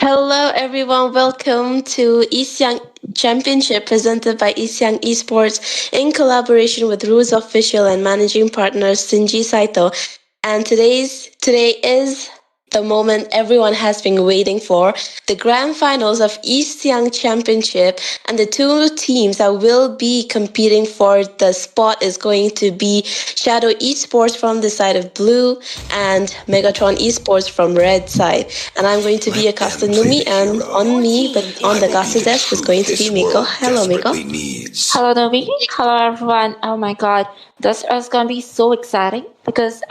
Hello, everyone. Welcome to Siang Championship presented by Siang Esports in collaboration with Rules Official and managing partner Sinji Saito. And today is the moment everyone has been waiting for, the grand finals of East Siang Championship, and the two teams that will be competing for the spot is going to be Shadow Esports from the side of blue and Megatron Esports from red side. And I'm going to be Akasta Numi, and on me, but on the Gasa desk is going to be Miko. Hello, Miko. Hello, Novi. Hello, everyone. Oh my God, this is going to be so exciting because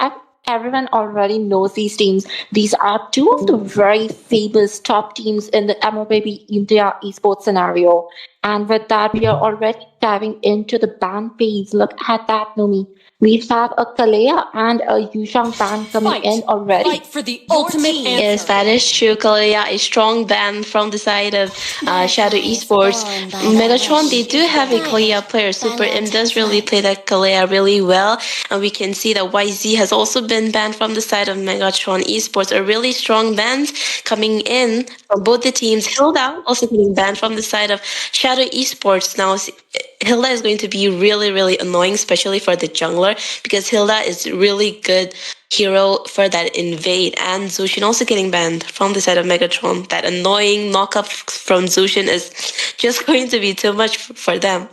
everyone already knows these teams. These are two of the very famous top teams in the MOBB India esports scenario. And with that, we are already diving into the band phase. Look at that, Nomi. We have a Kalea and a Yushang band coming in already. Fight for the ultimate answer. Yes, that is true. Kalea, a strong band from the side of Shadow Esports. Megatron, they do have a Kalea player. Super M does really play that Kalea really well. And we can see that YZ has also been banned from the side of Megatron Esports. A really strong band coming in from both the teams. Hilda also getting banned from the side of Shadow Esports. Now, Hilda is going to be really, really annoying, especially for the jungler, because Hilda is really good hero for that invade, and Zushin also getting banned from the side of Megatron. That annoying knockup from Zushin is just going to be too much for them.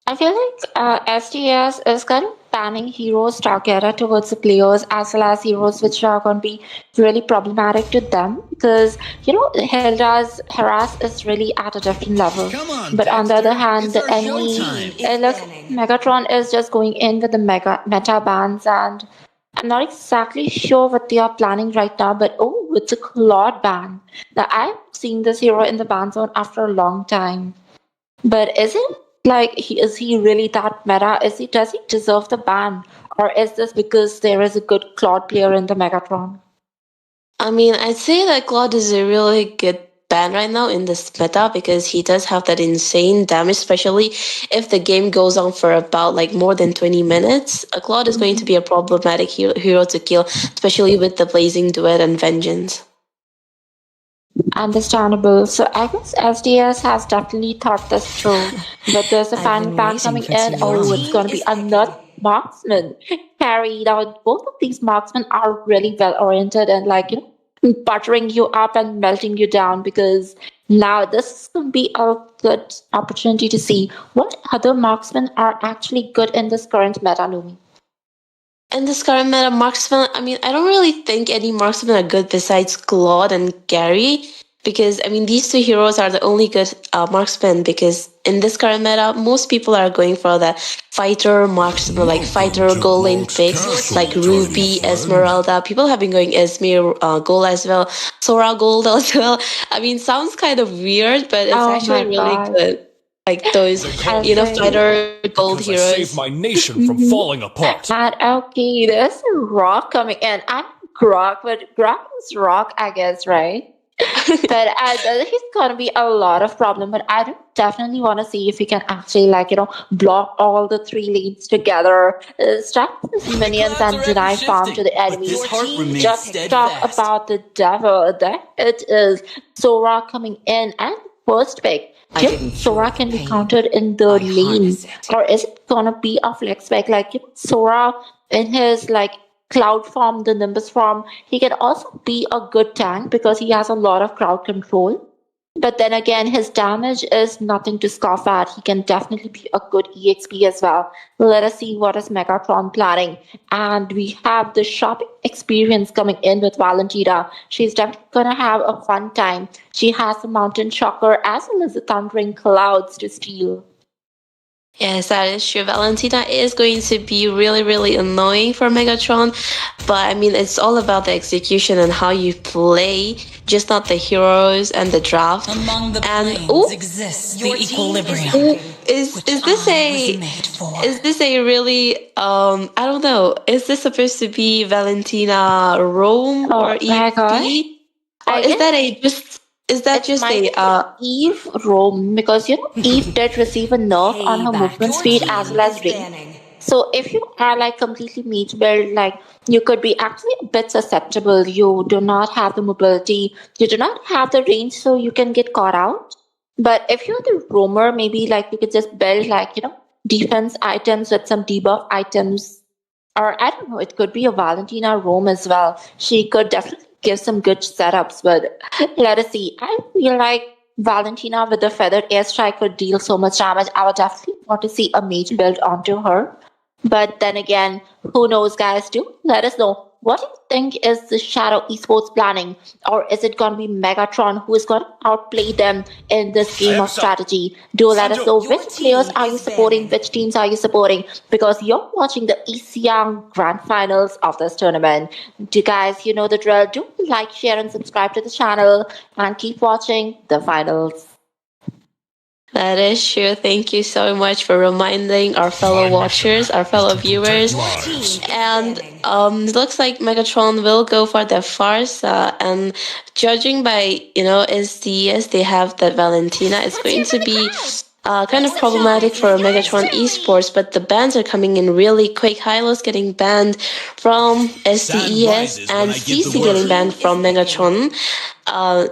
I feel like SDS is kind of banning heroes targeted towards the players as well as heroes which are going to be really problematic to them because, Hilda's harass is really at a different level. But on the other hand, the enemy, look, Megatron is just going in with the meta bans, and I'm not exactly sure what they are planning right now, but oh, it's a Claude ban. Now, I've seen this hero in the ban zone after a long time. But is it is he really that meta? Does he deserve the ban? Or is this because there is a good Claude player in the Megatron? I mean, I'd say that Claude is a really good ban right now in this meta because he does have that insane damage, especially if the game goes on for about like more than 20 minutes. A Claude is going to be a problematic hero to kill, especially with the Blazing Duet and Vengeance. Understandable. So I guess SDS has definitely thought this through. But there's a fan ban coming in. Oh, it's going to be another marksman carried out. Both of these marksmen are really well oriented and buttering you up and melting you down because now this is going to be a good opportunity to see what other marksmen are actually good in this current meta, Lumi. In this current meta, marksman, I mean, I don't really think any marksmen are good besides Claude and Gary, because, I mean, these two heroes are the only good marksmen, because in this current meta, most people are going for that fighter marksman, like fighter goal lane picks, like Ruby, Esmeralda. People have been going Esmer gold as well, Sora gold as well. I mean, sounds kind of weird, but it's actually really good. Like those, fighter gold heroes. I saved my nation from falling apart. And okay, there's a rock coming in. I'm Grok, but Grok is rock, I guess, right? But he's gonna be a lot of problem. But I do definitely want to see if we can actually, block all the three lanes together, stack his minions and deny farm to the enemies. Just talk about the devil. There it is. Sora coming in and first pick. Sora can be counted in the lane, or is it gonna be a flex pick? Sora in his cloud form, the Nimbus form, he can also be a good tank because he has a lot of crowd control. But then again, his damage is nothing to scoff at. He can definitely be a good EXP as well. Let us see what is Megatron planning. And we have the shopping experience coming in with Valentina. She's definitely going to have a fun time. She has the Mountain Shocker as well as the Thundering Clouds to steal. Yes, that is true. Valentina is going to be really, really annoying for Megatron, but I mean, it's all about the execution and how you play, just not the heroes and the draft. Among the planes exists the equilibrium. Is this a really I don't know? Is this supposed to be Valentina Rome or EFP? Or is that just a Eve Rome? Because Eve did receive a nerf on her movement speed as well as range. So if you are like completely meat build, like you could be actually a bit susceptible. You do not have the mobility, you do not have the range, so you can get caught out. But if you're the roamer, maybe like you could just build like, defense items with some debuff items. Or I don't know, it could be a Valentina roam as well. She could definitely give some good setups, but let us see. I feel like Valentina with the feathered airstrike could deal so much damage. I would definitely want to see a mage build onto her. But then again, who knows, guys? Do let us know. What do you think is the Shadow Esports planning? Or is it going to be Megatron who is going to outplay them in this game of strategy? Do let us know which players are you supporting, which teams are you supporting, because you're watching the Siang Grand Finals of this tournament. Do guys, you know the drill. Do like, share, and subscribe to the channel and keep watching the finals. That is true. Thank you so much for reminding our fellow watchers, our fellow viewers. And it looks like Megatron will go for the Farsa. And judging by, SDS, they have that Valentina. It's going to be kind of problematic for Megatron Esports, but the bans are coming in really quick. Hylos getting banned from SDS and CC getting banned from Megatron. I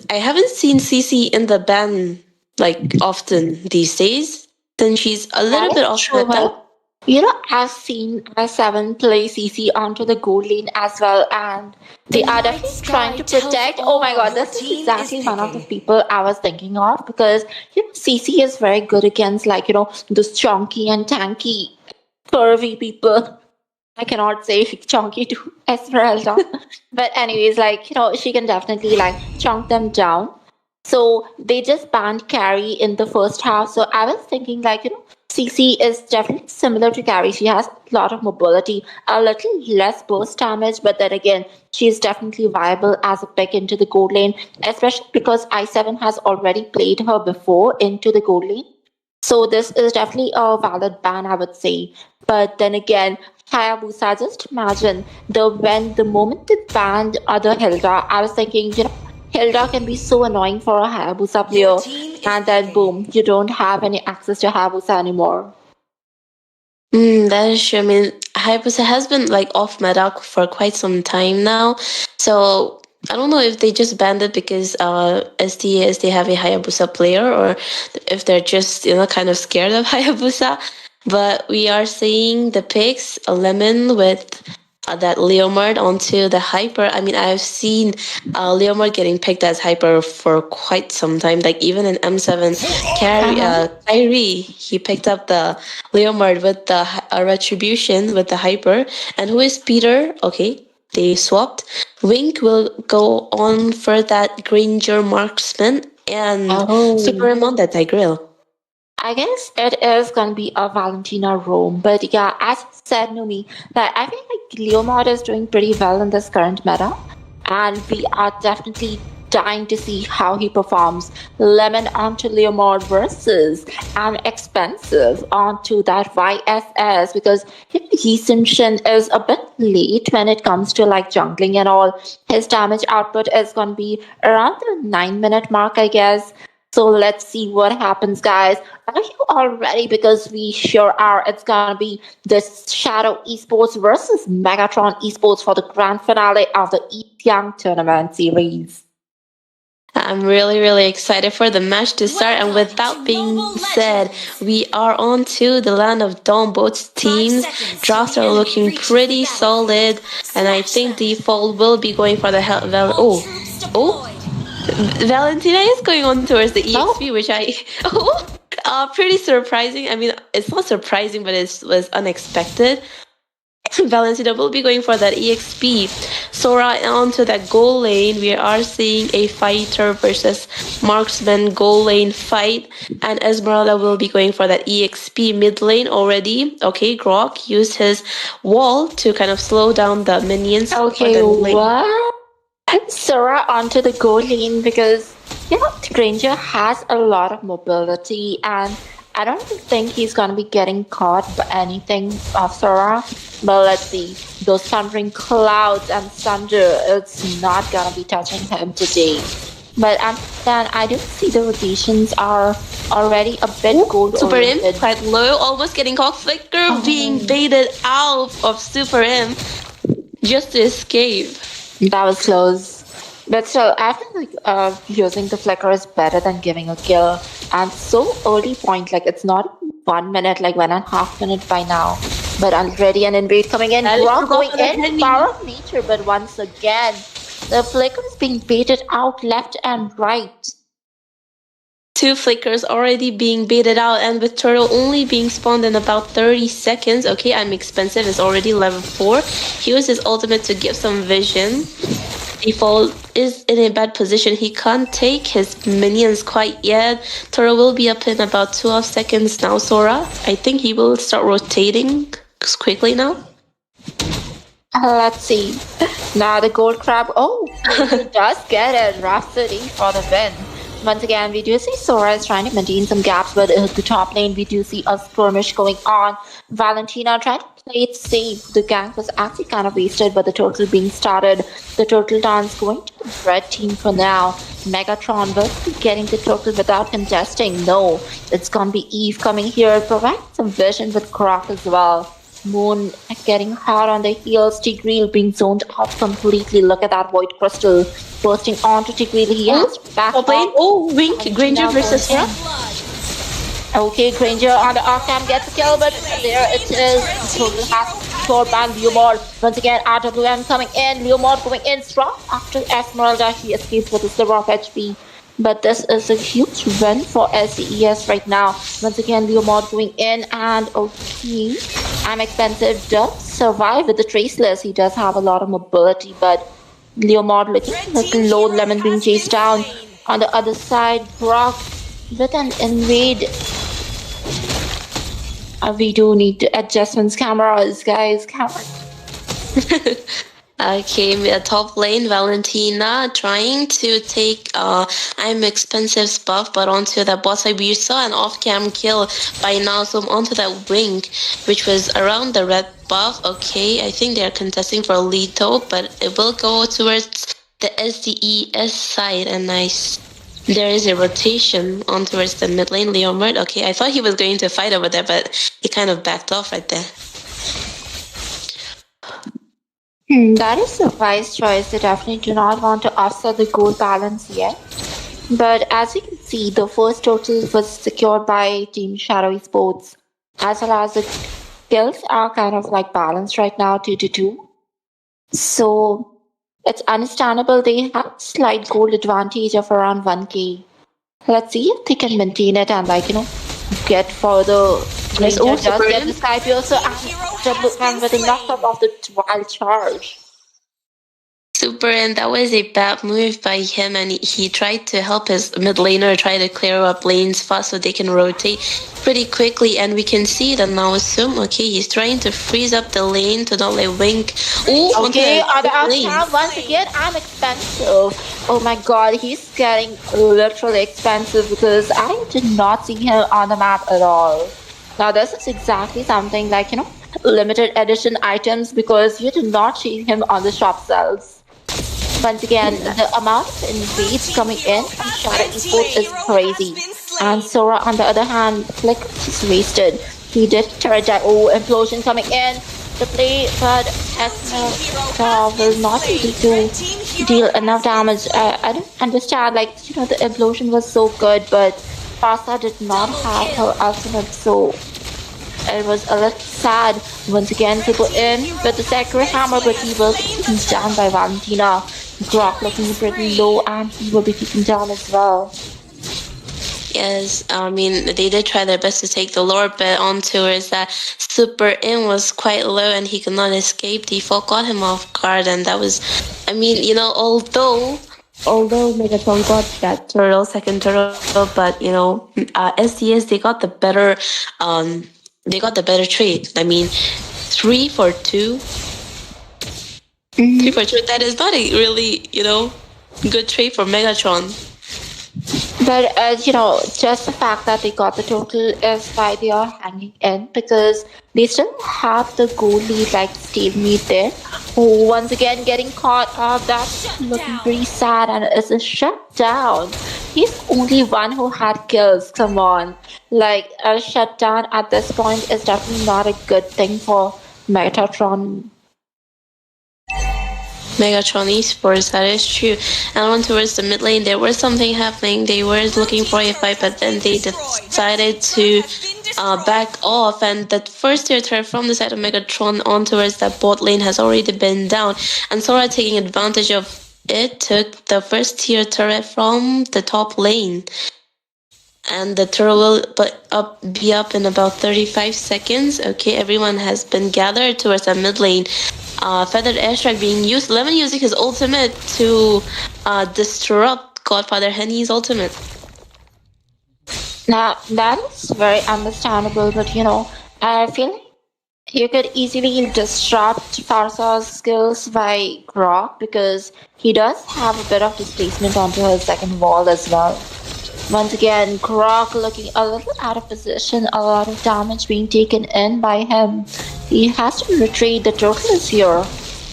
haven't seen CC in the ban like often these days, then she's a little bit off meta. I've seen I7 play CC onto the gold lane as well, and they are definitely trying to protect. Oh my god, this is exactly one of the people I was thinking of, because CC is very good against those chunky and tanky curvy people. I cannot say chunky to Esmeralda. But anyways, she can definitely chunk them down. So they just banned carry in the first half. So I was thinking CC is definitely similar to carry. She has a lot of mobility, a little less burst damage, but then again, she's definitely viable as a pick into the gold lane, especially because I7 has already played her before into the gold lane. So this is definitely a valid ban, I would say. But then again, Hayabusa, just imagine the moment they banned other Hilda, I was thinking, Hilda can be so annoying for a Hayabusa player, and then boom, you don't have any access to Hayabusa anymore. That is true. I mean, Hayabusa has been off meta for quite some time now, so I don't know if they just banned it because SDS they have a Hayabusa player, or if they're just kind of scared of Hayabusa. But we are seeing the picks, a lemon with that Leomord onto the Hyper. I mean, I've seen Leomord getting picked as Hyper for quite some time. Like even in M7, Kyrie, he picked up the Leomord with the Retribution with the Hyper. And who is Peter? Okay, they swapped. Wink will go on for that Granger Marksman and Superim on that Tigreal. I guess it is going to be a Valentina Rome. But yeah, as you said, Numi, that I feel like Leomord is doing pretty well in this current meta. And we are definitely dying to see how he performs. Lemon onto Leomord versus expensive onto that YSS, because Heasenshin is a bit late when it comes to jungling and all. His damage output is going to be around the 9-minute mark, I guess. So let's see what happens, guys. Are you all ready? Because we sure are. It's gonna be this Shadow Esports versus Megatron Esports for the grand finale of the Siang tournament series. I'm really, really excited for the match to start. And with that being said, we are on to the land of Dawn. Both teams' drafts are looking pretty solid. And I think default will be going for the Valentina is going on towards the EXP, which pretty surprising. I mean, it's not surprising, but it was unexpected. Valentina will be going for that EXP. Sora onto that goal lane. We are seeing a fighter versus marksman goal lane fight. And Esmeralda will be going for that EXP mid lane already. Okay, Grok used his wall to kind of slow down the minions. Okay, what? Sora onto the gold lane, because Granger has a lot of mobility, and I don't think he's gonna be getting caught by anything of Sora. But let's see, those thundering clouds and thunder, it's not gonna be touching him today. But then I do see the rotations are already a bit gold Super M oriented. quite low, almost getting caught. Flicker being Oh, baited out of Super M just to escape. that was close. But still, I feel like using the flicker is better than giving a kill. And so early point, like it's not 1 minute, like 1.5 minutes by now. But already an invade coming in, Alex Grok forgot going for the in, penny. power of nature, but once again, the flicker is being baited out left and right. Two flickers already being baited out, and with turtle only being spawned in about 30 seconds. Okay, I'm expensive, is already level 4. He used his ultimate to give some vision. Default is in a bad position. He can't take his minions quite yet. Turtle will be up in about 12 seconds now, Sora. I think he will start rotating quickly now. Let's see. Now the gold crab. Oh, he does get it. Rhapsody for the win. Once again, we do see Sora is trying to maintain some gaps, but the top lane we do see a skirmish going on. Valentina trying to play it safe. The gank was actually kind of wasted, but the turtle being started. The turtle dance going to the red team for now. Megatron will be getting the turtle without contesting. No, it's gonna be Eve coming here, providing some vision with Croc as well. Moon getting hard on the heels. Tigreal being zoned out completely. Look at that void crystal bursting onto Tigreal. He has to back Top lane. off. Oh, Wink, Granger Now versus going Sora. in. Okay, Granger on the off-cam gets a kill, but there it is. Total has scored by Leomord. Once again, RWM coming in. Leomord going in strong after Esmeralda. He escapes with a sliver of HP. But this is a huge win for SCES right now. Once again, Leomord going in, and okay, I'm expensive does survive with the traceless. He does have a lot of mobility, but Leomord looking a little low. Lemon being chased down. On the other side, Brock with an invade. We do need to adjustments cameras, guys. Cameras. Okay, top lane, Valentina trying to take I'm Expensive's buff, but onto the bot side. We saw an off-cam kill by Nazum onto that Wink, which was around the red buff. Okay, I think they're contesting for Leto, but it will go towards the SDES side, and there is a rotation on towards the mid lane, Leomord. Okay, I thought he was going to fight over there, but he kind of backed off right there. That is a wise choice. They definitely do not want to upset the goal balance yet. But as you can see, the first total was secured by Team Shadowy Sports, as well as the kills are kind of like balanced right now, 2-2. So it's understandable they have slight goal advantage of around 1k. Let's see if they can maintain it and get further. Yes, Ranger oh, does super get in. the Sky Piercer and with a knock-up of the wild charge. Super, and that was a bad move by him, and he tried to help his mid laner try to clear up lanes fast so they can rotate pretty quickly, and we can see that now assume, okay, he's trying to freeze up the lane to not let Wink. Oh, Okay, on the lane. outcome, once again, I'm expensive. Oh my god, he's getting literally expensive because I did not see him on the map at all. Now, this is exactly something like, limited edition items because you did not see him on the shop shelves. Once again, the amount of invades coming in from Shadow Esports is crazy. And Sora, on the other hand, just wasted. He did turret oh, implosion coming in to play, but Esmeralda will not be able to deal enough damage. I don't understand, the implosion was so good, but Pasta did not have her ultimate, so it was a little sad. Once again, to go in with the Sakura Hammer, but he will be taken down by Valentina. Grok looking pretty low, and he will be taken down as well. Yes, I mean, they did try their best to take the Lord, but on towards that Super In was quite low and he could not escape. Default got him off guard, and that was, I mean, although Megatron got that second turtle, but SDS they got the better trade. I mean, 3 for 2. 3 for 2. That is not a really good trade for Megatron. But just the fact that they got the total is why they are hanging in, because they still have the goal lead stalemate there. Oh, once again getting caught up. That's looking pretty sad and it's a shutdown. He's only one who had kills. Come on. Like a shutdown at this point is definitely not a good thing for Metatron. Megatron esports, that is true. And on towards the mid lane, there was something happening. They were looking for a fight, but then they decided to back off. And that first tier turret from the side of Megatron on towards that bot lane has already been down. And Sora taking advantage of it took the first tier turret from the top lane. And the turret will be up in about 35 seconds. Okay, everyone has been gathered towards the mid lane. Feathered airstrike being used. Lemon using his ultimate to disrupt Godfather Henny's ultimate. Now, that is very understandable, but I feel like you could easily disrupt Farsa's skills by Grok because he does have a bit of displacement onto his second wall as well. Once again, Grok looking a little out of position, a lot of damage being taken in by him. He has to retreat, the total is here,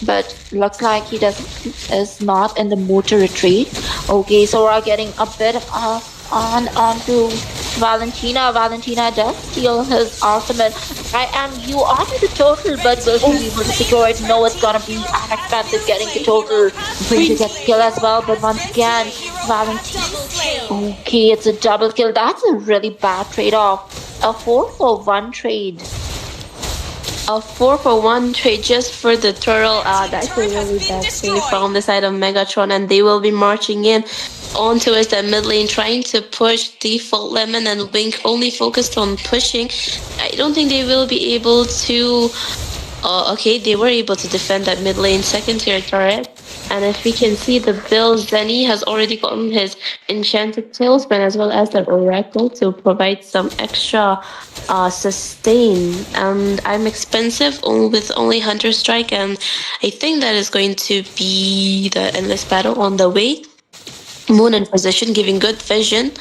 but looks like he is not in the mood to retreat. Okay, Sora getting a bit onto Valentina. Valentina does steal his ultimate. You onto the total, but will she be able to secure it? No, it's gonna be an expensive getting the total. Going to get kill as well, but once again, Valentina. Okay, it's a double kill. That's a really bad trade-off. A 4-for-1 trade. A 4-for-1 trade just for the turtle. That's a really bad trade from the side of Megatron, and they will be marching in onto us the mid lane, trying to push Default Lemon and Wink only focused on pushing. I don't think they will be able to. Okay, they were able to defend that mid lane second tier turret. And if we can see the build, Zenny has already gotten his Enchanted Tailspin as well as that Oracle to provide some extra sustain. And I'm expensive with only Hunter Strike, and I think that is going to be the Endless Battle on the way. Moon in position, giving good vision.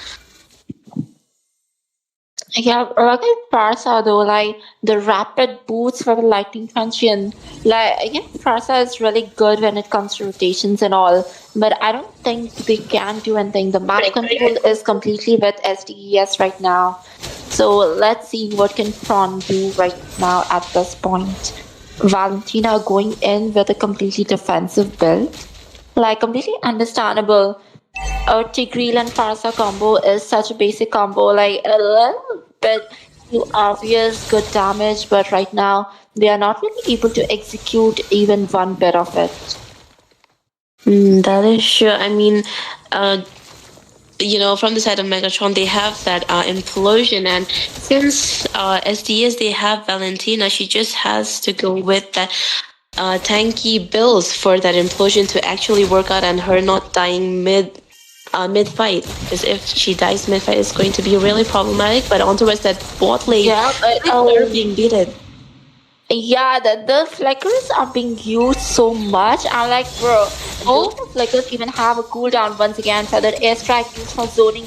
Yeah, like in Farsa though, like the rapid boots for the lightning function. Farsa is really good when it comes to rotations and all, but I don't think they can do anything. The map control is completely with SDES right now. So let's see what can Prawn do right now at this point. Valentina going in with a completely defensive build. Like completely understandable. Tigreal and Farsa combo is such a basic combo, like a little bit too obvious, good damage, but right now they are not really able to execute even one bit of it. That is true. I mean, from the side of Megatron, they have that implosion, and since SDS they have Valentina, she just has to go with that tanky builds for that implosion to actually work out, and her not dying mid fight, because if she dies mid fight, it's going to be really problematic. But on towards that bot lane, they're being beaten. Yeah, the flickers are being used so much. I'm like, bro, don't the flickers even have a cooldown once again for that airstrike used for zoning?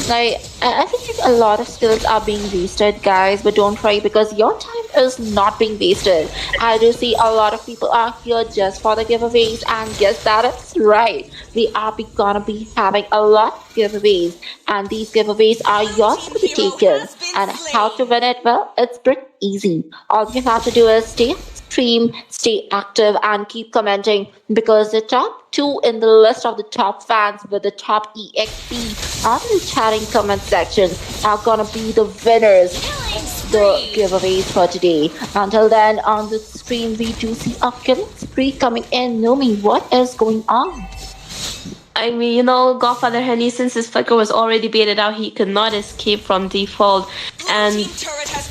Like, I think a lot of skills are being wasted, guys, but don't worry because your time is not being wasted. I do see a lot of people are here just for the giveaways, and yes, that is right. We are gonna be having a lot of giveaways, and these giveaways are yours to be taken. And how to win it? Well, it's pretty easy. All you have to do is stay stream, stay active, and keep commenting because the top 2 in the list of the top fans with the top EXP on the chatting comment section are gonna be the winners of the giveaways for today. Until then, on the stream, we do see a killing spree coming in. Nomi, what is going on? I mean, Godfather Henny, since his flicker was already baited out, he could not escape from default. And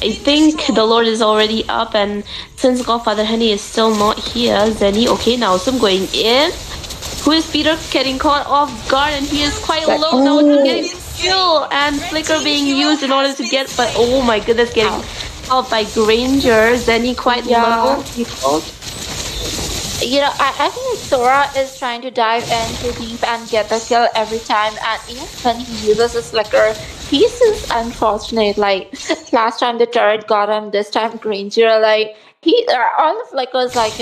I think the Lord is already up, and since Godfather Henny is still not here, Zenny, okay, now some going in. Who is Peter getting caught off guard, and he is quite low now. He's getting kill, and flicker being used in order to get, but oh my goodness, getting out by Granger. Zenny quite low. I think Sora is trying to dive in too deep and get the kill every time, and even when he uses his flicker, he's just unfortunate. Like last time the turret got him, this time Granger, like all the flickers, like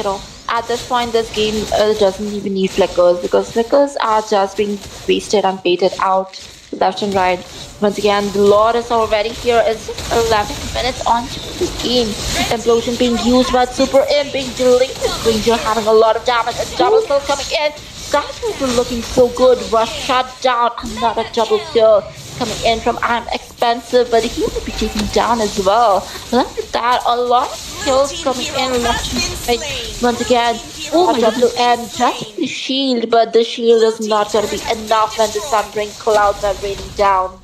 At this point, this game doesn't even need flickers because flickers are just being wasted and baited out left and right. Once again, the Lord is already here. It's just 11 minutes on to the game. Implosion being used, but Super M being deleted. Ranger having a lot of damage. A double kill coming in. Skyscraper looking so good. Rush shut down. Another double kill coming in from I'm expensive, but he will be taken down as well. Look at that. A lot of kills coming in left and right. Once again, Oh my goodness. WM touching the shield, but the shield is not going to be enough when the thundering clouds are raining down.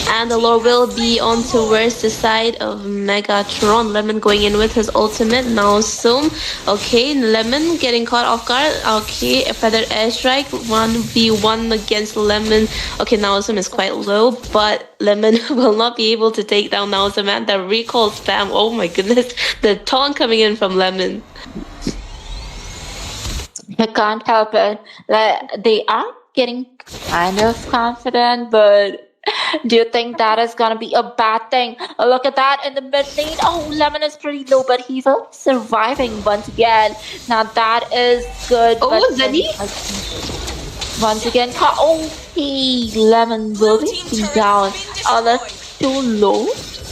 And the Lord will be on towards the side of Megatron. Lemon going in with his ultimate. Now Zoom. Okay, Lemon getting caught off guard. Okay, a feather airstrike. 1v1 against Lemon. Okay, now Zoom is quite low, but Lemon will not be able to take down now Zoom. And the recall spam. Oh my goodness. The taunt coming in from Lemon. I can't help it. Like, they are getting kind of confident, but do you think that is gonna be a bad thing? Look at that in the mid lane. Oh, Lemon is pretty low, but he's surviving once again. Now that is good. Oh, but Zenny? once again, okay, Lemon will be down. That's too low.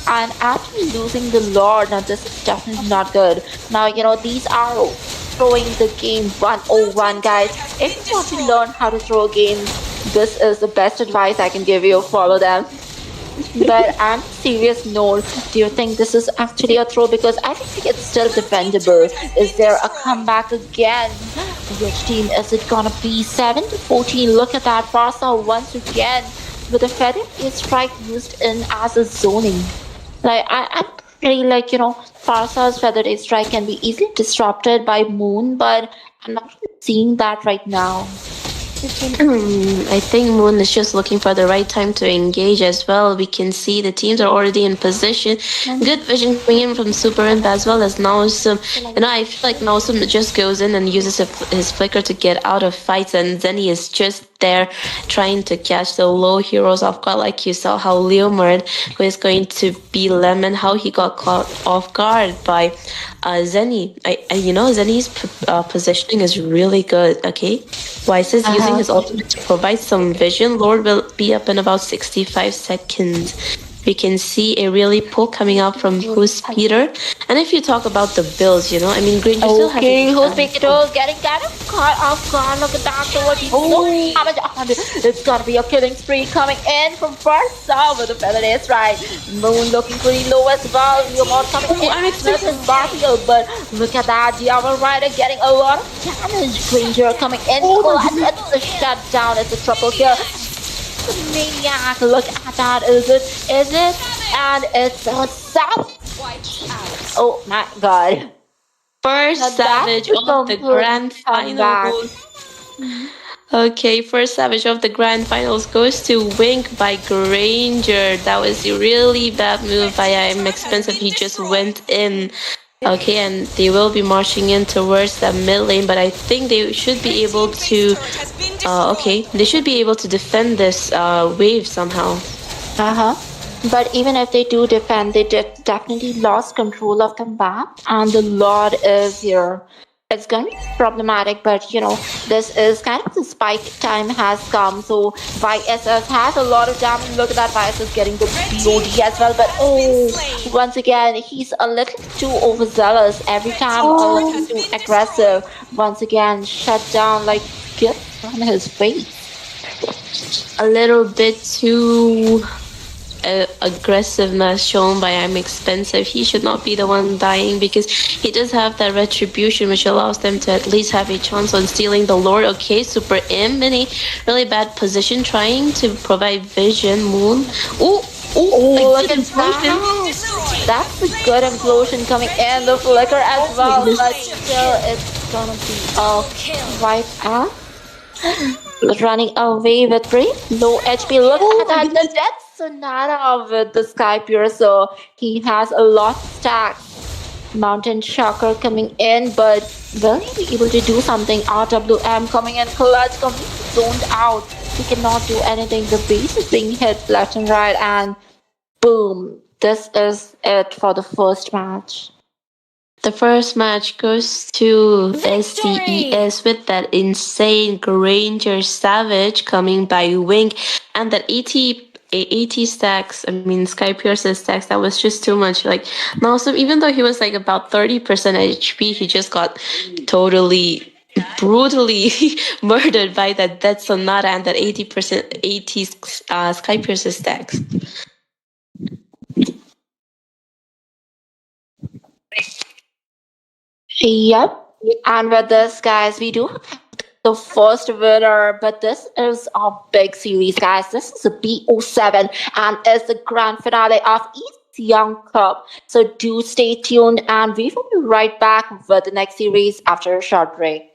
And actually losing the Lord. Now this is definitely not good. Now, these are throwing the game 101, guys. If you want to learn how to throw a game, this is the best advice I can give you. Follow them. But on a serious note, do you think this is actually a throw? Because I think it's still defendable. Is there a comeback again? Which team is it gonna be? 7-14. Look at that. Farsa once again with a feather strike used in as a zoning. Like I'm pretty Farsa's feather strike can be easily disrupted by Moon, but I'm not seeing that right now. I think Moon is just looking for the right time to engage as well. We can see the teams are already in position. Good vision coming in from Super Imp as well as Naosum. I feel like Naosum just goes in and uses his flicker to get out of fights, and Zenny is just there trying to catch the low heroes off guard. Like you saw how Leomord, who is going to be Lemon, how he got caught off guard by Zenny. Zenny's positioning is really good. Okay, Weiss is using his ultimate to provide some vision. Lord will be up in about 65 seconds. We can see a really pull coming out from Who's Peter. And if you talk about the builds, Granger still has. Okay, who's Peter getting kind of caught off guard? Look at that. It's gonna be a killing spree coming in from Farsa with a feather right. Moon looking pretty low as well. Leomord coming in. I'm excited. Barfield, but look at that. Diablo Rider getting a lot of damage. Granger coming in. It's a shutdown. It's a triple kill. Maniac, look at that. Is it? And it's a sub. Oh my god. First Now Savage that's of the complete grand comeback. finals. Okay, first Savage of the grand finals goes to Wink by Granger. That was a really bad move by I'm Expensive. He just went in. Okay, and they will be marching in towards the mid lane, but I think they should be able to. They should be able to defend this wave somehow. But even if they do defend, they definitely lost control of the map, and the Lord is here. It's going to be problematic, but this is kind of the spike time has come. So YSS has a lot of damage. Look at that, YSS getting the BOD as well. But once again, he's a little too overzealous. Every time a little too aggressive. Once again, shut down, like get on his face. A little bit too aggressiveness shown by I'm Expensive. He should not be the one dying because he does have that retribution which allows them to at least have a chance on stealing the Lord. Okay, Super M in a really bad position trying to provide vision. Moon. Look at that. That's a good implosion coming in. The flicker as well. But still, it's gonna be a wipe out. Running away with pretty low HP. Look at that. The Death Sonata with the Sky Piercer. He has a lot stacked. Mountain Shocker coming in, but will he be able to do something? RWM coming in, clutch, completely zoned out. He cannot do anything. The base is being hit left and right, and boom. This is it for the first match. The the first match goes to STES with that insane Granger Savage coming by Wing and that 80 stacks. I mean, Sky Pierce's stacks. That was just too much. Like, now, so even though he was like about 30% HP, he just got totally brutally murdered by that Dead Sonata and that 80 Sky Pierce's stacks. Yep. And with this, guys, we do have the first winner, but this is a big series, guys. This is a BO7 and it's the grand finale of East Young Cup. So do stay tuned and we will be right back with the next series after a short break.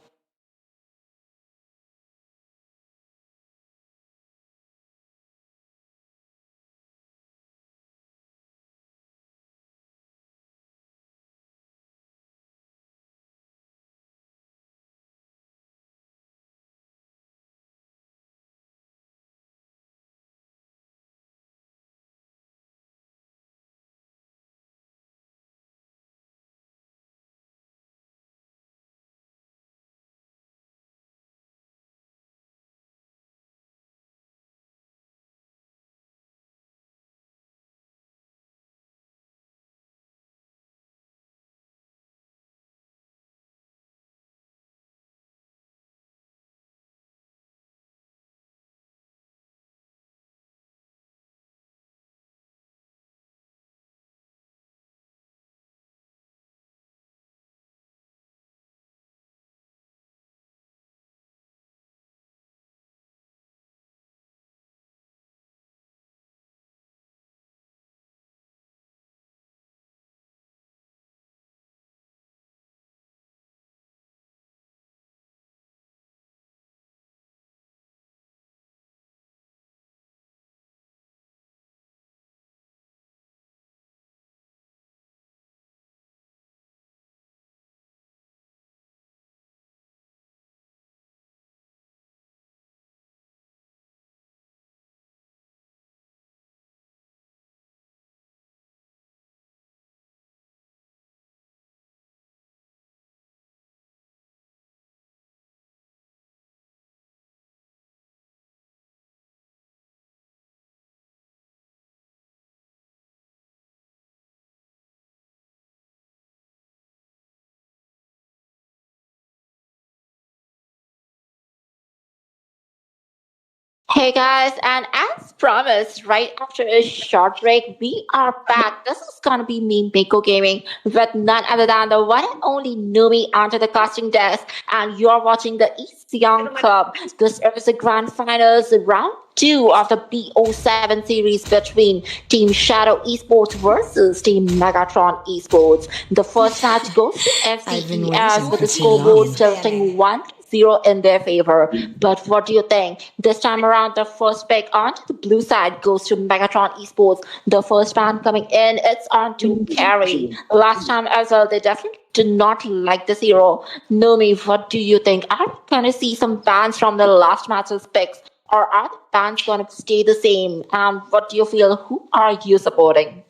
Hey guys, and as promised, right after a short break, we are back. This is gonna be me, Mako Gaming, with none other than the one and only Numi onto the casting desk, and you're watching the East Young Club. This is the grand finals, round two of the BO7 series between Team Shadow Esports versus Team Megatron Esports. The first match goes to FCES with the scoreboard tilting 1-0 in their favor. But what do you think? This time around, the first pick onto the blue side goes to Megatron Esports. The first man coming in, it's on to Carry. Last time as well, they definitely did not like this hero. Nomi, what do you think? Are we going to see some bans from the last match's picks? Or are the bans going to stay the same? And what do you feel? Who are you supporting?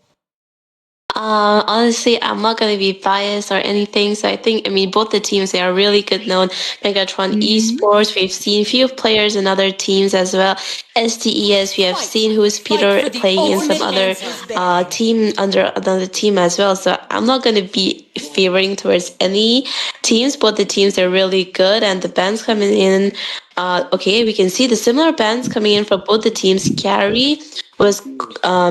Honestly, I'm not gonna be biased or anything. So I mean, both the teams they are really good known. Megatron Esports, we've seen few players in other teams as well. STES, we have seen who's Peter for the playing in some ultimate other answers, team under another team as well. So I'm not gonna be favoring towards any teams. Both the teams are really good, and the bands coming in. Okay, we can see the similar bands coming in from both the teams. Carry was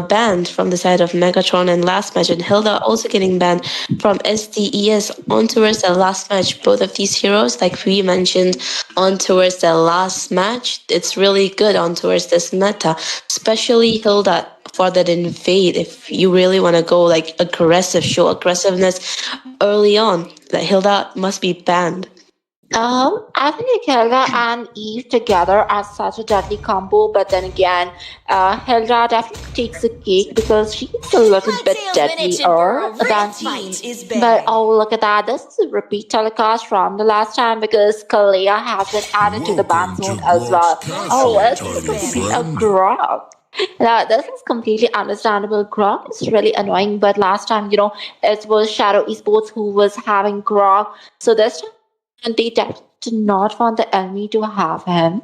banned from the side of Megatron in last match, and Hilda also getting banned from SDES on towards the last match. Both of these heroes, like we mentioned, on towards the last match, it's really good on towards this meta, especially Hilda for that invade. If you really want to go like aggressive, show aggressiveness early on, that Hilda must be banned. I think Hilda and Eve together are such a deadly combo, but then again, Hilda definitely takes a cake because she's a little bit deadlier than Eve. But oh, look at that. This is a repeat telecast from the last time because Kalea has been added to the ban zone as well. Oh, it's going to be a grok. Now, this is completely understandable. Grok is really annoying, but last time, it was Shadow Esports who was having Grok. So this time, they definitely did not want the enemy to have him.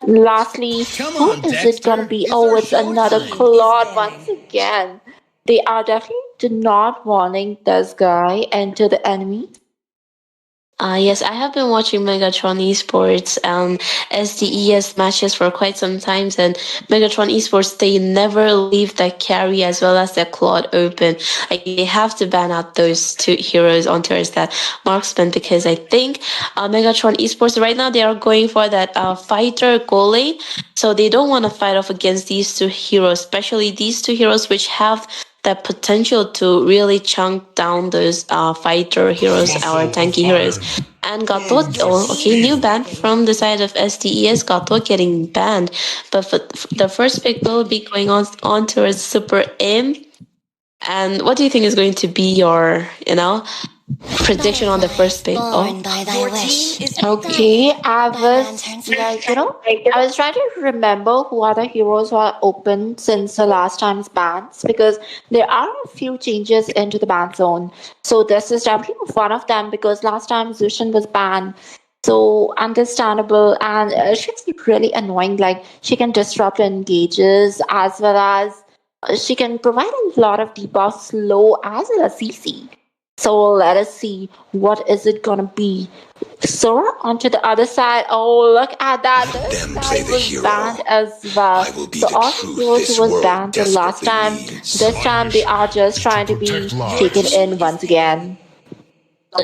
Lastly, Come who on, is it gonna Dexter. be? It's Oh, our it's another showtime. Claude once again. They are definitely not wanting this guy into the enemy. Yes, I have been watching Megatron Esports SDES matches for quite some times, and Megatron Esports they never leave the carry as well as the Claude open. Like they have to ban out those two heroes onto us that marksman because I think Megatron Esports right now they are going for that fighter goal lane, so they don't want to fight off against these two heroes, especially these two heroes which have the potential to really chunk down those fighter heroes, our tanky heroes. And Gato, oh, okay, new ban from the side of SDES, Gato getting banned. But for the first pick will be going on towards Super M. And what do you think is going to be your, prediction on the first pick? Oh, Your team is Okay, I was like, I was trying to remember who are the heroes who are open since the last time's bans because there are a few changes into the ban zone. So this is definitely one of them because last time Zushin was banned. So understandable, and she's really annoying. Like she can disrupt engages as well as she can provide a lot of debuffs low as well as CC. So let us see what is it gonna be. Sora onto the other side. Oh, look at that! Let This them guy play the was hero. banned as well. I will be So the all the truth heroes this who was world banned the last desperately time, needs. this time they are just trying to be taken in once again.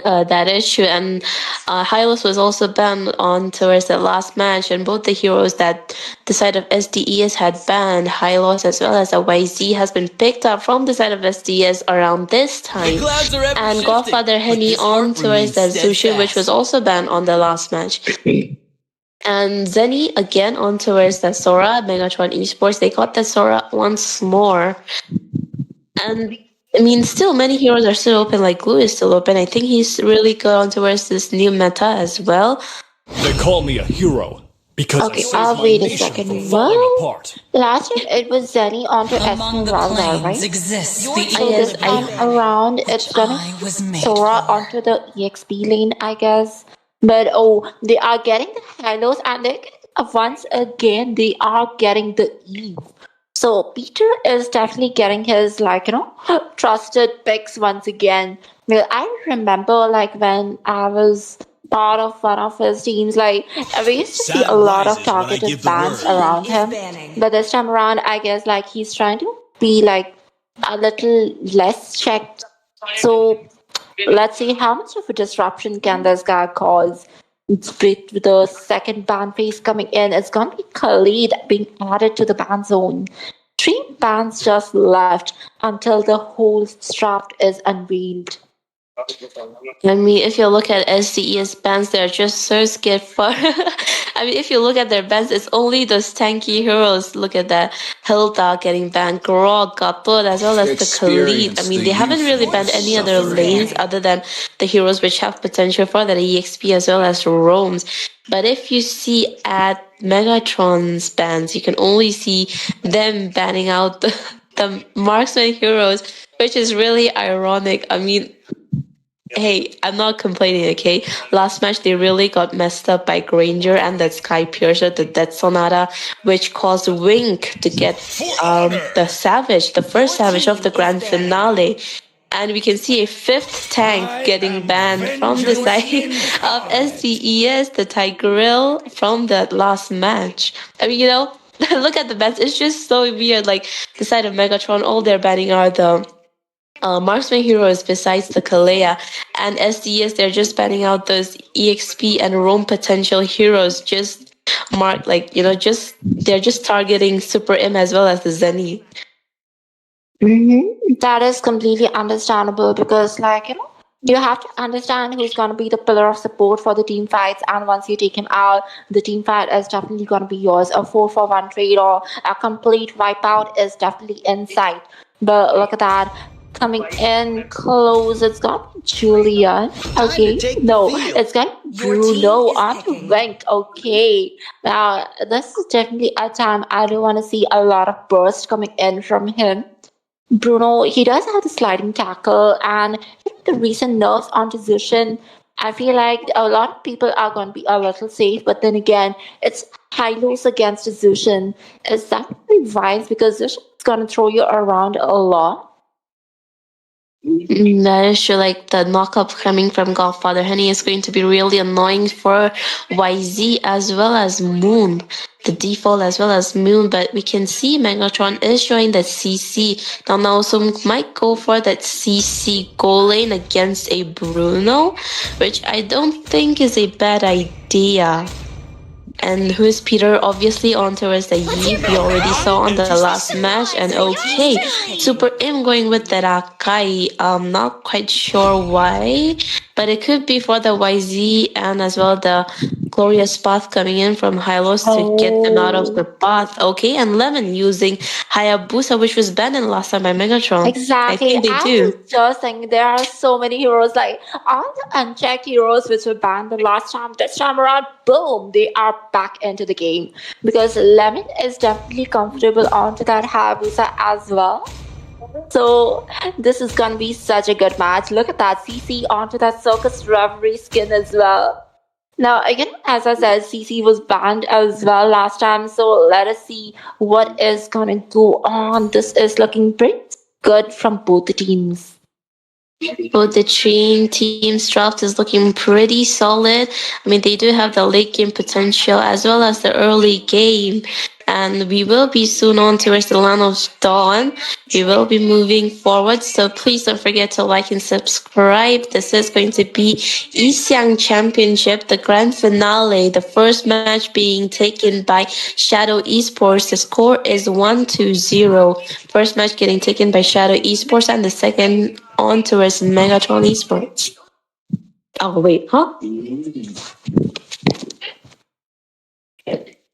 that is true. And Hylos was also banned on towards the last match, and both the heroes that the side of SDES had banned, Hylos as well as a YZ, has been picked up from the side of SDS around this time. Clouds are ever And shifting, Godfather but Henny this on heart towards remains the Zushin, which was steadfast. also banned on the last match. And Zenny again on towards the Sora, Megatron Esports. They got the Sora once more. And I mean, still many heroes are still open. Like Glue is still open. I think he's really good on towards this new meta as well. They call me a hero because I Okay, saved my wait a nation from second. falling Well, apart. last time it was Zenny onto Among the Esmeralda, planes right? exists So the this Yes, time equilibrium around, which it's gonna I was made Sora for. onto the EXP lane, I guess. But oh, they are getting the Halos, and once again they are getting the Eve. So Peter is definitely getting his trusted picks once again. Well, I remember like when I was part of one of his teams, like we used to see a Sad lot of rises when I targeted give the bans word. around him. But this time around, I guess like he's trying to be like a little less checked. So let's see how much of a disruption can this guy cause. With the second ban phase coming in, it's gonna be Khalid being added to the ban zone. Three bans just left until the whole draft is unveiled. I mean, if you look at SCES bands, they're just so scared for. I mean, if you look at their bands, it's only those tanky heroes. Look at that Hilda getting banned, Grog, Gatot, as well as the Khalid. I Experience mean, the they haven't youth really in the banned any other lanes suffering. other than the heroes which have potential for that EXP as well as roams. But if you see at Megatron's bans, you can only see them banning out the marksman heroes, which is really ironic. I mean, hey, I'm not complaining, okay? Last match, they really got messed up by Granger and that Sky Piercer, the Death Sonata, which caused Wink to get For honor. the Savage, the first Savage of the grand finale. And we can see a fifth tank getting banned from the side of SCES, the Tigreal, from that last match. I mean, look at the bans. It's just so weird. Like, the side of Megatron, all they're banning are the marksman heroes besides the Kalea, and SDS they're just banning out those EXP and roam potential heroes. Just mark like just they're just targeting Super M as well as the Zenny. That is completely understandable because, you have to understand who's going to be the pillar of support for the team fights, and once you take him out, the team fight is definitely going to be yours. A 4-for-1 trade or a complete wipeout is definitely in sight. But look at that. coming in close. It's got Julian. Okay. No, it's got Your team Bruno is on the picking. wing. Okay. Now, this is definitely a time I do want to see a lot of burst coming in from him. Bruno, he does have the sliding tackle, and the recent nerfs on decision. I feel like a lot of people are going to be a little safe, but then again, it's high lows against decision. Is that really wise? Because decision is going to throw you around a lot. That is true. Like the knockup coming from Godfather Honey is going to be really annoying for YZ as well as Moon. The default as well as Moon, but we can see Megatron is showing that CC. Now also might go for that CC goal lane against a Bruno, which I don't think is a bad idea. And who is Peter? Obviously on towards the Yi we already saw on the last match. And Your okay, team is Super picking. M going with the Rakai. Not quite sure why, but it could be for the YZ and as well the glorious path coming in from Hylos to get them out of the Oh. path. Okay, and Lemon using Hayabusa, which was banned in last time by Megatron. I Exactly. think they I do. was just thinking there are so many heroes, like all the unchecked heroes which were banned the last time, this time around, boom, they are back into the game. Because Lemon is definitely comfortable onto that Hayabusa as well. So this is gonna be such a good match. Look at that CC onto that Circus Reverie skin as well. Now, again, as I said, CC was banned as well last time, so let us see what is gonna go on. This is looking pretty good from both the teams. Both the Dream Team's draft is looking pretty solid. I mean, they do have the late game potential as well as the early game. And we will be soon on towards the land of dawn. We will be moving forward. So please don't forget to like and subscribe. This is going to be Siang Championship, the grand finale. The first match being taken by Shadow Esports. The score is 1-0. First match getting taken by Shadow Esports, and the second on towards Megatron Esports. Oh wait, huh?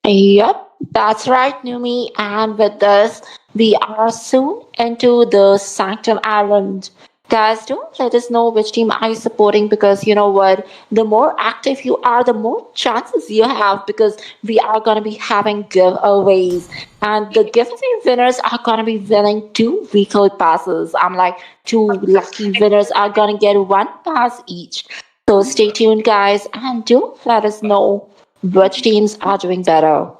Yep, that's right, Numi. And with this, we are soon into the Sanctum Island. Guys, don't let us know which team are you supporting, because you know what? The more active you are, the more chances you have, because we are going to be having giveaways. And the giveaway winners are going to be winning two weekly passes. I'm like, two lucky winners are going to get one pass each. So stay tuned, guys, and do let us know which teams are doing better.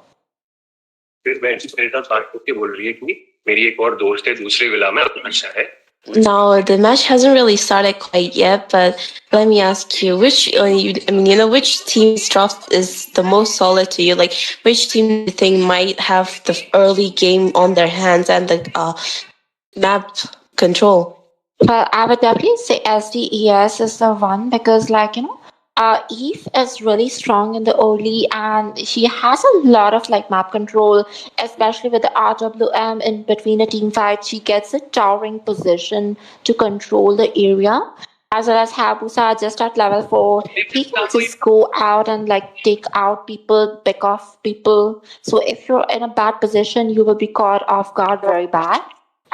No, the match hasn't really started quite yet, but let me ask you, which team's draft is the most solid to you? Like, which team do you think might have the early game on their hands and the map control? I would definitely say SDES is the one, because, Eve is really strong in the early, and she has a lot of like map control, especially with the RWM in between a team fight. She gets a towering position to control the area. As well as Habusa, just at level 4, he can just go out and like take out people, pick off people. So if you're in a bad position, you will be caught off guard very bad.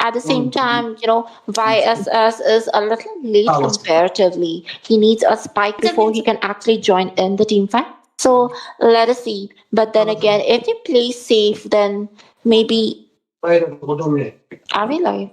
At the same time, YSS is a little late comparatively. He needs a spike before he can actually join in the team fight. So let us see. But then again, if they play safe, then maybe are we live?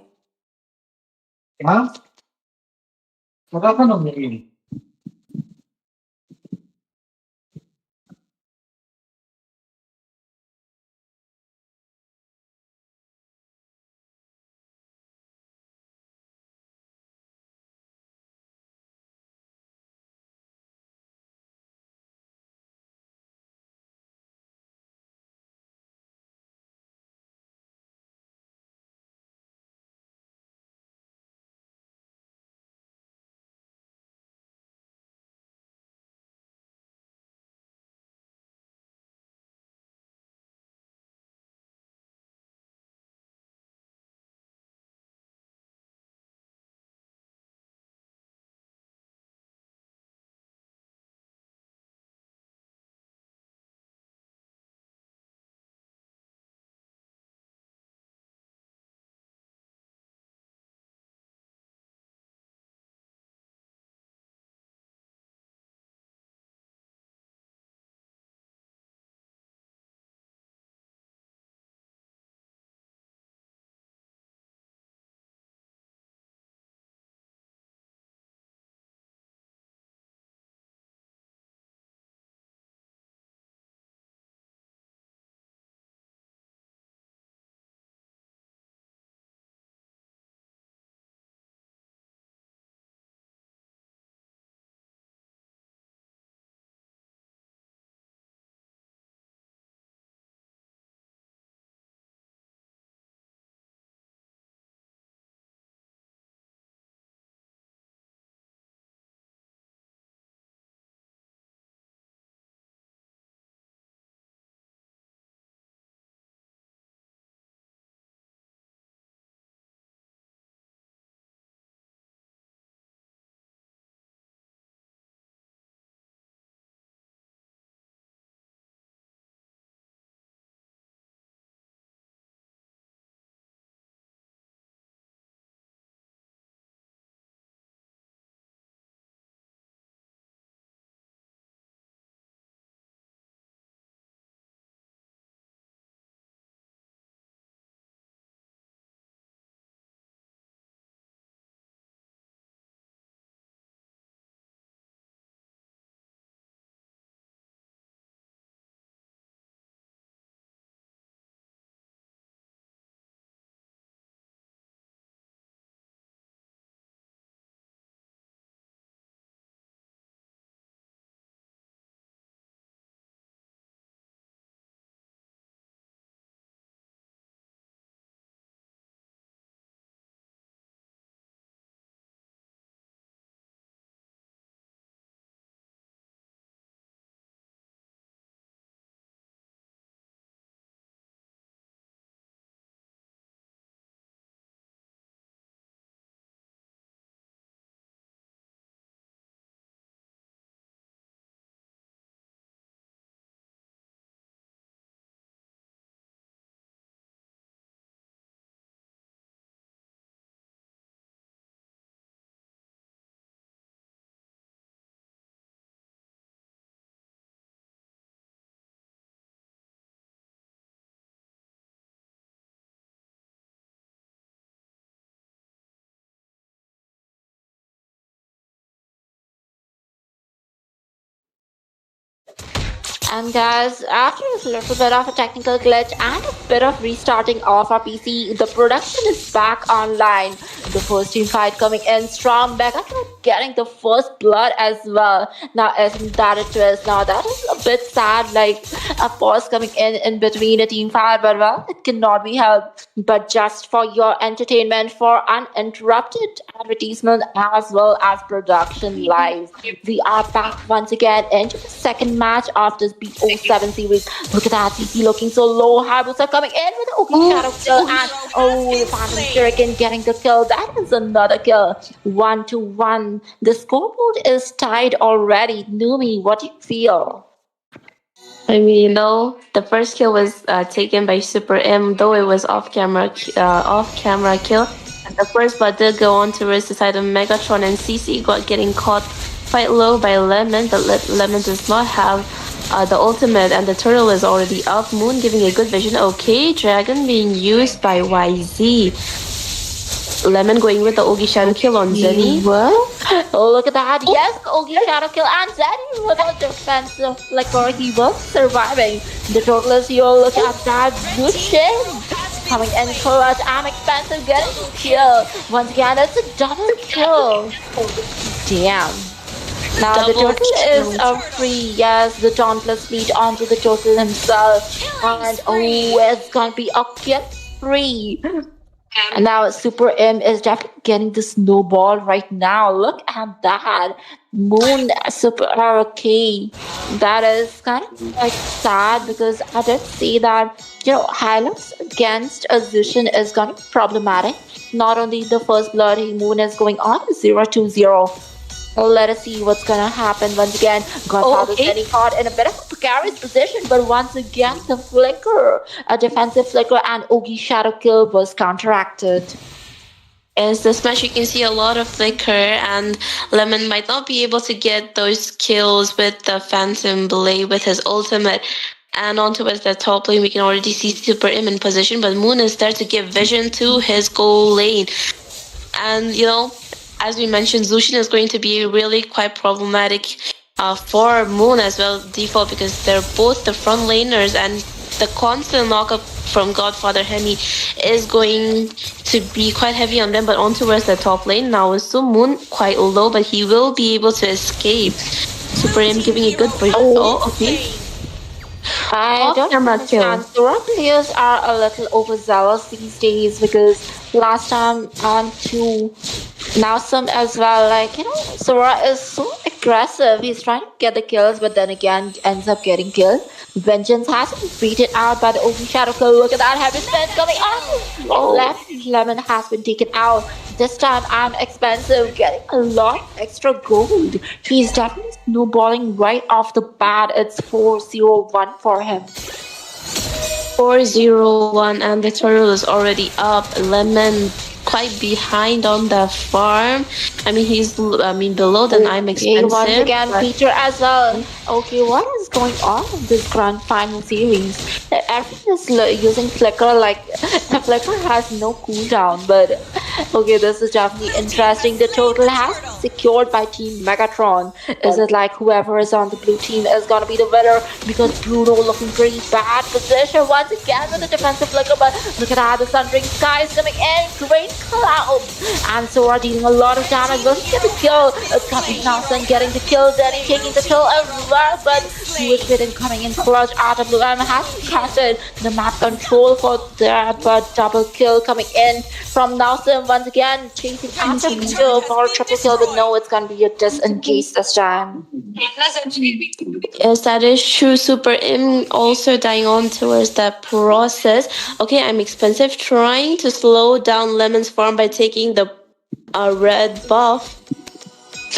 And guys, after a little bit of a technical glitch and a bit of restarting of our PC, the production is back online. The first team fight coming in strong. Megatron getting the first blood as well. Now, isn't that a twist? Now, that is a bit sad, like a pause coming in between a team fight, but well, it cannot be helped. But just for your entertainment, for uninterrupted advertisement as well as production live, we are back once again into the second match of this BO7 series. Look at that, CC looking so low. Hayabusa are coming in with the Oki Shadow kill, and the Phantom Shuriken getting the kill. That is another kill. 1-1. The scoreboard is tied already. Numi, what do you feel? I mean, the first kill was taken by Super M, though it was off camera kill. And the first blood did go on towards the side of Megatron, and CC got getting caught quite low by Lemon, but Lemon does not have the ultimate, and the turtle is already up. Moon giving a good vision. Okay, Dragon being used by YZ. Lemon going with the Ogi Shadow kill on Zenny. What? Oh, look at that. Yes, Ogi Shadow kill and Zenny with a defensive flicker. He was surviving. The total is here. Look at that. Good shit. Coming in clutch. I'm expensive getting the kill. Once again, it's a double kill. Oh, damn. Now the Double turtle is free. Yes, the dauntless fleet onto the turtle himself. And it's gonna be a kill free. And now Super M is definitely getting the snowball right now. Look at that. Moon Super okay. That is kind of like sad because I did see that, Hilux against Azushin is gonna be problematic. Not only the first blood, Moon is going on 0-2-0. Let us see what's gonna happen once again. Godfather's getting caught in a bit of a precarious position, but once again, the flicker, a defensive flicker, and Ogi Shadow kill was counteracted. As this match, you can see a lot of flicker, and Lemon might not be able to get those kills with the Phantom Blade with his ultimate. And on towards the top lane, we can already see Super M in position, but Moon is there to give vision to his goal lane. And, as we mentioned, Zushin is going to be really quite problematic for Moon as well, default, because they're both the front laners, and the constant lockup from Godfather Hemi is going to be quite heavy on them. But on towards the top lane now is Moon quite low, but he will be able to escape. Super M giving a good push. Oh, okay. I don't understand. Sora players are a little overzealous these days because last time on to now some as well. Sora is so aggressive. He's trying to get the kills, but then again ends up getting killed. Vengeance has been beaten out by the Open Shadow kill. Look at that heavy spin coming out. Left Lemon has been taken out. This time I'm expensive, getting a lot of extra gold. He's definitely snowballing right off the bat. It's 4-0-1 for him. 4-0-1, and the turtle is already up. Lemon quite behind on the farm. He's below than I'm expensive. Once again, Peter as well. Okay, what is going on in this grand final series? Everyone is using Flicker like the Flicker has no cooldown, but okay, this is definitely interesting. The total has been secured by Team Megatron. Is it like whoever is on the blue team is gonna be the winner? Because Bruno looking pretty bad position once again with the defensive Flicker, but look at that, the Sundering Sky is coming in. Great cloud, and Sora dealing a lot of damage. Will he get the kill? It's coming now, Sun getting the kill, then he's taking the kill as well, but he was hidden coming in clutch. RWM has casted the map control for that, but double kill coming in from Nelson once again, chasing after Peter for a triple kill, but no, it's gonna be a disengage this time. Yes, that is true. Super M also dying on towards that process. Okay, I'm expensive, trying to slow down Lemon's farm by taking the red buff.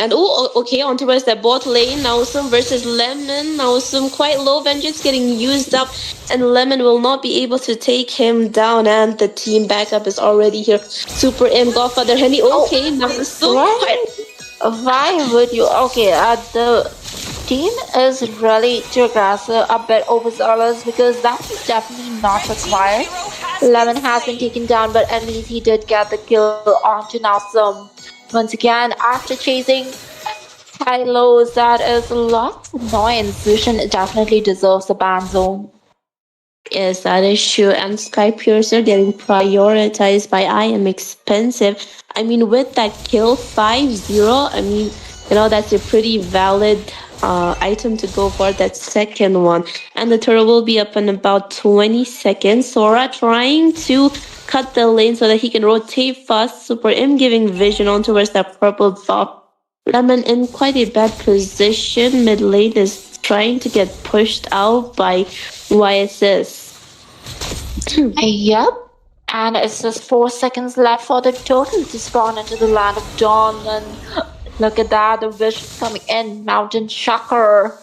And okay, on towards the bot lane. Nausum versus Lemon. Nausum quite low, Vengeance getting used up, and Lemon will not be able to take him down, and the team backup is already here. Super M, Godfather Henny. Okay, Nausum. Why would you? Okay, the team is really too aggressive, a bit overzealous, because that is definitely not required. Lemon has been taken down, but at least he did get the kill onto Nausum. Once again, after chasing Kylos, that is a lot of annoyance. Zushin definitely deserves a ban zone. Yes, that is true. And Sky Piercer getting prioritized by I am expensive. I mean, with that kill 5-0, I mean, that's a pretty valid item to go for that second one. And the turtle will be up in about 20 seconds. Sora trying to cut the lane so that he can rotate fast. Super M giving vision on towards that purple buff. Lemon in quite a bad position. Mid lane is trying to get pushed out by YSS. Yep. And it's just 4 seconds left for the total to spawn into the land of dawn. And look at that, the vision coming in, Mountain Shocker.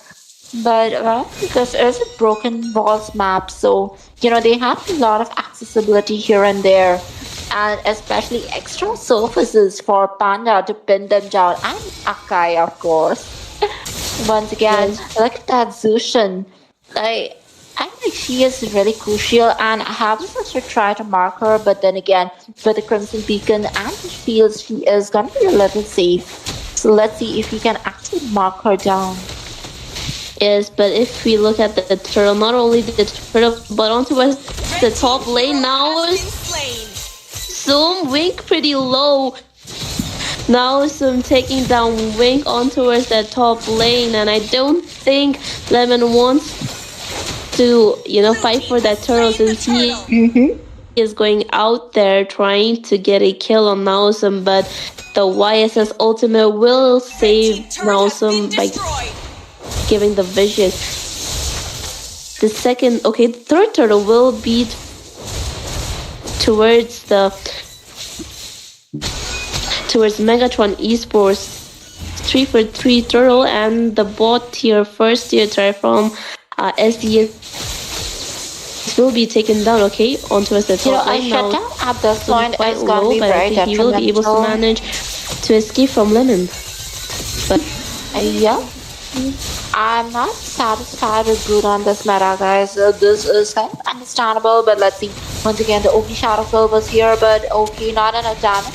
But this is a broken walls map, so they have a lot of accessibility here and there, and especially extra surfaces for Panda to pin them down, and Akai, of course. Once again, look at that Zushin. I think she is really crucial, and I have to try to mark her, but then again, with the Crimson Beacon and the shields, she is gonna be a little safe. So let's see if we can actually mark her down. Yes, but if we look at the turtle, not only the turtle, but onto the top lane now, Zoom Wink pretty low. Now Zoom taking down Wink on towards that top lane, and I don't think Lemon wants to, fight for that turtle since he is going out there trying to get a kill on Nausum, but the YSS ultimate will save Nausum by giving the vision. The third turtle will be towards Megatron Esports 3-for-3 turtle, and the bot tier first tier try from SDS will be taken down. Okay, onto us the top I lane shut now. down at this point Quite is gonna low, be but I very think he will be able to detrimental. manage to escape from Lemon. But Yeah. I'm not satisfied with good on this meta, guys. This is kind of understandable, but let's see. Once again, the OP Shadow Kill was here, but okay, not enough damage.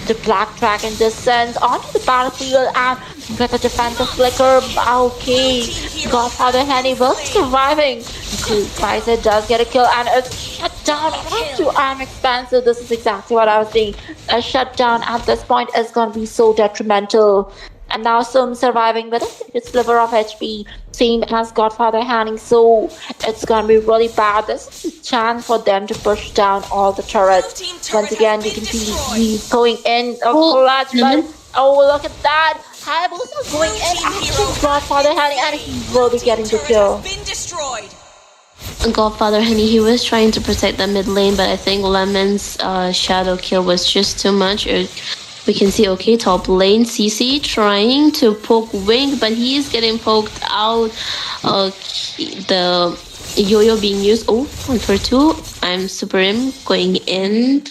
The Black Dragon descends onto the battlefield and with a defensive flicker. Okay, Godfather Henny will be surviving. Kaiser does get a kill and it's shut down to I'm expensive. This is exactly what I was saying. A shutdown at this point is going to be so detrimental. And now some surviving with a sliver of HP, same as Godfather Hanning, so it's gonna be really bad. This is a chance for them to push down all the turrets. Once again, you can see he's going in a clutch, but oh, look at that! Hayabusa going in after Godfather Hanning, and he will be getting the kill. Godfather Henny, he was trying to protect the mid lane, but I think Lemon's shadow kill was just too much. We can see, okay, top lane, CC trying to poke Wing, but he is getting poked out. The yo-yo being used. Oh, 1-for-2. I'm Super M going in.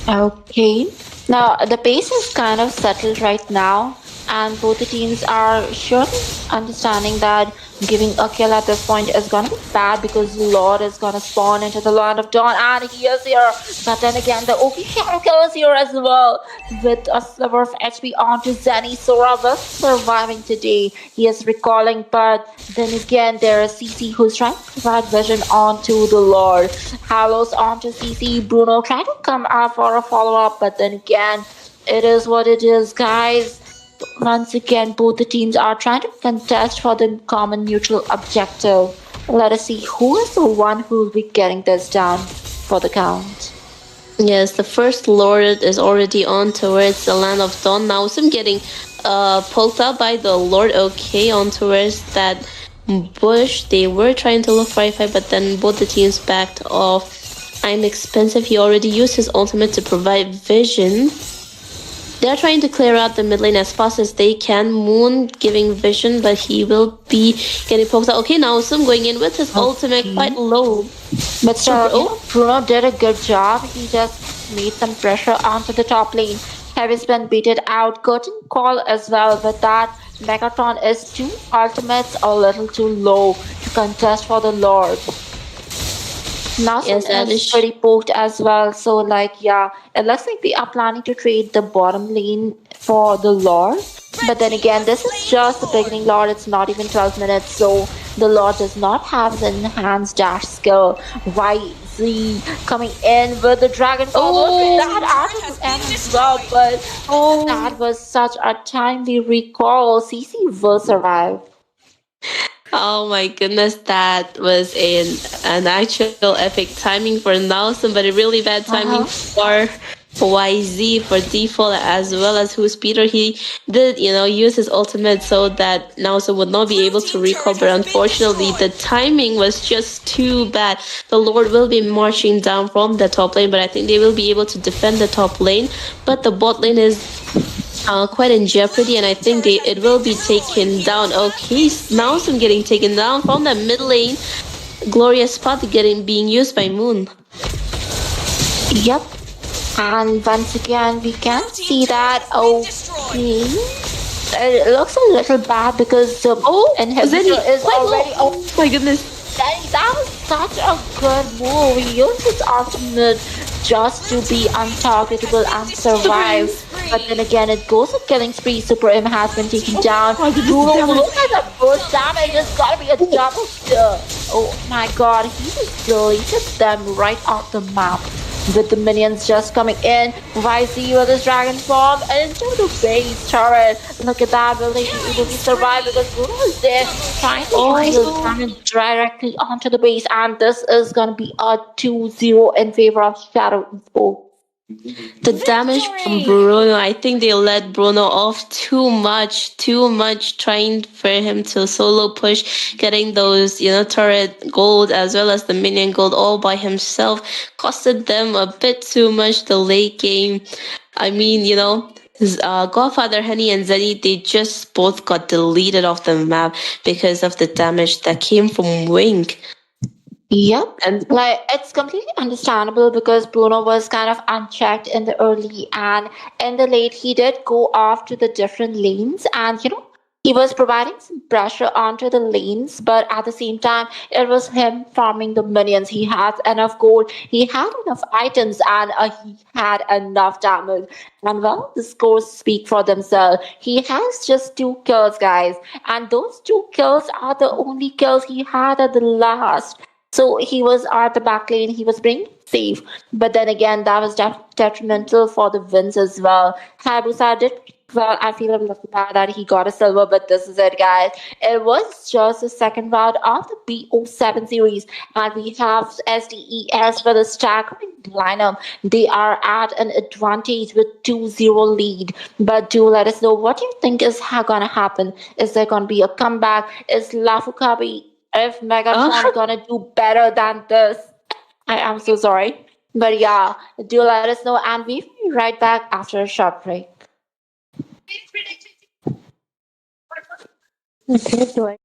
Okay. Now, the pace is kind of settled right now, and both the teams are surely understanding that giving a kill at this point is gonna be bad because Lord is gonna spawn into the land of dawn, and he is here. But then again, the OP Shadow Kill is here as well with a sliver of HP onto Zenny. Sora was surviving today. He is recalling, but then again, there is CC who's trying to provide vision onto the Lord. Halos onto CC. Bruno trying to come out for a follow up, but then again, it is what it is, guys. Once again, both the teams are trying to contest for the common neutral objective. Let us see who is the one who will be getting this down for the count. Yes, the first Lord is already on towards the land of dawn. Now some getting poked out by the Lord. Okay, on towards that bush. They were trying to look for a fight, but then both the teams backed off. I'm expensive. He already used his ultimate to provide vision. They're trying to clear out the mid lane as fast as they can. Moon giving vision, but he will be getting poked out. Okay, now Sum going in with his ultimate quite low. But still, Bruno did a good job. He just made some pressure onto the top lane. Heavy Spin beat it out. Curtain Call as well. With that, Megatron is 2 ultimates a little too low to contest for the Lord. Nelson Yes, that is is. pretty poked as well. So, like, yeah, it looks like they are planning to trade the bottom lane for the Lord. But then again, this is just the beginning, Lord. It's not even 12 minutes, so the Lord does not have the enhanced dash skill. YZ coming in with the Dragon Form. Look at that Oh, after the M as well, but oh. that was such a timely recall. CC will survive. Oh my goodness, that was an actual epic timing for Nelson, but a really bad Uh timing huh. for YZ for default as well as who's Peter. He did, use his ultimate so that Nelson would not be Blue able to team turret recover. has been Unfortunately, the destroyed. timing was just too bad. The Lord will be marching down from the top lane, but I think they will be able to defend the top lane. But the bot lane is quite in jeopardy, and I think it will be taken down. Okay, now some getting taken down from the mid lane. Glorious spot getting being used by Moon. Yep. And once again, we can Blue team see turret that. has been destroyed. Okay. It looks a little bad because the Oh, Zenny, inhibitor is quite already. low. Oh, Oh my goodness. that was such a good move. He used his ultimate just Blue to be team base turret has untargetable been and Super destroyed. survive. M. But then Spree. again, it goes a killing spree. Super M has been taken Oh down. my goodness, the Bruno, damage. look at the burst Double damage. It's kill. gotta be a Oh, double kill. Oh my god, he just deleted them right off the map with the minions just coming in. YZ with his dragon form into the base turret. Look at that. Will they be able Killing to survive? spree. Because Bruno is there Double trying to kill. apply his oh. damage directly onto the base. And this is going to be a 2-0 in favor of Shadow Esports. The damage from Victory. Bruno, I think they let Bruno off too much, trying for him to solo push, getting those, turret gold as well as the minion gold all by himself. Costed them a bit too much the late game. I mean, Godfather Henny and Zenny, they just both got deleted off the map because of the damage that came from Wink. Yep. And Like it's completely understandable because Bruno was kind of unchecked in the early and in the late he did go off to the different lanes and he was providing some pressure onto the lanes, but at the same time it was him farming the minions. He had enough gold, he had enough items, and he had enough damage. And well, the scores speak for themselves. He has just 2 kills, guys, and those 2 kills are the only kills he had at the last. So he was at the back lane, he was playing safe. But then again, that was detrimental for the wins as well. Hayabusa did well. I feel a little bad that he got a silver, but this is it, guys. It was just the second round of the BO7 series, and we have SDES for the staggering lineup. They are at an advantage with 2-0 lead. But do let us know what you think is gonna happen. Is there gonna be a comeback? Is Lafukabi if Megatron uh, gonna do better than this? I am so sorry. But yeah, do let us know and we'll be right back after a short break. Okay, doing.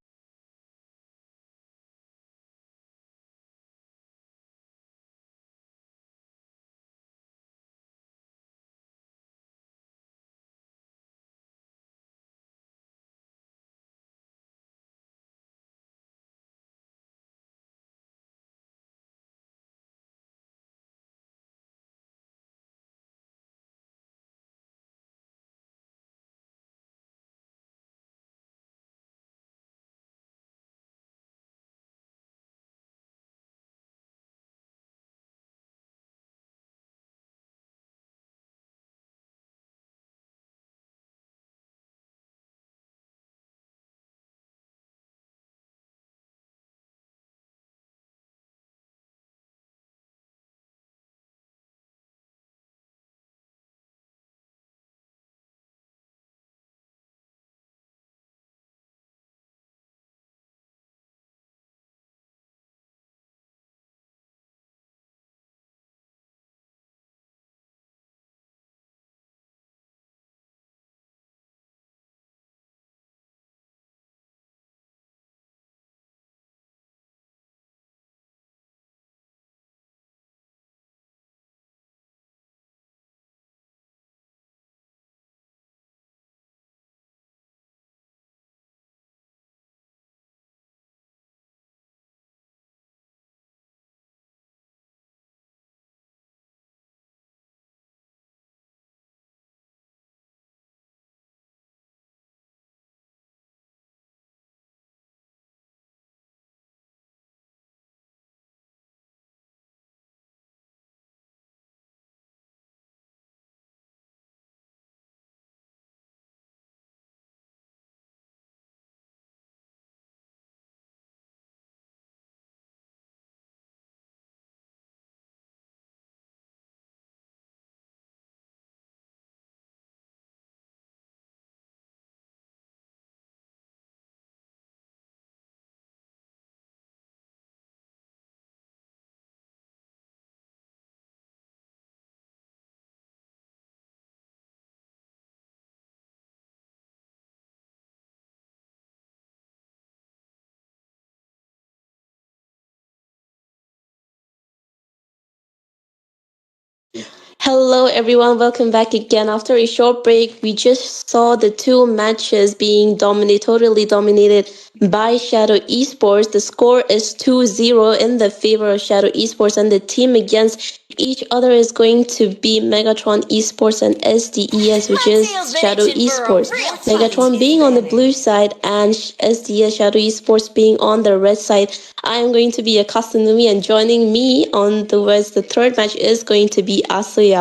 Hello, everyone. Welcome back again. After a short break, we just saw the two matches being totally dominated by Shadow Esports. The score is 2-0 in the favor of Shadow Esports, and the team against each other is going to be Megatron Esports and SDES, which is Shadow Esports. Megatron being on the blue side and SDS Shadow Esports being on the red side. I am going to be a Kastanumi, and joining me on the third match is going to be Asuya.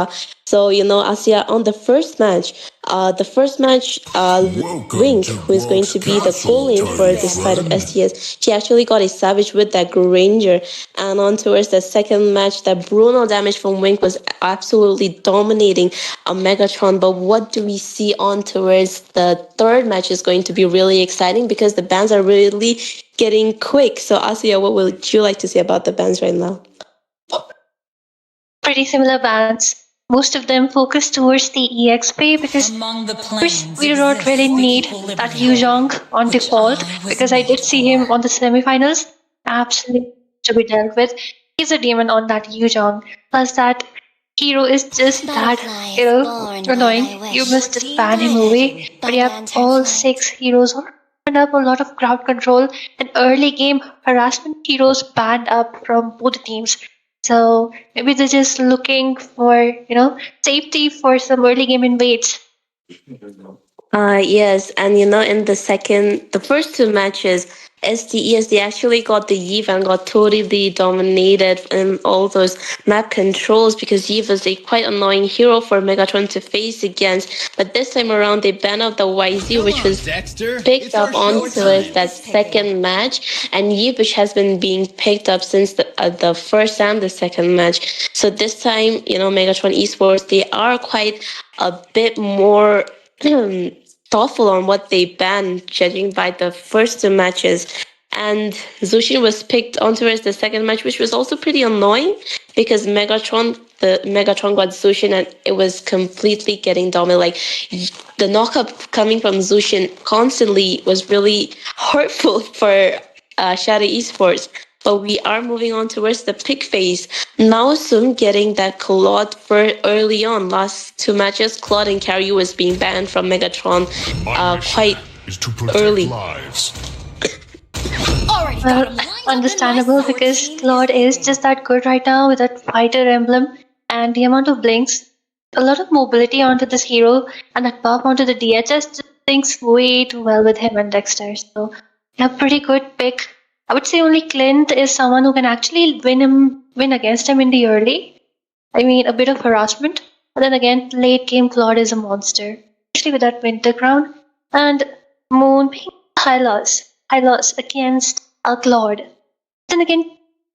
So, Asuya, on the first match, Wink, who is going to be the goal lane for this side of SDS, she actually got a savage with that Granger. And on towards the second match, the Bruno damage from Wink was absolutely dominating a Megatron. But what do we see on towards the third match is going to be really exciting because the bans are really getting quick. So, Asuya, what would you like to say about the bans right now? Pretty similar bands. Most of them focus towards the EXP because Among the first planes we do not really exists the need that Yu equilibrium, Zhong on which default I was because I did made see for. him on the semifinals. Absolutely to be dealt with. He's a demon on that Yu Zhong. Plus that hero is just that, annoying. You must just ban him away. But yeah, all six heroes are opened up a lot of crowd control and early game harassment heroes banned up from both teams. So maybe they're just looking for, safety for some early game invades. Yes, and in the first two matches, SDES, they actually got the Eve and got totally dominated in all those map controls because Eve was a quite annoying hero for Megatron to face against. But this time around, they banned out the YZ, which was picked up onto it that second match, and Eve, which has been being picked up since the first and the second match. So this time, Megatron Esports, they are quite a bit more thoughtful on what they banned, judging by the first two matches. And Zushin was picked onto as the second match, which was also pretty annoying because the Megatron got Zushin and it was completely getting dominated. Like the knockup coming from Zushin constantly was really hurtful for Shadow Esports. But we are moving on towards the pick phase. Now soon getting that Claude for early on. Last two matches, Claude and Carry was being banned from Megatron quite early. Well, understandable because Lord is just that good right now with that fighter emblem and the amount of blinks. A lot of mobility onto this hero and that buff onto the DHS just syncs way too well with him and Dexter. So, yeah, pretty good pick. I would say only Clint is someone who can actually win against him in the early. I mean, a bit of harassment. But then again, late game Claude is a monster, especially with that Winter Crown. And Moon being high loss against a Claude. Then again,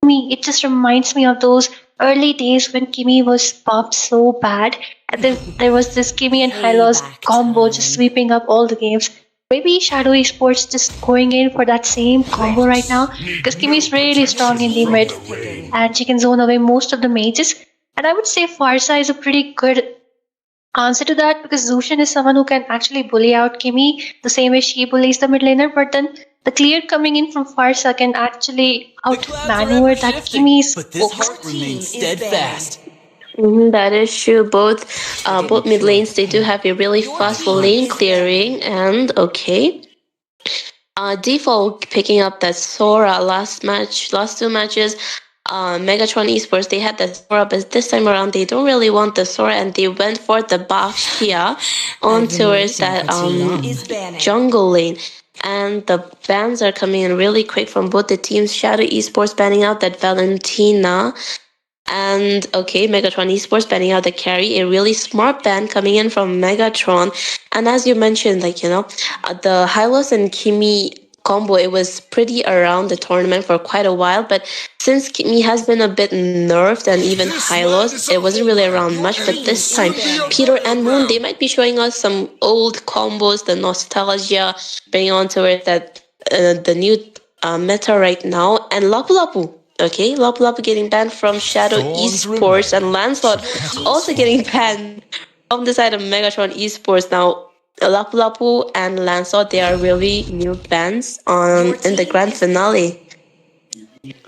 me, it just reminds me of those early days when Kimmy was buffed so bad. And then there was this Kimmy and Hylos combo just sweeping up all the games. Maybe Shadow Esports just going in for that same combo right now because Kimmy's really strong in the mid and she can zone away most of the mages. And I would say Farsa is a pretty good answer to that because Zushin is someone who can actually bully out Kimmy the same way she bullies the mid laner, but then the clear coming in from Farsa can actually outmaneuver that Kimmy's but this heart remains steadfast. That is true. Both mid lanes, they do have a really fast lane clearing, and okay. Default picking up that Sora last two matches. Megatron Esports, they had the Sora, but this time around they don't really want the Sora, and they went for the Baxia on towards that jungle lane. And the bans are coming in really quick from both the teams. Shadow Esports banning out that Valentina. And okay, Megatron Esports banning out the carry, a really smart ban coming in from Megatron. And as you mentioned, the Hylos and Kimi combo, it was pretty around the tournament for quite a while. But since Kimi has been a bit nerfed and even Hylos, it wasn't really around much. But this time, Peter and Moon, they might be showing us some old combos, the nostalgia, bringing on to it that the new meta right now. And Lapu Lapu. Okay, Lapu Lapu getting banned from Shadow Esports and Lancelot also getting banned from the side of Megatron Esports. Now, Lapu Lapu and Lancelot, they are really new bans in the grand finale.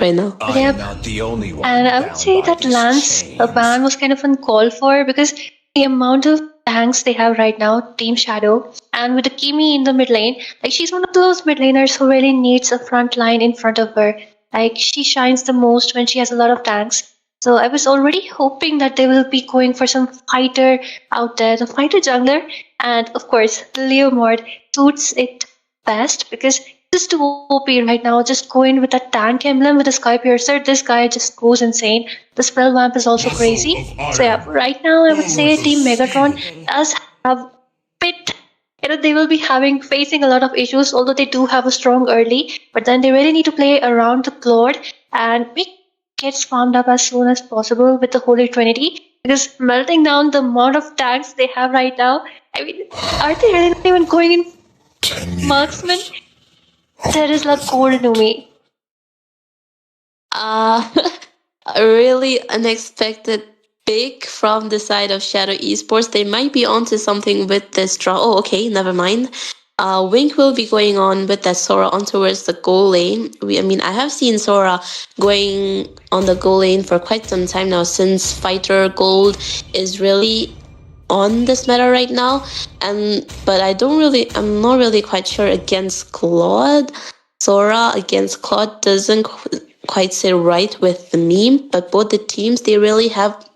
right now. Yep. Not the only one. And I would say that Lance ban was kind of uncalled for because the amount of tanks they have right now, Team Shadow, and with the Kimi in the mid lane, like she's one of those mid laners who really needs a front line in front of her. Like she shines the most when she has a lot of tanks. So I was already hoping that they will be going for some fighter out there, the fighter jungler, and of course the Leo mod suits it best because this is too OP right now. Just go in with a tank emblem with a Sky Piercer. This guy just goes insane. The spell vamp is also crazy. So yeah, right now I would say Team Megatron does have bit. They will be facing a lot of issues, although they do have a strong early. But then they really need to play around the Lord and make gets farmed up as soon as possible with the Holy Trinity. Because melting down the amount of tanks they have right now, I mean, are they really not even going in marksman? That is like gold to me. A really unexpected pick from the side of Shadow Esports. They might be onto something with this draw. Oh, okay, never mind. Wink will be going on with that Sora on towards the goal lane. I have seen Sora going on the goal lane for quite some time now since Fighter Gold is really on this meta right now. But I'm not really quite sure against Claude. Sora against Claude doesn't quite sit right with the meme, but both the teams, they really have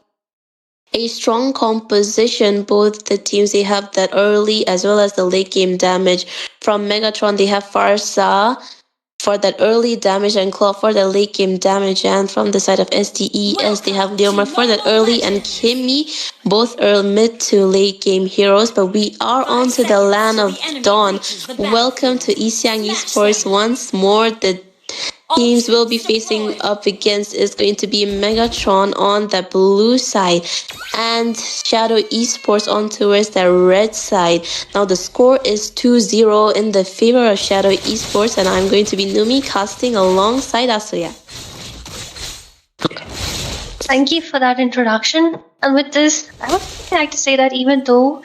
a strong composition. Both the teams, they have that early as well as the late game damage. From Megatron, they have Farsa for that early damage and Claw for the late game damage. And from the side of SDES, they have Leomar for that early and Kimmy, both early mid to late game heroes. But we are on to the land of Dawn. Welcome to Siang Esports once more. The teams will be facing up against is going to be Megatron on the blue side and Shadow Esports on towards the red side. Now the score is 2-0 in the favor of Shadow Esports, and I'm going to be Numi casting alongside Asuya. Thank you for that introduction. And with this, I would like to say that even though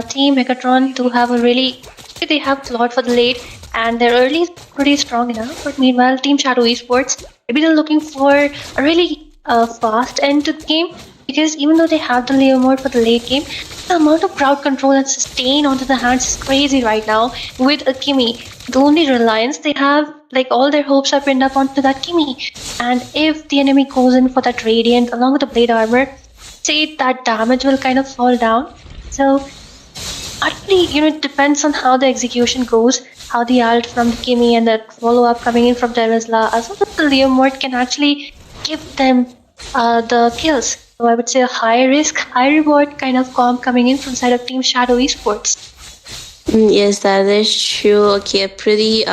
Team Megatron do have they have Claude for the late, and their early is pretty strong enough. But meanwhile, Team Shadow Esports, maybe they're looking for a really fast end to the game. Because even though they have the Leo mode for the late game, the amount of crowd control and sustain onto the hands is crazy right now with a Kimi. The only reliance they have, like all their hopes are pinned up onto that Kimi. And if the enemy goes in for that Radiant along with the Blade Armor, say that damage will kind of fall down. So actually, it depends on how the execution goes, how the ult from the Kimi and that follow-up coming in from Terizla, as well as the Leo mode can actually give them the kills. So I would say a high risk, high reward kind of comp coming in from the side of Team Shadow Esports. Yes, that is true. Okay, a pretty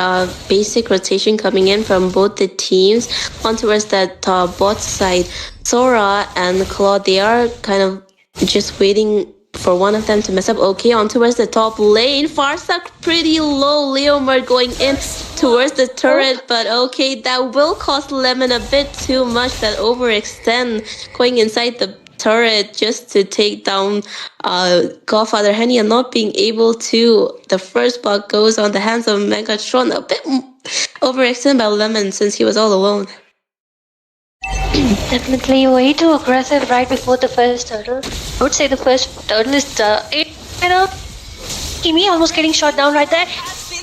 basic rotation coming in from both the teams. On towards that bot side, Sora and Claude, they are kind of just waiting for one of them to mess up. Okay, on towards the top lane, Farsak pretty low. Leomar going in towards the turret, but okay, that will cost Lemon a bit too much. That overextend going inside the turret just to take down Godfather Henny and not being able to. The first block goes on the hands of Megatron, a bit overextended by Lemon since he was all alone. Definitely way too aggressive right before the first turtle. I would say the first turtle is Kimi almost getting shot down right there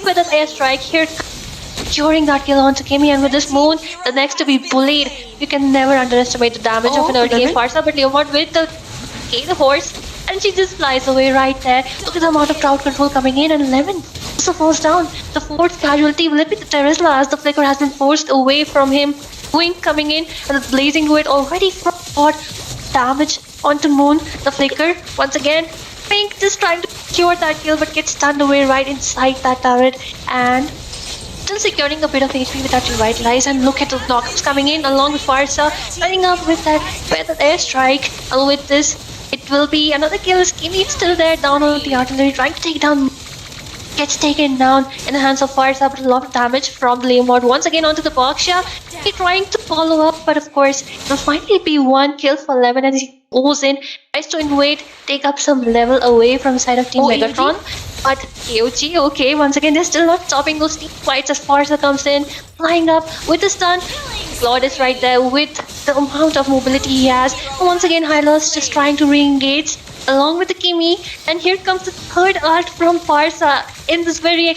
with an airstrike here, securing that kill onto Kimi, and with this moon, the next to be bullied. You can never underestimate the damage of an early game Farsa, but Leomord with the horse, and she just flies away right there. Look at the amount of crowd control coming in, and Lemon also falls down. The fourth casualty will it be the Terizla as the flicker has been forced away from him. Wink coming in and the blazing wood already brought damage onto Moon. The flicker once again. Pink just trying to secure that kill but gets stunned away right inside that turret and still securing a bit of HP with that revitalize. And look at the knockups coming in along with Farsa running up with that airstrike. And with this, it will be another kill. Kimi still there down on the artillery trying to take down. Gets taken down in the hands of Farsa, but a lot of damage from the Leomord once again onto the Boxia. He's trying to follow up, but of course, it will finally be one kill for Lemon as he goes in, tries to invade, take up some level away from the side of Team Megatron. But KOG, okay, once again, they're still not stopping those team fights as Farsa comes in, flying up with the stun. Claude is right there with the amount of mobility he has. And once again, Hylos just trying to re-engage along with the Kimi. And here comes the third ult from Farsa in this very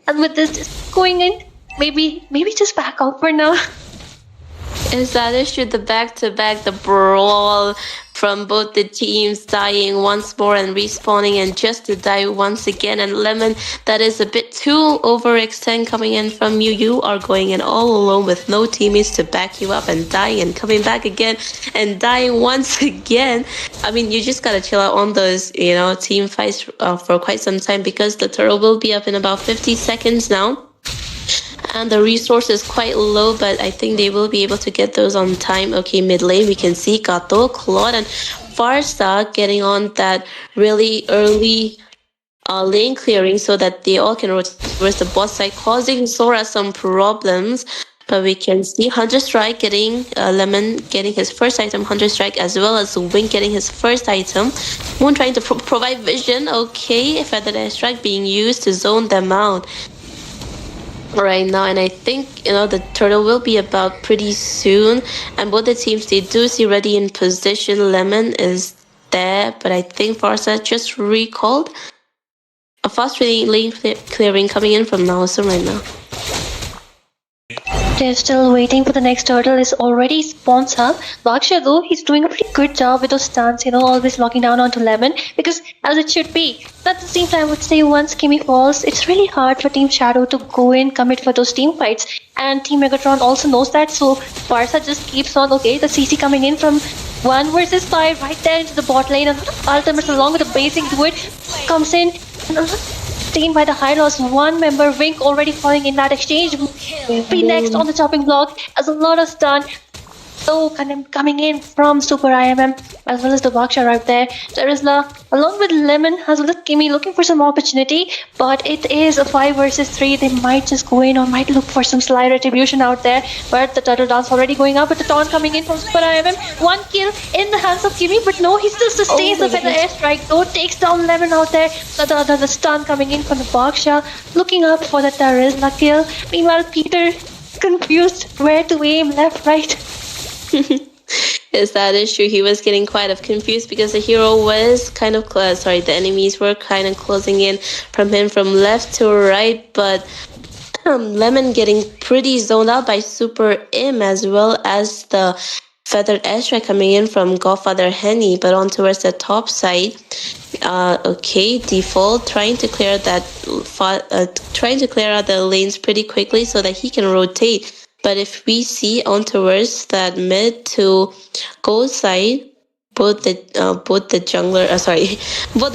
and with this just going in. Maybe just back out for now. Is that issue the back-to-back, the brawl from both the teams dying once more and respawning and just to die once again? And Lemon, that is a bit too overextend coming in from you. You are going in all alone with no teammates to back you up and dying and coming back again and dying once again. I mean, you just gotta chill out on those, team fights for quite some time because the turtle will be up in about 50 seconds now. And the resource is quite low, but I think they will be able to get those on time. Okay, mid lane, we can see Gato, Claude, and Farsa getting on that really early lane clearing so that they all can towards the bot side, causing Sora some problems. But we can see Hunter Strike getting Lemon getting his first item, Hunter Strike, as well as Wink getting his first item. Moon trying to provide vision. Okay, Feather Airstrike being used to zone them out right now, and I think the turtle will be about pretty soon, and both the teams, they do see ready in position. Lemon is there, but I think Farsa just recalled. A fast lane clearing coming in from Naosum right now. They're still waiting for the next turtle. Is already spawns up. Baksha though, he's doing a pretty good job with those stuns, always locking down onto Lemon, because as it should be. But at the same time, I would say once Kimi falls, it's really hard for Team Shadow to go in, commit for those team fights. And Team Megatron also knows that, so Farsa just keeps on, okay, the CC coming in from 1 versus 5 right there into the bot lane. And ultimates along with the basic do it, comes in. Taken by the high loss, one member, Wink, already falling in that exchange. Be next on the chopping block as a lot of stun. So coming in from Super IMM as well as the Baksha right there. Terizla along with Lemon as well as Kimi looking for some opportunity, but it is a 5 versus 3. They might just go in or might look for some slight retribution out there. But the turtle dance already going up with the taunt coming in from Super IMM. One kill in the hands of Kimi, but no, he still sustains the feather airstrike. Though takes down Lemon out there. The stun coming in from the Baksha, looking up for the Terizla kill. Meanwhile, Peter confused where to aim, left, right. Is that issue? He was getting quite confused because the hero was the enemies were kind of closing in from him from left to right, but Lemon getting pretty zoned out by Super Im as well as the Feathered Airstrike coming in from Godfather Henny, but on towards the top side. Okay, Default trying to clear out the lanes pretty quickly so that he can rotate. But if we see on towards that mid to gold side, both the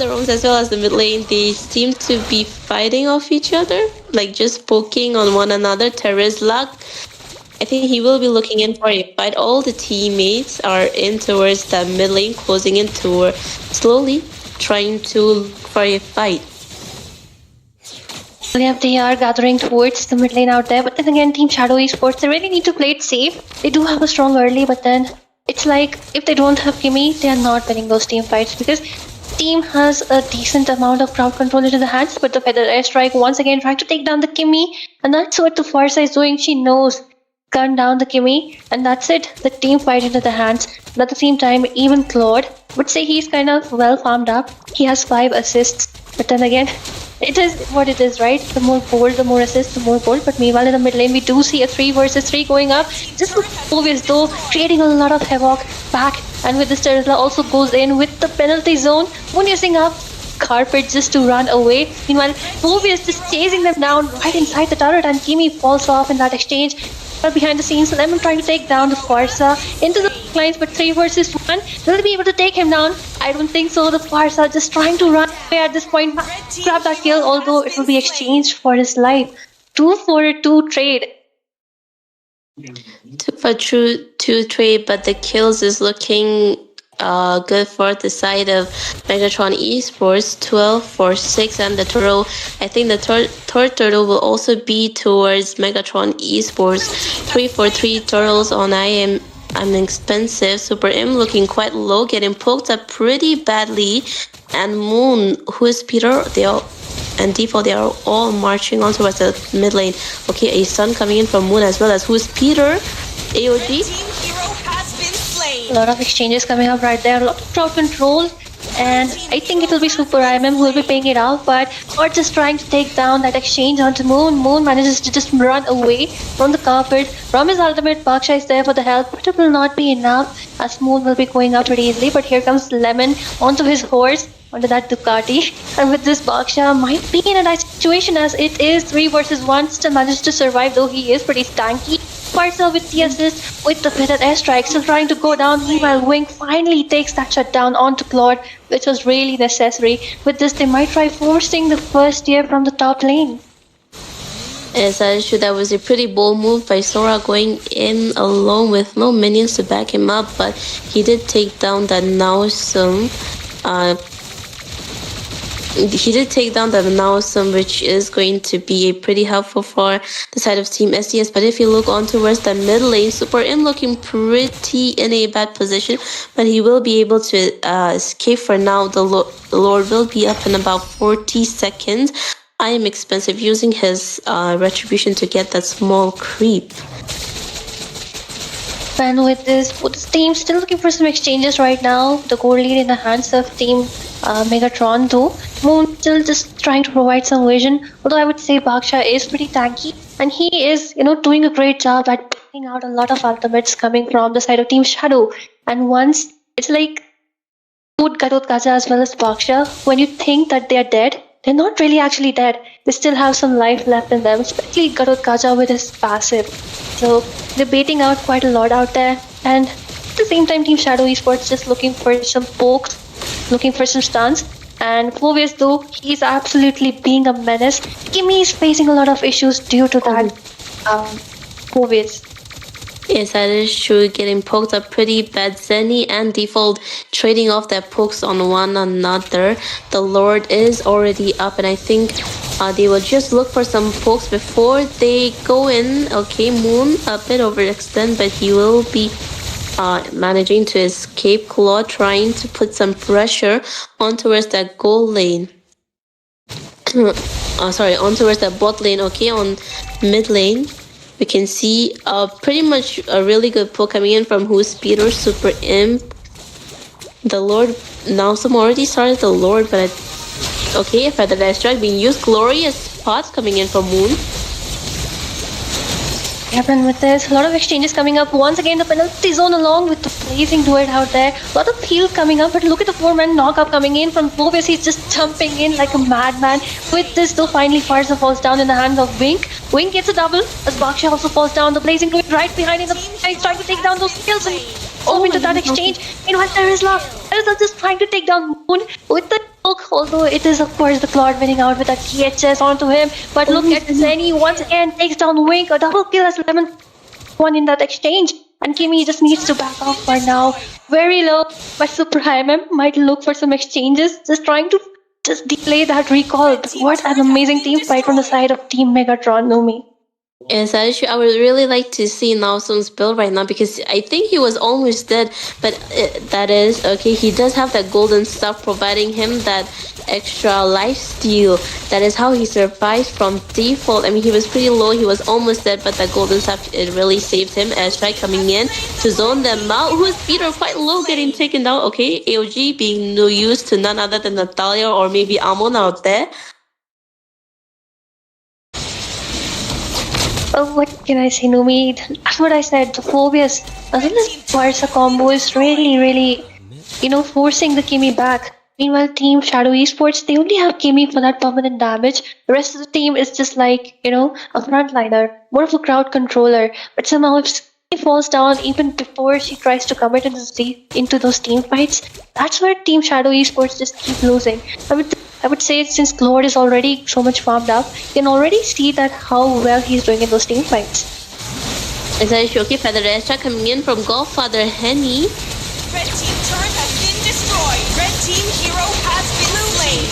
roams as well as the mid lane, they seem to be fighting off each other, like just poking on one another. Terizla, I think he will be looking in for a fight. All the teammates are in towards that mid lane, closing in toward, slowly trying to look for a fight. Yeah, they are gathering towards the mid lane out there, but then again, Team Shadow Esports, they really need to play it safe. They do have a strong early, but then it's like if they don't have Kimi, they are not winning those team fights because team has a decent amount of crowd control into the hands, but the Feather Airstrike once again trying to take down the Kimi, and that's what the Farsa is doing. She knows, gun down the Kimi, and that's it. The team fight into the hands. But at the same time, even Claude would say he's kind of well farmed up. He has 5 assists, but then again, it is what it is, right? The more gold, the more assists, the more gold. But meanwhile, in the mid lane, we do see a 3 versus 3 going up. Just obvious though, creating a lot of havoc back. And with this, Terizla also goes in with the penalty zone. When using up carpet just to run away. Meanwhile, Mobius just chasing them down right inside the turret, and Kimi falls off in that exchange. But behind the scenes, Lemon trying to take down the Farsa into the lines, but 3 versus 1. Will they be able to take him down? I don't think so. The Farsa just trying to run away at this point. Grab that kill, although it will be exchanged for his life. 2 for 2 trade. 2 for 2 trade, but the kills is looking good for the side of Megatron Esports. 12 for 6, and the turtle, I think the third turtle will also be towards Megatron Esports. 3 for 3 turtles on I'm expensive. Super M looking quite low, getting poked up pretty badly. And Moon, who is Peter, and Default, they are all marching on towards the mid lane. Okay, a stun coming in from Moon as well as who's Peter. AOG. Team hero has been slain. A lot of exchanges coming up right there, a lot of crowd control, and I think it will be Super IMM who will be paying it out, but or just trying to take down that exchange onto Moon. Moon manages to just run away from the carpet. From his ultimate, Baksha is there for the help, but it will not be enough as Moon will be going up pretty easily, but here comes Lemon onto his horse, onto that Ducati, and with this Baksha might be in a nice situation as it is 3 versus 1, still manages to survive though he is pretty tanky. Parcel with the assist, with the fitted airstrike, still trying to go down. Meanwhile, Wing finally takes that shutdown onto Claude, which was really necessary. With this, they might try forcing the first tier from the top lane. As I should, that was a pretty bold move by Sora going in alone with no minions to back him up, but he did take down that Nausum. He did take down the Nausum, which is going to be pretty helpful for the side of Team SDS. But if you look on towards the mid lane, Super M looking pretty in a bad position, but he will be able to escape for now. The Lord will be up in about 40 seconds. I am expensive using his retribution to get that small creep. And with this team still looking for some exchanges right now. The gold lead in the hands of Team Megatron though. Moon still just trying to provide some vision. Although I would say Baksha is pretty tanky, and he is, doing a great job at picking out a lot of ultimates coming from the side of Team Shadow. And once it's like both Garot Kaja as well as Baksha, when you think that they are dead, they're not really actually dead. They still have some life left in them, especially Garot Kaja with his passive. So they're baiting out quite a lot out there. And at the same time, Team Shadow Esports just looking for some pokes, looking for some stuns. And Phobius, though, he's absolutely being a menace. Kimmy is facing a lot of issues due to that Phobius. Yes, that is true. Getting poked up pretty bad. Zenny and Default trading off their pokes on one another. The Lord is already up, and I think they will just look for some pokes before they go in. Okay, Moon a bit overextended, but he will be managing to escape. Claude trying to put some pressure on towards that goal lane. On towards that bot lane. Okay, on mid lane. We can see pretty much a really good pull coming in from Who's Speeder, Super Imp. The Lord, now some already started the Lord, but okay, Feather Dash Strike being used. Glorious spots coming in from Moon. Yep, and with this, a lot of exchanges coming up. Once again, the penalty zone along with the blazing duet out there. A lot of heal coming up, but look at the 4-man knockup coming in from Phobius. He's just jumping in like a madman. With this, though, finally Farsa falls down in the hands of Wink. Wink gets a double as Baksha also falls down. The blazing duet right behind him. He's trying to take down those kills and go into that exchange. Meanwhile, there is just trying to take down Moon with the poke, although it is, of course, the Claude winning out with a THS onto him. But look at Zenny once again takes down Wink. A double kill as Lemon won in that exchange. And Kimmy just needs to back off for now. Very low, but Super HMM might look for some exchanges, just trying to just delay that recall. But what an amazing team fight from the side of Team Megatron, Nomi. Yes, actually, I would really like to see Nausum's build right now because I think he was almost dead. But that is okay. He does have that golden stuff providing him that extra life steal. That is how he survived from default. I mean, he was pretty low. He was almost dead, but that golden stuff, it really saved him. Airstrike coming in to zone them out. Who's Peter quite low, getting taken down. Okay, AOG being no use to none other than Natalia or maybe Amon out there. What can I say, Numi? That's what I said. The Phobius, this Barca combo is really, forcing the Kimmy back. Meanwhile, Team Shadow Esports, they only have Kimmy for that permanent damage. The rest of the team is just like, a frontliner, more of a crowd controller. But somehow if she falls down even before she tries to commit into those team fights, that's where Team Shadow Esports just keep losing. I would say since Claude is already so much farmed up, you can already see that how well he's doing in those team fights. Exactly, okay, Feather Extra coming in from Godfather Henny. Red team turret has been destroyed. Red team hero has been slain.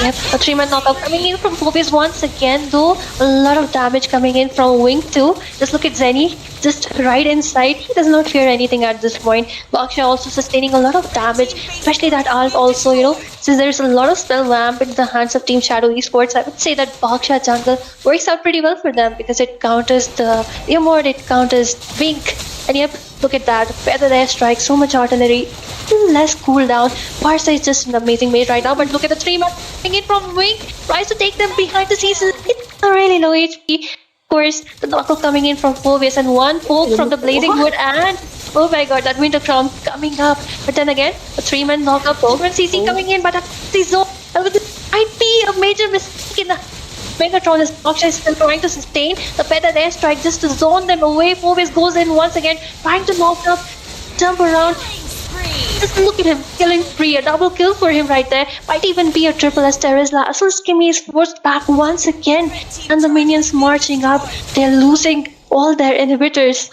Yep, a 3-man knockout coming in from Phobius once again, though. A lot of damage coming in from Wing too. Just look at Zenny, just right inside. He does not fear anything at this point. Baksha also sustaining a lot of damage, especially that ult also, since there's a lot of spell vamp in the hands of Team Shadow Esports. I would say that Baksha jungle works out pretty well for them because it counters the Eomord, it counters Wink, And yep, look at that. Feather airstrike, so much artillery. Less cooldown. Barca is just an amazing mate right now, but look at the 3-man coming in from wing. Tries to take them behind the scenes. It's a really low HP. Of course, the knockout coming in from Phobius and one poke from the Blazing Wood and oh my god, that Winter Crown coming up. But then again, a 3-man knockup, 2-man CC coming in, but the zone might be a major mistake in the Megatron is actually still trying to sustain the feather airstrike just to zone them away. Phobius goes in once again, trying to knock up, jump around. Just look at him, killing free. A double kill for him right there. Might even be a triple as Terizla. So Skimmy is forced back once again. And the minions marching up. They're losing all their inhibitors.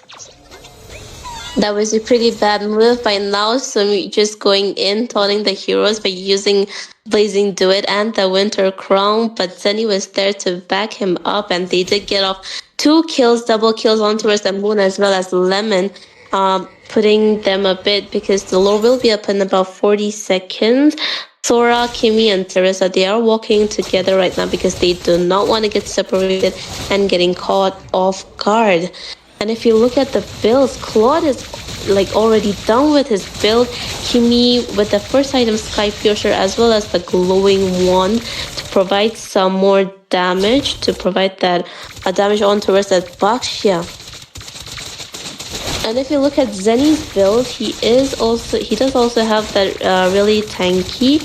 That was a pretty bad move by now. So just going in, taunting the heroes by using Blazing Duet and the Winter Crown. But Zenny was there to back him up, and they did get off 2 kills, double kills on towards the Moon as well as Lemon. Putting them a bit because the lore will be up in about 40 seconds. Sora, Kimmy, and Teresa, they are walking together right now because they do not want to get separated and getting caught off guard. And if you look at the builds, Claude is like already done with his build. Kimmy with the first item Sky Piercer as well as the glowing wand to provide some more damage, to provide that damage on towards that Baxia. And if you look at Zenny's build, he does also have that really tanky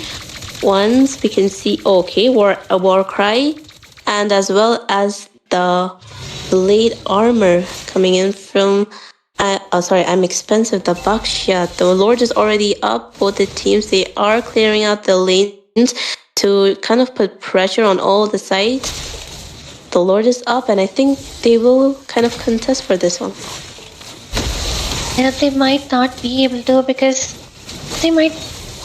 ones. We can see a war cry, and as well as the blade armor coming in from. I'm expensive. The Baxia. The Lord is already up. Both the teams, they are clearing out the lanes to kind of put pressure on all the sides. The Lord is up, and I think they will kind of contest for this one. Yeah, they might not be able to because they might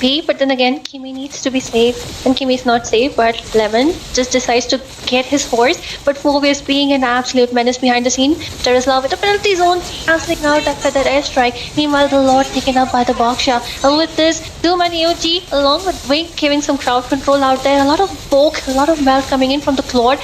be, but then again, Kimi needs to be safe, and Kimi is not safe, but Lemon just decides to get his horse, but Phobius being an absolute menace behind the scene, Terizla with a penalty zone, cancelling out that feather airstrike. Meanwhile, the Lord taken up by the Baksha, and with this, too many OG, along with Wink giving some crowd control out there, a lot of poke, a lot of melt coming in from the Claude.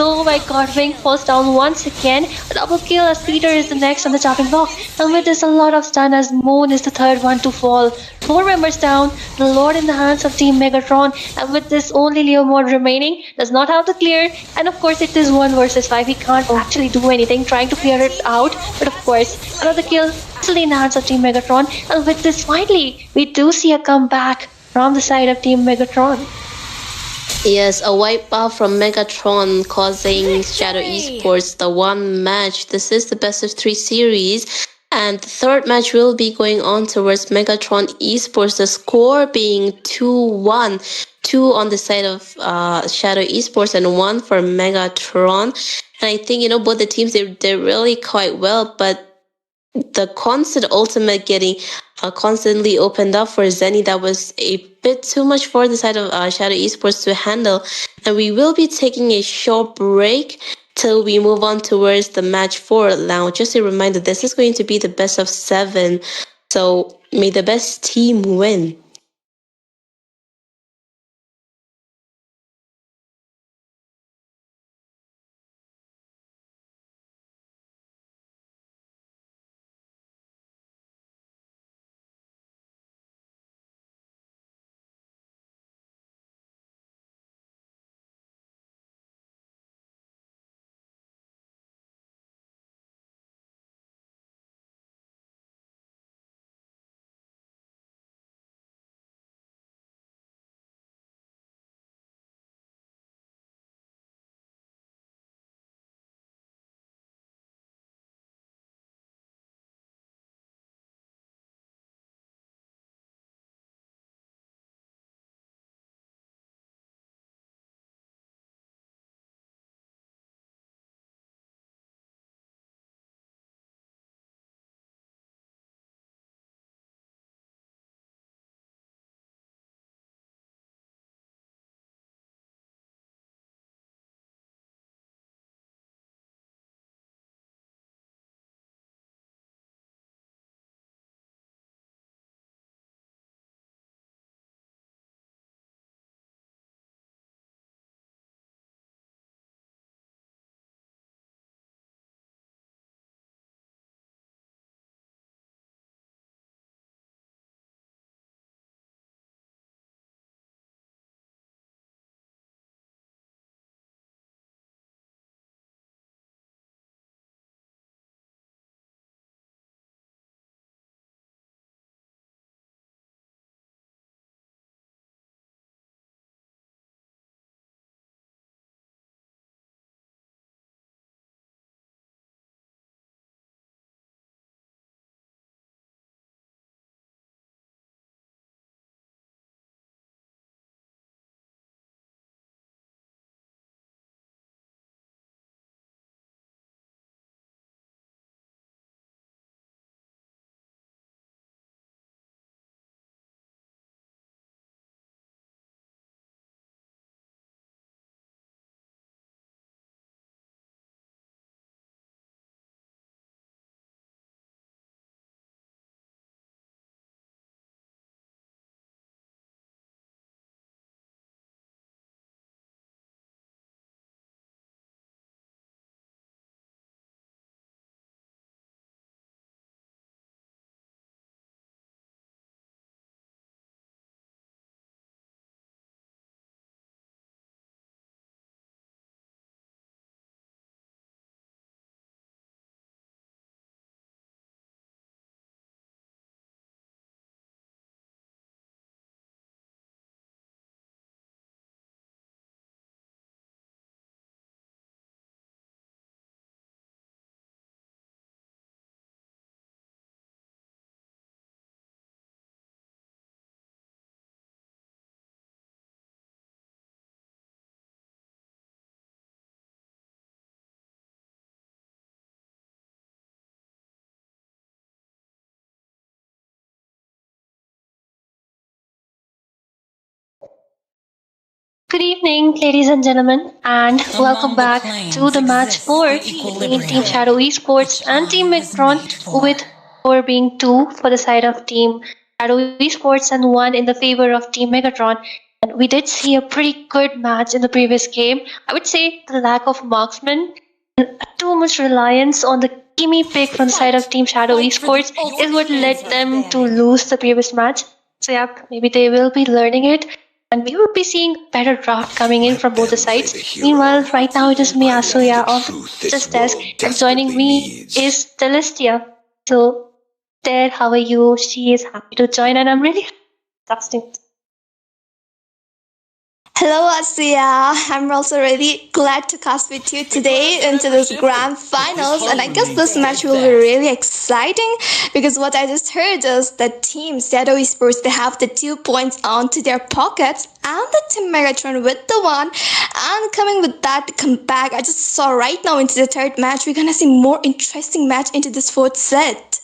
Oh my god, Wing falls down once again. A double kill as Peter is the next on the chopping block. And with this, a lot of stun as Moon is the third one to fall. 4 members down, the Lord in the hands of Team Megatron. And with this, only Leo Mode remaining, does not have the clear. And of course, it is 1 versus 5. He can't actually do anything, trying to clear it out. But of course, another kill, still in the hands of Team Megatron. And with this, finally, we do see a comeback from the side of Team Megatron. Yes, a wipe out from Megatron causing Shadow Esports the 1 match. This is the best of 3 series. And the 3rd match will be going on towards Megatron Esports. The score being 2-1. 2 on the side of Shadow Esports and 1 for Megatron. And I think, both the teams, they're really quite well. But the constant ultimate getting constantly opened up for Zenny, that was a bit too much for the side of Shadow Esports to handle. And we will be taking a short break till we move on towards the match 4. Now, just a reminder, this is going to be the best of 7. So may the best team win. Good evening, ladies and gentlemen, and welcome back to the match 4 between Team Shadow Esports and Team Megatron, with 4 being 2 for the side of Team Shadow Esports and 1 in the favor of Team Megatron. And we did see a pretty good match in the previous game. I would say the lack of marksman and too much reliance on the gimme pick from the side of Team Shadow Esports is what led them to lose the previous match. So yeah, maybe they will be learning it, and we will be seeing better draft coming in from both the sides. Meanwhile, right now it is me, Asuya, on the just desk, and joining me is Celestia. So, there, how are you? She is happy to join, and I'm really disgusting. Hello, Asiya. I'm also really glad to cast with you today into this grand finals, and I guess this match will be really exciting because what I just heard is that Team Shadow Esports, they have the 2 points onto their pockets, and the Team Megatron with the 1. And coming with that comeback, I just saw right now into the third match, we're gonna see more interesting match into this fourth set.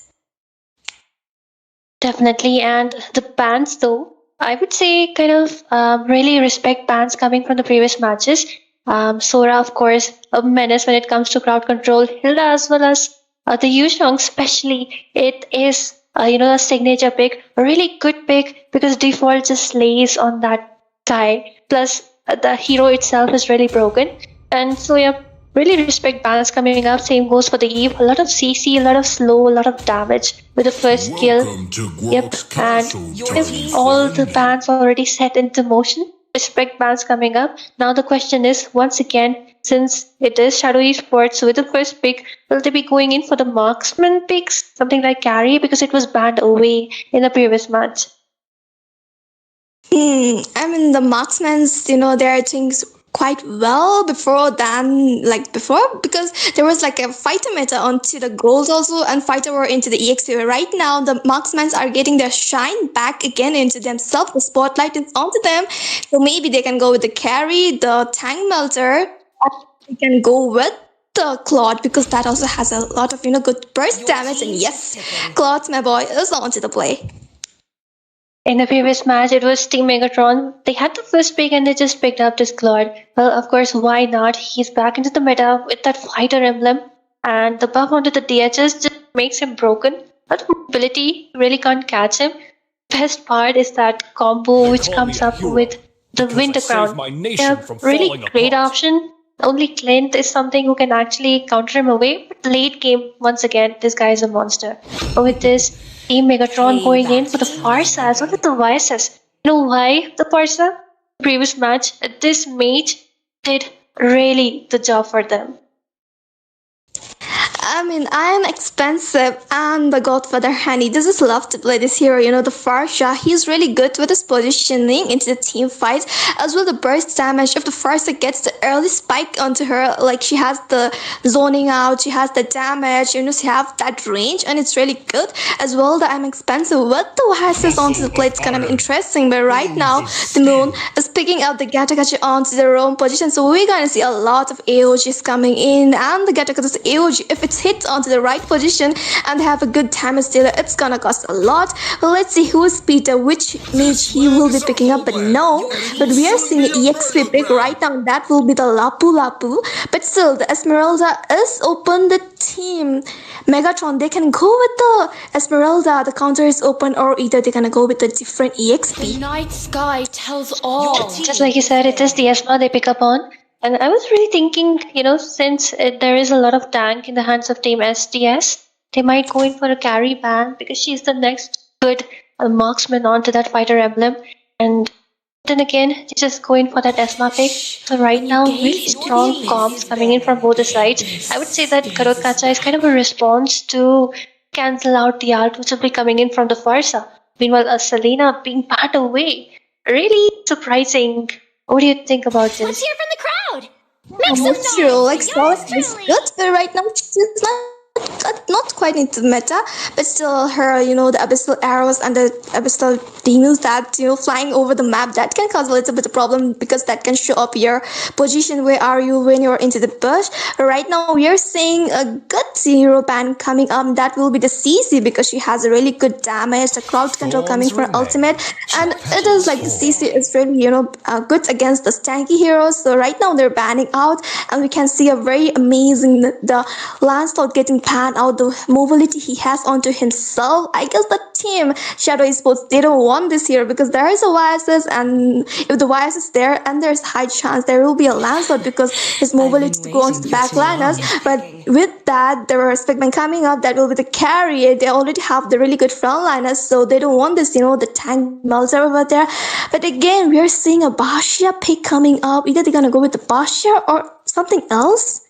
Definitely, and the bans though, I would say kind of really respect bans coming from the previous matches. Sora, of course, a menace when it comes to crowd control. Hilda as well as the Yushong, especially, it is a signature pick, a really good pick because default just slays on that guy. Plus, the hero itself is really broken, and so yeah, really respect bans coming up. Same goes for the Eve. A lot of CC, a lot of slow, a lot of damage with the first kill. Yep, and if all the bans already set into motion, respect bans coming up. Now the question is, once again, since it is Shadow Esports with the first pick, will they be going in for the marksman picks, something like carry, because it was banned away in the previous match? I mean, the marksmen's, there are things quite well before because there was like a fighter meta onto the gold also, and fighter were into the EXP. Right now, the marksmen are getting their shine back again into themselves. The spotlight is onto them, so maybe they can go with the carry, the tank melter. They can go with the Claude because that also has a lot of good burst damage. And yes, Claude, my boy, is onto the play. In the previous match, it was Team Megatron. They had the first pick and they just picked up this Claude. Well, of course, why not? He's back into the meta with that fighter emblem, and the buff onto the DHS just makes him broken. That mobility really can't catch him. Best part is that combo which comes up with the Winter Crown. Yeah, really great option. Only Clint is something who can actually counter him away. But late game, once again, this guy is a monster. But with this, Team Megatron going in for the Farsa as well as the YSS. You know why the Farsa? Previous match, this mage did really the job for them. I mean, I am expensive and the Godfather Handy. This is love to play this hero. The Farsha, he's really good with his positioning into the team fights, as well the burst damage. If the Farsa gets the early spike onto her, like she has the zoning out, she has the damage, she has that range, and it's really good. As well, the I'm expensive with the YSS onto the play, it's gonna be interesting. But right now, the Moon is picking up the Gatakachi onto their own position, so we're gonna see a lot of AOGs coming in, and the Gatakachi's AOG, if it's hit onto the right position and have a good damage dealer, it's gonna cost a lot. Well, let's see who is Peter, which mage he will be picking up. But no, but we are seeing the EXP pick right now, that will be the Lapu Lapu. But still, the Esmeralda is open. The team Megatron, they can go with the Esmeralda, the counter is open, or either they're gonna go with a different EXP. The night sky tells all. Just like you said, it is the Esma they pick up on. And I was really thinking, since there is a lot of tank in the hands of Team SDS, they might go in for a carry ban because she's the next good marksman onto that fighter emblem. And then again, they just go in for that Esma pick. So right now, really strong comps coming in from both the sides. I would say that Karotkacha is kind of a response to cancel out the ult which will be coming in from the Farsa. Meanwhile, Selena being banned away. Really surprising. What do you think about this? Let's hear from the crowd. That's true. Like Solid is good, but right now she's not not quite into meta, but still her, the abyssal arrows and the abyssal demons that, flying over the map, that can cause a little bit of problem because that can show up your position. Where are you when you're into the bush? Right now, we are seeing a good hero ban coming up. That will be the CC because she has a really good damage, the crowd control coming for ultimate. And it is like the CC is really, good against the stanky heroes. So right now they're banning out, and we can see a very amazing, the Lancelot getting panned out, the mobility he has onto himself. I guess the team Shadow Esports, they don't want this here because there is a YSS, and if the YSS is there, and there's a high chance there will be a Lancelot because his mobility to go onto the backliners. But with that, there are Specman coming up, that will be the carry. They already have the really good frontliners, so they don't want this, the tank melter over there. But again, we are seeing a Bashia pick coming up. Either they're gonna go with the Bashia or something else.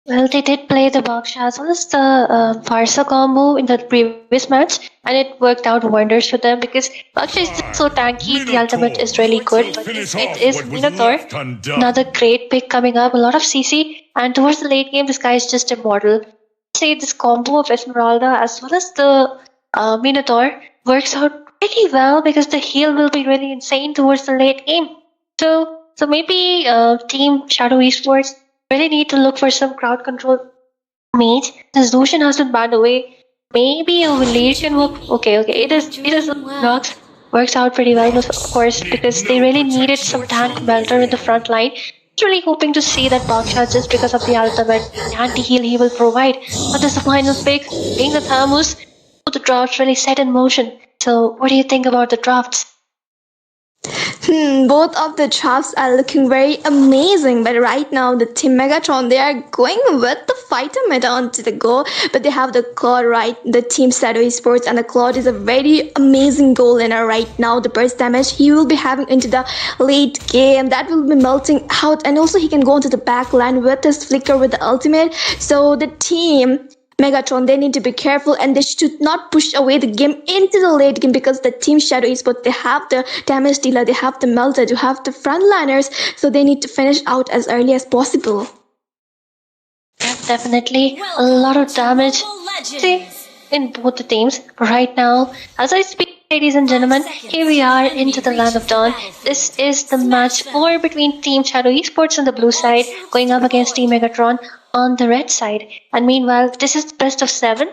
Well, they did play the Baksha as well as the Farsa combo in the previous match, and it worked out wonders for them because Baksha is just so tanky. The ultimate is really good, but it is Minotaur. Another great pick coming up, a lot of CC, and towards the late game, this guy is just immortal. Say this combo of Esmeralda as well as the Minotaur works out really well because the heal will be really insane towards the late game. So maybe Team Shadow Esports really need to look for some crowd control mage. Since Lucian has been banned away, maybe a lead can work. Okay, it is Nox works out pretty well, of course, because they really needed some tank melter in the front line. Really hoping to see that Baksha just because of the ultimate anti-heal he will provide. But this is the final pick, being the Thamus, the drafts really set in motion. So what do you think about the drafts? Both of the drafts are looking very amazing, but right now the Team Megatron, they are going with the fighter meta onto the go, but they have the Claude, right? The Team Shadow Esports, and the Claude is a very amazing goal winner right now. The burst damage he will be having into the late game, that will be melting out, and also he can go into the back line with his flicker with the ultimate. So the Team Megatron, they need to be careful, and they should not push away the game into the late game because the Team Shadow Esports, they have the damage dealer, they have the melter, they have the frontliners, so they need to finish out as early as possible. Yeah, definitely a lot of damage in both the teams. Right now, as I speak, ladies and gentlemen, here we are into the Land of Dawn. This is the match 4 between Team Shadow Esports on the blue side going up against Team Megatron on the red side. And meanwhile, this is the best of 7.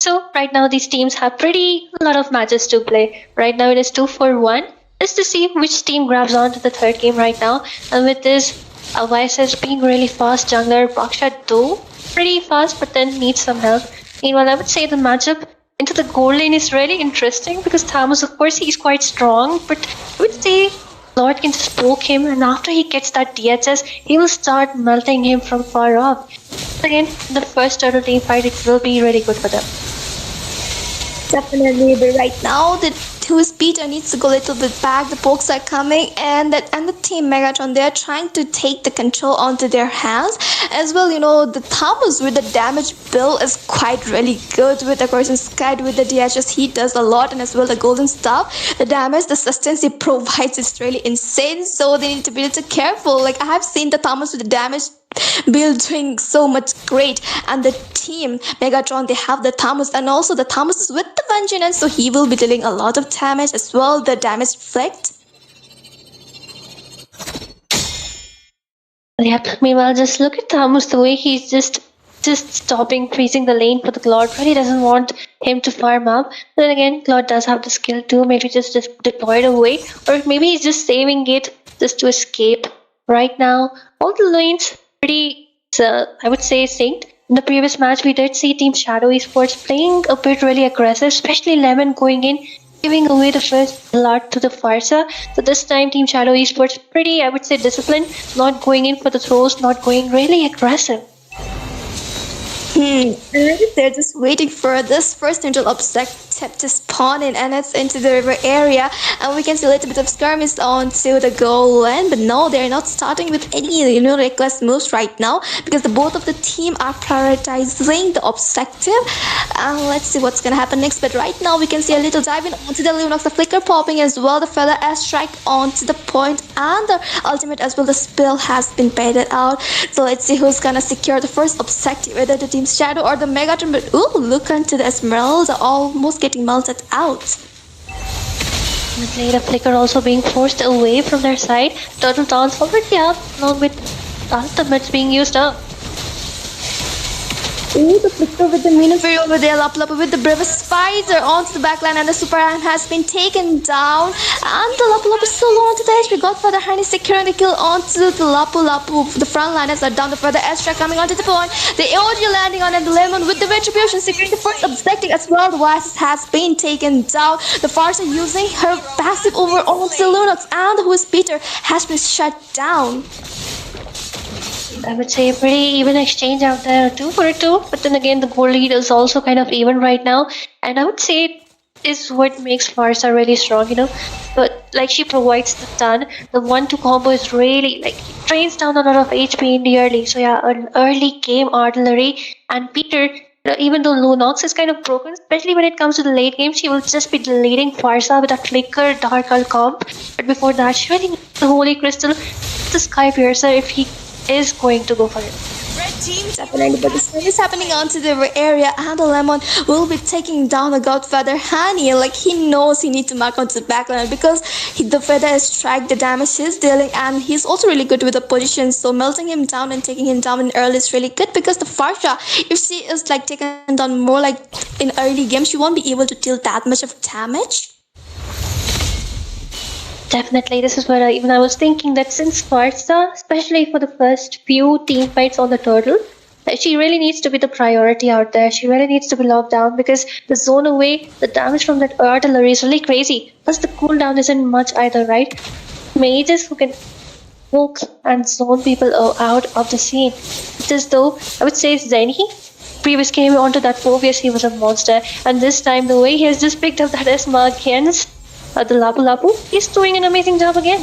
So right now these teams have a lot of matches to play. Right now it is 2-4-1. Just to see which team grabs on to the third game right now. And with this, YSS being really fast jungler, Baksha though pretty fast but then needs some help. Meanwhile, I would say the matchup into the gold lane is really interesting because Thamus, of course, he's quite strong, but I would say Lord can just poke him, and after he gets that DHS, he will start melting him from far off. Again, the first turtle team fight, it will be really good for them. Definitely, but right now the Peter needs to go a little bit back. The pokes are coming, and the Team Megatron, they are trying to take the control onto their hands as well. The Thomas with the damage bill is quite really good with the course Sky with the DHS. He does a lot, and as well the golden stuff. The damage, the sustenance he provides is really insane. So they need to be a little careful. Like I have seen the Thomas with the damage bill doing so much great, and the Team Megatron, they have the Thomas, and also the Thomas is with the Vengeance, so he will be dealing a lot of damage as well. The damage reflect. Yep. Meanwhile, just look at Thamus, the way he's just stopping freezing the lane for the Claude. Really doesn't want him to farm up. But then again, Claude does have the skill too. Maybe just deploy it away, or maybe he's just saving it just to escape. Right now, all the lanes pretty, I would say, synced. In the previous match, we did see Team Shadow Esports playing a bit really aggressive, especially Lemon going in, giving away the first lot to the Farsa. So this time, Team Shadow Esports pretty, I would say, disciplined, not going in for the throws, not going really aggressive. They're just waiting for this first neutral objective to spawn in, and it's into the river area, and we can see a little bit of skirmish onto the goal end. But no, they're not starting with any reckless moves right now because both of the team are prioritizing the objective. And let's see what's gonna happen next. But right now we can see a little dive in onto the Lunox, the flicker popping as well, the feather air strike onto the point, and the ultimate as well. The spill has been baited out. So let's see who's gonna secure the first objective, whether the Team Team Shadow or the Megatron, but ooh, look into the Esmeralda almost getting melted out. Definitely, the flicker also being forced away from their side. Turtle Dance already up, along with ultimates being used up. Ooh, the flicker with the Minotaur over there, Lapu Lapu with the bravest spider onto the backline, and the Super Arm has been taken down. And the Lapu Lapu solo onto the edge. We got Father Honey securing the kill onto the Lapu Lapu. The front liners are down. The further extra coming onto the point. The AOG landing on the Lemon with the Retribution securing the first objective as well. The Oasis has been taken down. The Farsa using her passive over onto the Lunox, and the Who's Peter has been shut down. I would say a pretty even exchange out there, 2-2. But then again, the goal lead is also kind of even right now. And I would say it is what makes Farsa really strong, But like she provides the stun, the 1-2 combo is really like drains down a lot of HP in the early. So yeah, an early game artillery. And Peter, even though Lunox is kind of broken, especially when it comes to the late game, she will just be deleting Farsa with a flicker Dark Hull comp. But before that, she really needs the Holy Crystal, the Sky Piercer if he is going to go for it. Red team Definitely, but the same is happening onto the area, and the Lemon will be taking down the Godfather Honey. Like he knows he needs to mark onto the backline because the feather strike the damage he's dealing, and he's also really good with the position. So melting him down and taking him down in early is really good because the Farsha, if she is like taken down more like in early game, she won't be able to deal that much of damage. Definitely, this is where even I was thinking that since Farsa, especially for the first few team fights on the turtle, she really needs to be the priority out there. She really needs to be locked down because the zone away, the damage from that artillery is really crazy. Plus the cooldown isn't much either, right? Mages who can poke and zone people out of the scene. It is though, I would say Zenhi. Previous game onto that Phobius, he was a monster. And this time, the way he has just picked up that Esma against the Lapu Lapu, he's doing an amazing job again.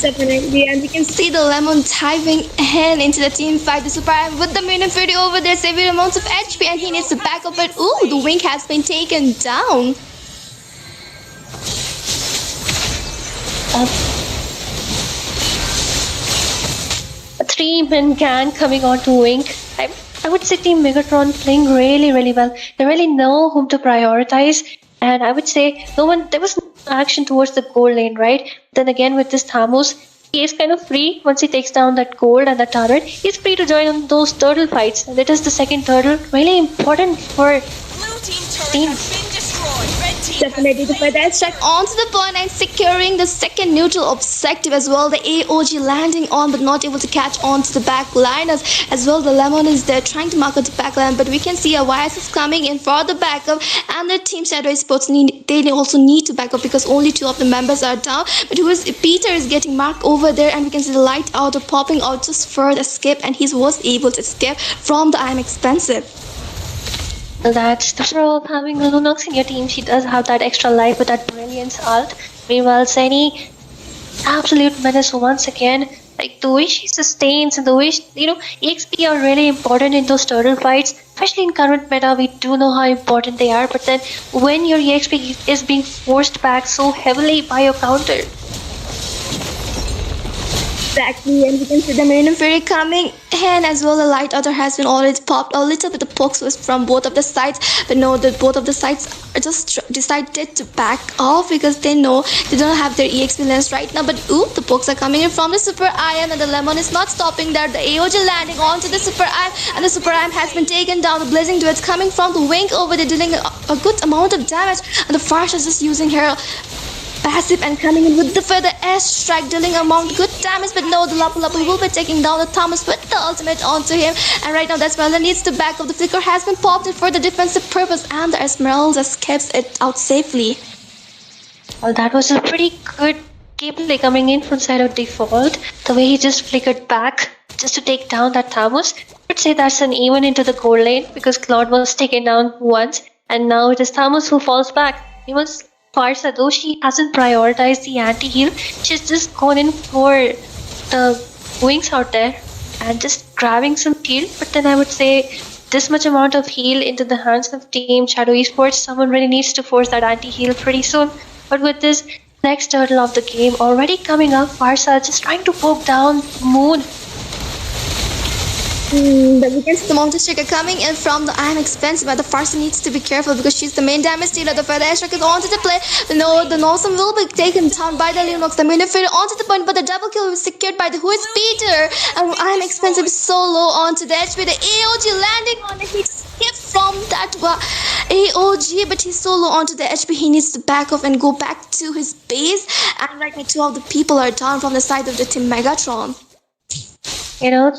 Definitely, and we can see the Lemon diving in into the team fight. The Super Arm with the Minotaur over there, severe amounts of HP, and he needs to back up. But ooh, the Wing has been taken down. A 3-man gang coming on to Wink. I would say Team Megatron playing really, really well. They really know whom to prioritize. And I would say there was no action towards the gold lane, right? Then again, with this Thamus, he is kind of free once he takes down that gold and the turret. He's free to join on those turtle fights. And that is the second turtle, really important for blue team turret has been destroyed. Red team Definitely, the feather strike onto the point and securing the second neutral objective as well. The AOG landing on but not able to catch on to the back liners as well. The Lemon is there trying to mark out the back line, but we can see a YS is coming in for the backup, and the Team Shadow Sports they also need to back up because only 2 of the members are down. But Peter is getting marked over there, and we can see the light out popping out just for the escape, and he was able to escape from the I'm expensive. That's the pro of having a Lunox in your team. She does have that extra life with that brilliance ult. Meanwhile, Zeni, absolute menace once again. Like the way she sustains and the way EXP are really important in those turtle fights. Especially in current meta, we do know how important they are. But then when your EXP is being forced back so heavily by your counter. Exactly, and we can see the Marine Fury coming in as well. The light outer has been already popped. A little bit of pokes was from both of the sides, but no, both of the sides are just decided to back off because they know they don't have their EXP lens right now. But ooh, the pokes are coming in from the Super Iron, and the Lemon is not stopping there. The AOG landing onto the Super Iron, and the Super Iron has been taken down. The Blazing Duets coming from the Wing over there, dealing a good amount of damage, and the Farsh is just using her passive and coming in with the feather air strike, dealing amount good damage. But no, the Lapu Lapu will be taking down the Thomas with the ultimate onto him, and right now the Esmeralda needs to back up. The flicker has been popped in for the defensive purpose, and the Esmeralda escapes it out safely. Well, that was a pretty good gameplay coming in from side of default. The way he just flickered back just to take down that Thamus. I would say that's an even into the gold lane because Claude was taken down once, and now it is Thamus who falls back. He was Farsa, though she hasn't prioritized the anti-heal, she's just gone in for the wings out there and just grabbing some heal. But then I would say this much amount of heal into the hands of Team Shadow Esports, someone really needs to force that anti-heal pretty soon. But with this next turtle of the game already coming up, Farsa just trying to poke down Moon. But we can see the Mountain Striker coming in from the I'm expensive, but the Farsi needs to be careful because she's the main damage dealer. The Feather Striker is onto the play. The Nosum will be taken down by the Linux. The Minifeeder onto the point, but the double kill was secured by the Who is Peter. And I'm expensive is so low onto the HP. The AOG landing on it. He skipped from that AOG, but he's so low onto the HP. He needs to back off and go back to his base. And right now, two of the people are down from the side of the Team Megatron.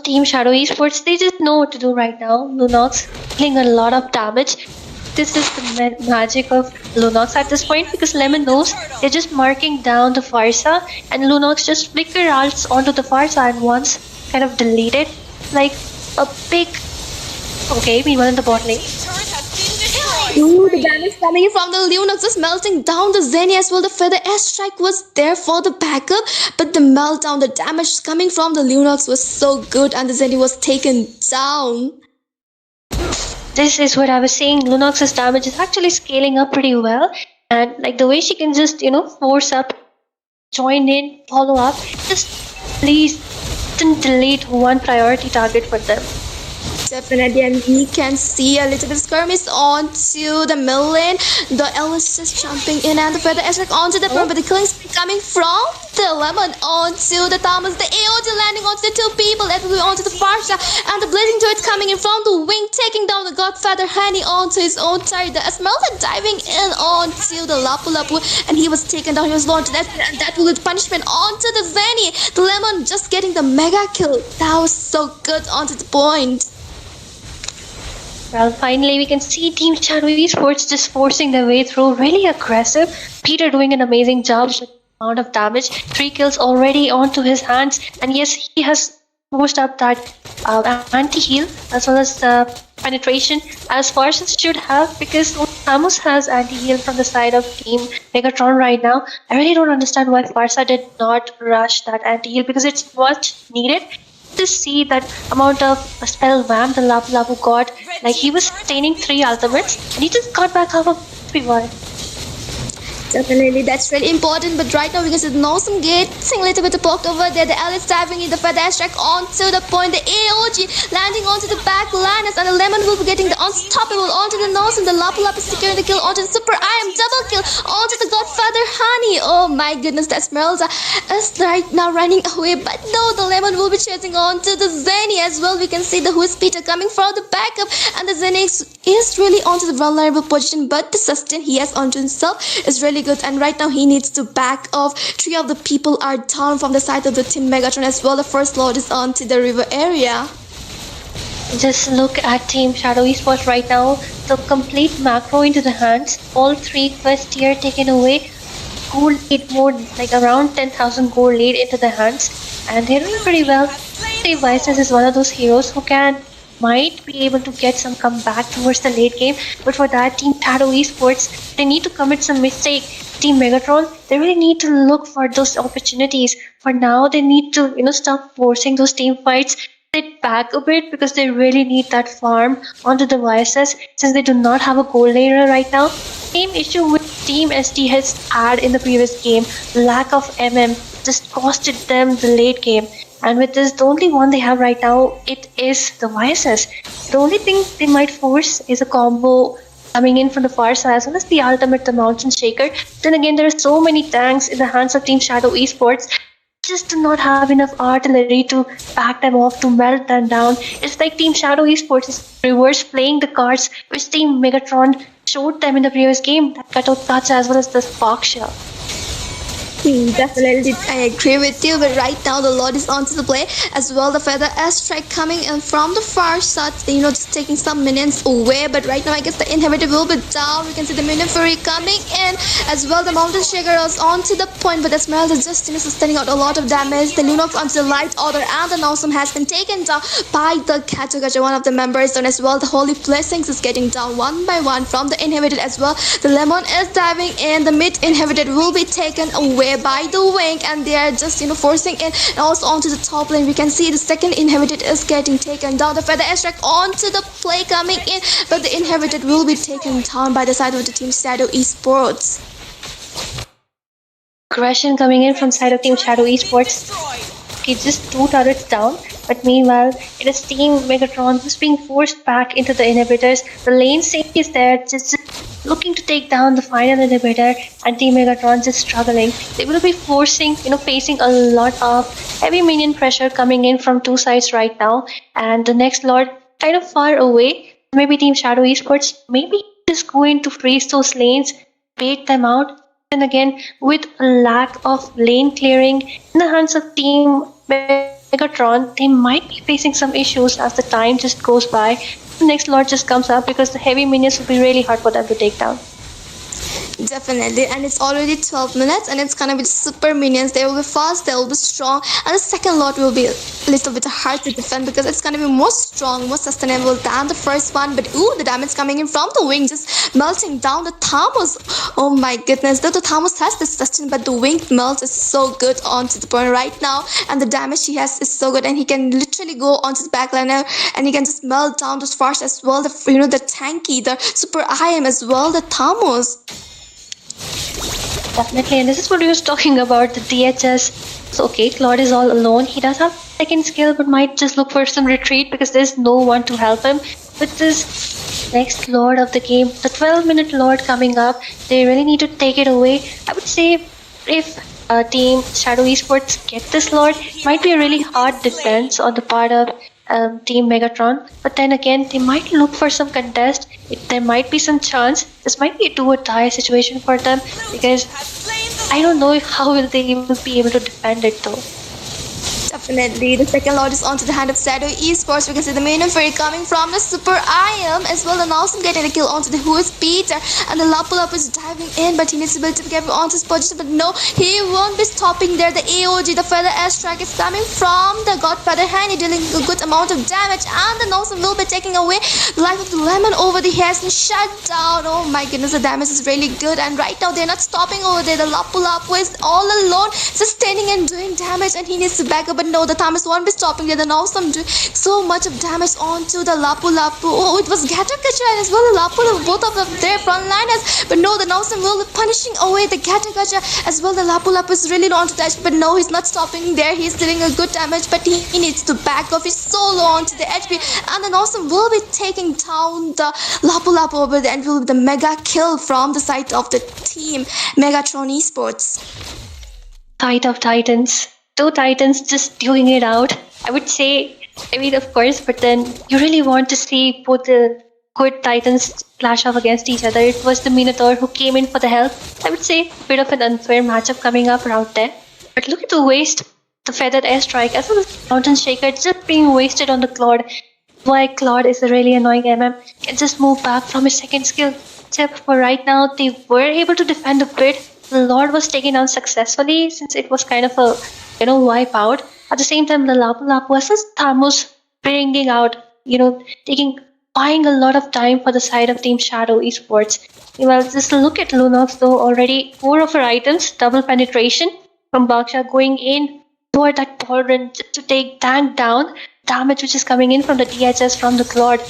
Team Shadow Esports, they just know what to do right now. Lunox dealing a lot of damage. This is the magic of Lunox at this point because Lemon knows they're just marking down the Farsa and Lunox just flicker ults onto the Farsa and once kind of delete it like a big... Okay, meanwhile in the bot lane. Turret has been destroyed. Ooh, the damage coming from the Lunox is melting down the Zenny as well. The Feather Airstrike was there for the backup, but the meltdown, the damage coming from the Lunox was so good and the Zenny was taken down. This is what I was saying. Lunox's damage is actually scaling up pretty well, and like the way she can just force up, join in, follow up. Just please don't delete one priority target for them. Definitely, and we can see a little bit skirmish onto the middle lane. The Ellis is jumping in and the Feather Airstrike onto the front, but the killing spree coming from the Lemon onto the Thomas. The AOG landing onto the two people, that will be onto the Farsha, and the Blazing Turret coming in from the wing, taking down the Godfather Hani onto his own turret. The Esmeralda diving in onto the Lapu Lapu, and he was taken down. He was launched, and that will be punishment onto the Zenny. The Lemon just getting the mega kill. That was so good onto the point. Well, finally we can see Team Shadow Esports just forcing their way through, really aggressive. Peter doing an amazing job with the amount of damage. 3 kills already onto his hands, and yes, he has pushed up that anti-heal as well as penetration as far as it should have, because Samus has anti-heal from the side of Team Megatron right now. I really don't understand why Farsa did not rush that anti-heal because it's much needed. To see that amount of spell wham the Lapu Lapu got, like he was sustaining 3 ultimates and he just got back half of everyone. Definitely, that's really important. But right now, we can see the Nosum getting a little bit poked over there. The Alice diving in the Feather Airstrike onto the point. The AOG landing onto the back Linus, and the Lemon will be getting the unstoppable onto the Nosum. The Lapu Lapu securing the kill onto the Super Iron double kill onto the Godfather Honey. Oh my goodness, that Esmeralda is right now running away. But no, the Lemon will be chasing onto the Zenny as well. We can see the Who's Peter coming from the backup, and the Zenny is really onto the vulnerable position. But the sustain he has onto himself is really good, and right now he needs to back off. 3 of the people are down from the side of the Team Megatron as well. The first load is onto the river area. Just look at Team Shadow Esports right now. The complete macro into the hands. All 3 first tier taken away. Gold lead more like around 10,000 gold lead into the hands, and they're doing pretty well. Steve Vices is one of those heroes who might be able to get some comeback towards the late game, but for that, Team Shadow Esports, they need to commit some mistake. Team Megatron, they really need to look for those opportunities. For now, they need to stop forcing those team fights, sit back a bit because they really need that farm onto the Vices since they do not have a gold layer right now. Same issue with Team SD has had in the previous game. Lack of MM just costed them the late game. And with this, the only one they have right now, it is the Vices. The only thing they might force is a combo coming in from the far side as well as the ultimate, the Mountain Shaker. Then again, there are so many tanks in the hands of Team Shadow Esports. Just do not have enough artillery to back them off, to melt them down. It's like Team Shadow Esports is reverse playing the cards which Team Megatron showed them in the previous game. That cutout touch as well as the spark shell. Definitely, I agree with you, but right now the Lord is onto the play as well. The Feather Airstrike coming in from the far side, just taking some minions away, but right now I guess the inhibitor will be down. We can see the Minion Fury coming in as well. The Mountain Shaker is onto the point, but Esmeralda is just sustaining out a lot of damage. The Lunox onto the Light Order, and the Nosum has been taken down by the Katugacha, one of the members, and as well the Holy Blessings is getting down one by one from the inhibited as well. The Lemon is diving in, the mid inhibited will be taken away by the wing, and they are just forcing in, and also onto the top lane we can see the second inhibited is getting taken down. The Feather Airstrike onto the play coming in, but the inhibited will be taken down by the side of the Team Shadow Esports. Aggression coming in from side of Team Shadow Esports. Okay, just 2 turrets down. But meanwhile, it is Team Megatron who's being forced back into the inhibitors. The lane sync is there, just looking to take down the final inhibitor, and Team Megatron just struggling. They will be facing a lot of heavy minion pressure coming in from two sides right now, and the next Lord kind of far away. Maybe Team Shadow Esports maybe just going to freeze those lanes, bait them out. And again, with a lack of lane clearing in the hands of Team Megatron, they might be facing some issues as the time just goes by. The next Lord just comes up because the heavy minions will be really hard for them to take down. Definitely, and it's already 12 minutes, and it's gonna be super minions. They will be fast, they will be strong, and the second lot will be a little bit hard to defend because it's gonna be more strong, more sustainable than the first one. But ooh, the damage coming in from the wing, just melting down the Thamus. Oh my goodness, though the Thamus has this sustain, but the wing melt is so good onto the point right now, and the damage he has is so good, and he can literally go onto the backliner, and he can just melt down those fast as well. The the tanky, the super IM as well, the Thamus. Definitely, and this is what we was talking about, the DHS. So okay, Claude is all alone. He does have second skill, but might just look for some retreat because there's no one to help him. With this next Lord of the game, the 12-minute Lord coming up, they really need to take it away. I would say if Team Shadow Esports get this Lord, might be a really hard defense on the part of Team Megatron. But then again, they might look for some contest. There might be some chance. This might be a do or die situation for them because I don't know how will they even be able to defend it though. Definitely, the second Lord is onto the hand of Shadow Esports. We can see the main fairy coming from the Super IM as well, and also getting a kill onto the Who is Peter, and the Lapu Lapu is diving in, but he needs to be able to get onto his position, but no, he won't be stopping there. The AOG, the Feather Airstrike is coming from the Godfather Handy, dealing a good amount of damage, and the Nosum will be taking away the life of the Lemon over the hairs and shut down. Oh my goodness, the damage is really good, and right now they're not stopping over there. The Lapu Lapu is all alone, sustaining and doing damage, and he needs to back up, but no, the Thamus won't be stopping there. The Nosum do so much of damage onto the Lapu Lapu. Oh, it was Gatakacha and as well the Lapu Lapu, both of them there frontliners, but no, the Nosum will be punishing away the Gatakacha as well. The Lapu Lapu is really low onto the HP, but no, he's not stopping there. He's dealing a good damage, but he needs to back off. He's so low onto the HP, and the Nosum will be taking down the Lapu Lapu over there, and will be the mega kill from the side of the team Megatron Esports. Fight of Titans. Two Titans just doing it out. I would say, of course, but then you really want to see both the good Titans clash off against each other. It was the Minotaur who came in for the help. I would say a bit of an unfair matchup coming up around there. But look at the waste. The Feathered Airstrike as well as the Mountain Shaker just being wasted on the Claude. Why Claude is a really annoying MM. Can just move back from his second skill. Except for right now, they were able to defend a bit. The Lord was taken down successfully since it was kind of a wipe out. At the same time, the Lapu Lapu was Thamus bringing out, buying a lot of time for the side of Team Shadow Esports. Well, just look at Lunox though, already 4 of her items, double penetration from Baksha going in toward that pauldron just to take tank down, damage which is coming in from the DHS from the Claude.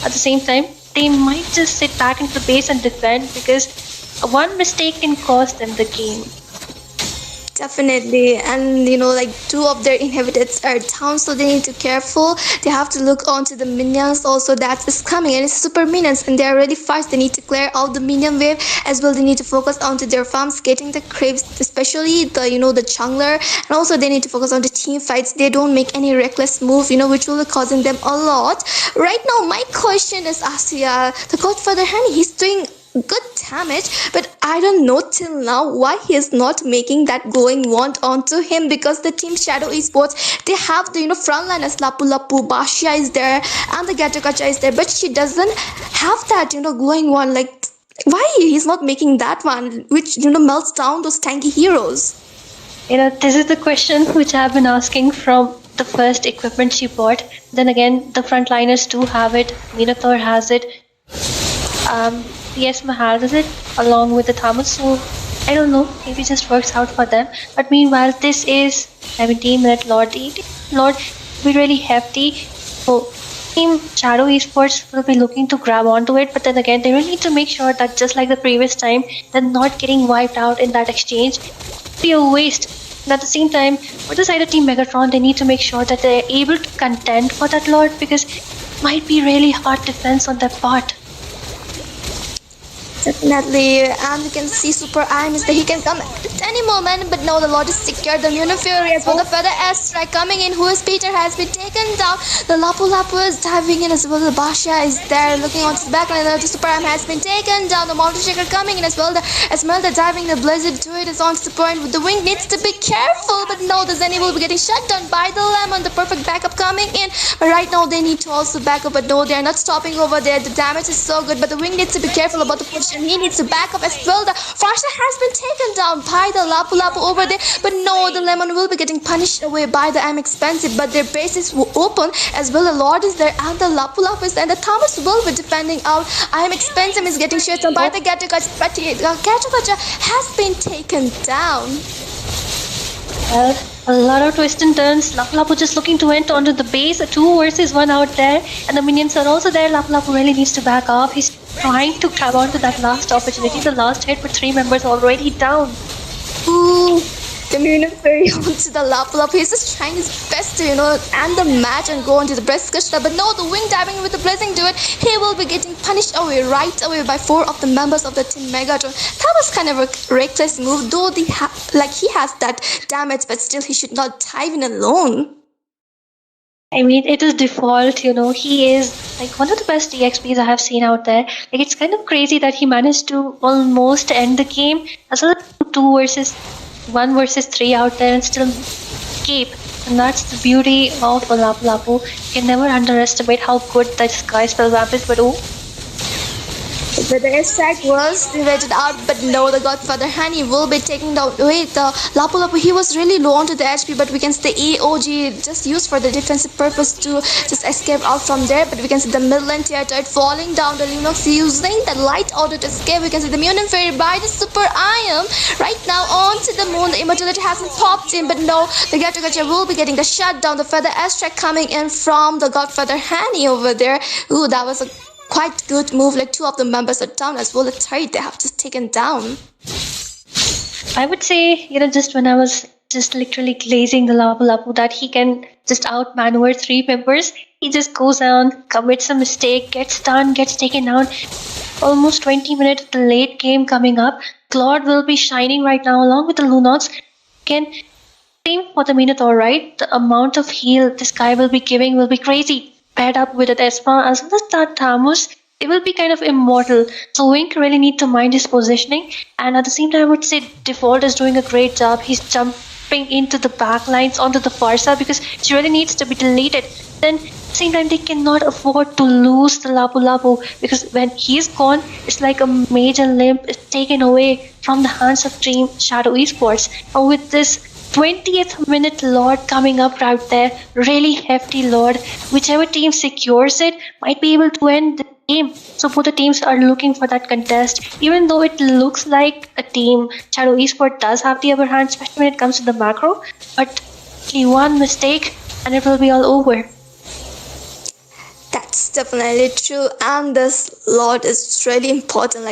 At the same time, they might just sit back into the base and defend because one mistake can cost them the game. Definitely, and 2 of their inhibitors are down, so they need to be careful. They have to look onto the minions also that is coming, and it's super minions, and they are really fast. They need to clear out the minion wave as well. They need to focus onto their farms, getting the creeps, especially the the jungler, and also they need to focus on the team fights. They don't make any reckless move, which will be causing them a lot. Right now, my question is Asia, the Godfather Honey, he's doing good damage, but I don't know till now why he is not making that glowing wand onto him, because the team Shadow Esports, they have the frontliners, Lapu Lapu, Bashia is there, and the Gatakacha is there, but she doesn't have that glowing wand. Like, why he's not making that one which melts down those tanky heroes? This is the question which I've been asking from the first equipment she bought. Then again, the frontliners do have it, Minotaur has it, yes, Mahal does it along with the Thamus, so I don't know, maybe it just works out for them. But meanwhile, this is 17-minute Lord. The 18 Lord will be really hefty, so Team Shadow Esports will be looking to grab onto it, but then again, they really need to make sure that just like the previous time, they're not getting wiped out in that exchange. It would be a waste And at the same time, for the side of Team Megatron, they need to make sure that they're able to contend for that Lord, because it might be really hard defense on that part. Definitely, and you can see Super Iron is that he can come at any moment, but no, the Lord is secured. The Muno Fury as well, the Feather S strike coming in. Who is Peter has been taken down. The Lapu Lapu is diving in as well. The Basha is there looking onto the backline. The Super Iron has been taken down. The Mountain Shaker coming in as well. The Esmeralda diving. The Blizzard Druid is onto the point. The Wing needs to be careful, but no, the Zenny will be getting shut down by the Lemon. The perfect backup coming in. But right now they need to also back up, but no, they are not stopping over there. The damage is so good, but the Wing needs to be careful about the position. He needs to back up as well. The Farsha has been taken down by the Lapu Lapu over there, but no, the Lemon will be getting punished away by the I'm Expensive, but their base is open as well. The Lord is there and the Lapu Lapu is there, and the Thomas will be defending out. I'm Expensive is getting shut down by the Gatagacha, but Gatagacha has been taken down. Well, a lot of twists and turns. Lapu Lapu just looking to enter onto the base. 2 versus 1 out there. And the minions are also there. Lapu Lapu really needs to back off. He's trying to grab onto that last opportunity. The last hit with 3 members already down. Ooh, the Muno Fury onto the Lapu Lapu. He's just trying his best to, end the match and go onto the breast Krishna. But no, the Wing diving with the Blazing Duet, he will be getting punished away right away by 4 of the members of the Team Megatron. That was kind of a reckless move, though he has that damage, but still he should not dive in alone. I mean, it is default, he is like one of the best EXPs I have seen out there. Like, it's kind of crazy that he managed to almost end the game as well as 2 versus 1 versus 3 out there and still escape. And that's the beauty of a Lapu Lapu. You can never underestimate how good that Sky Spell Vamp is, but oh. The airstrike was divided out, but no, the Godfather Honey will be taking down. Wait, the Lapu Lapu, he was really low onto the HP, but we can see the AOG just used for the defensive purpose to just escape out from there. But we can see the midland tier turret falling down. The Lunox using the light order to escape. We can see the Munin Fairy by the Super Iron right now onto the moon. The immortality hasn't popped in, but no, the Gatagacha will be getting the shutdown. The Feather airstrike coming in from the Godfather Honey over there. Ooh, that was a quite good move. Like 2 of the members are down as well. The 3 they have just taken down. I would say, just when I was just literally glazing the Lapu Lapu that he can just outmaneuver 3 members, he just goes down, commits a mistake, gets done, gets taken down. Almost 20 minutes of the late game coming up. Claude will be shining right now along with the Lunox. Again, same for the Minotaur, right? The amount of heal this guy will be giving will be crazy. Paired up with the Esma as well as that Thamus, it will be kind of immortal. So Wink really need to mind his positioning, and at the same time I would say Default is doing a great job. He's jumping into the backlines onto the Farsa because she really needs to be deleted. Then at the same time they cannot afford to lose the Lapu Lapu, because when he's gone, it's like a major limb is taken away from the hands of Team Shadow Esports. And with this 20th minute Lord coming up right there, really hefty Lord. Whichever team secures it might be able to end the game. So both the teams are looking for that contest. Even though it looks like a team Shadow Esport does have the upper hand, especially when it comes to the macro, but only one mistake and it will be all over. That's definitely true, and this Lord is really important.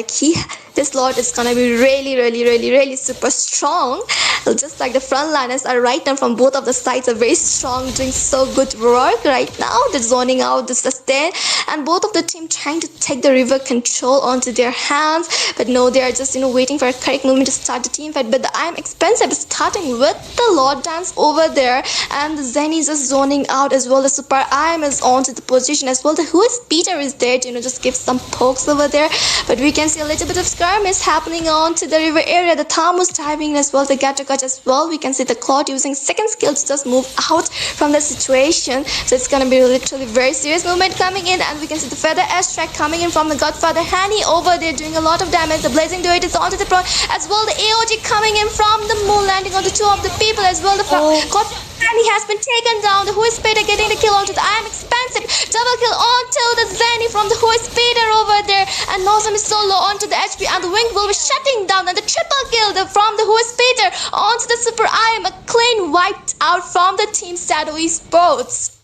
This Lord is gonna be really super strong. Just like the frontliners are right now from both of the sides are very strong, doing so good work right now. They're zoning out the sustain, and both of the team trying to take the river control onto their hands. But no, they are just waiting for a correct moment to start the team fight. But the I'm Expensive is starting with the Lord dance over there, and the Zen is just zoning out as well. The Super I'm is onto the position as well. The Who is Peter is there to just give some pokes over there. But we can see a little bit of skirmish happening onto the river area. The Thamus diving as well. The Gatagach as well. We can see the Claude using second skill to just move out from the situation. So it's gonna be literally very serious movement coming in, and we can see the Feather airstrike coming in from the Godfather Hanny over there doing a lot of damage. The Blazing Duet is onto the pro as well. The AOG coming in from the moon, landing on the 2 of the people as well. The Godfather Hanny has been taken down. The Who is Peter getting the kill onto the I am Expensive. Double kill onto the Zenny from the Who is Peter over there. And Nosam is so low onto the HP, and the Wing will be shutting down. And the triple kill from the Who is Peter onto the Super I am a clean wiped out from the Team Shadow Esports.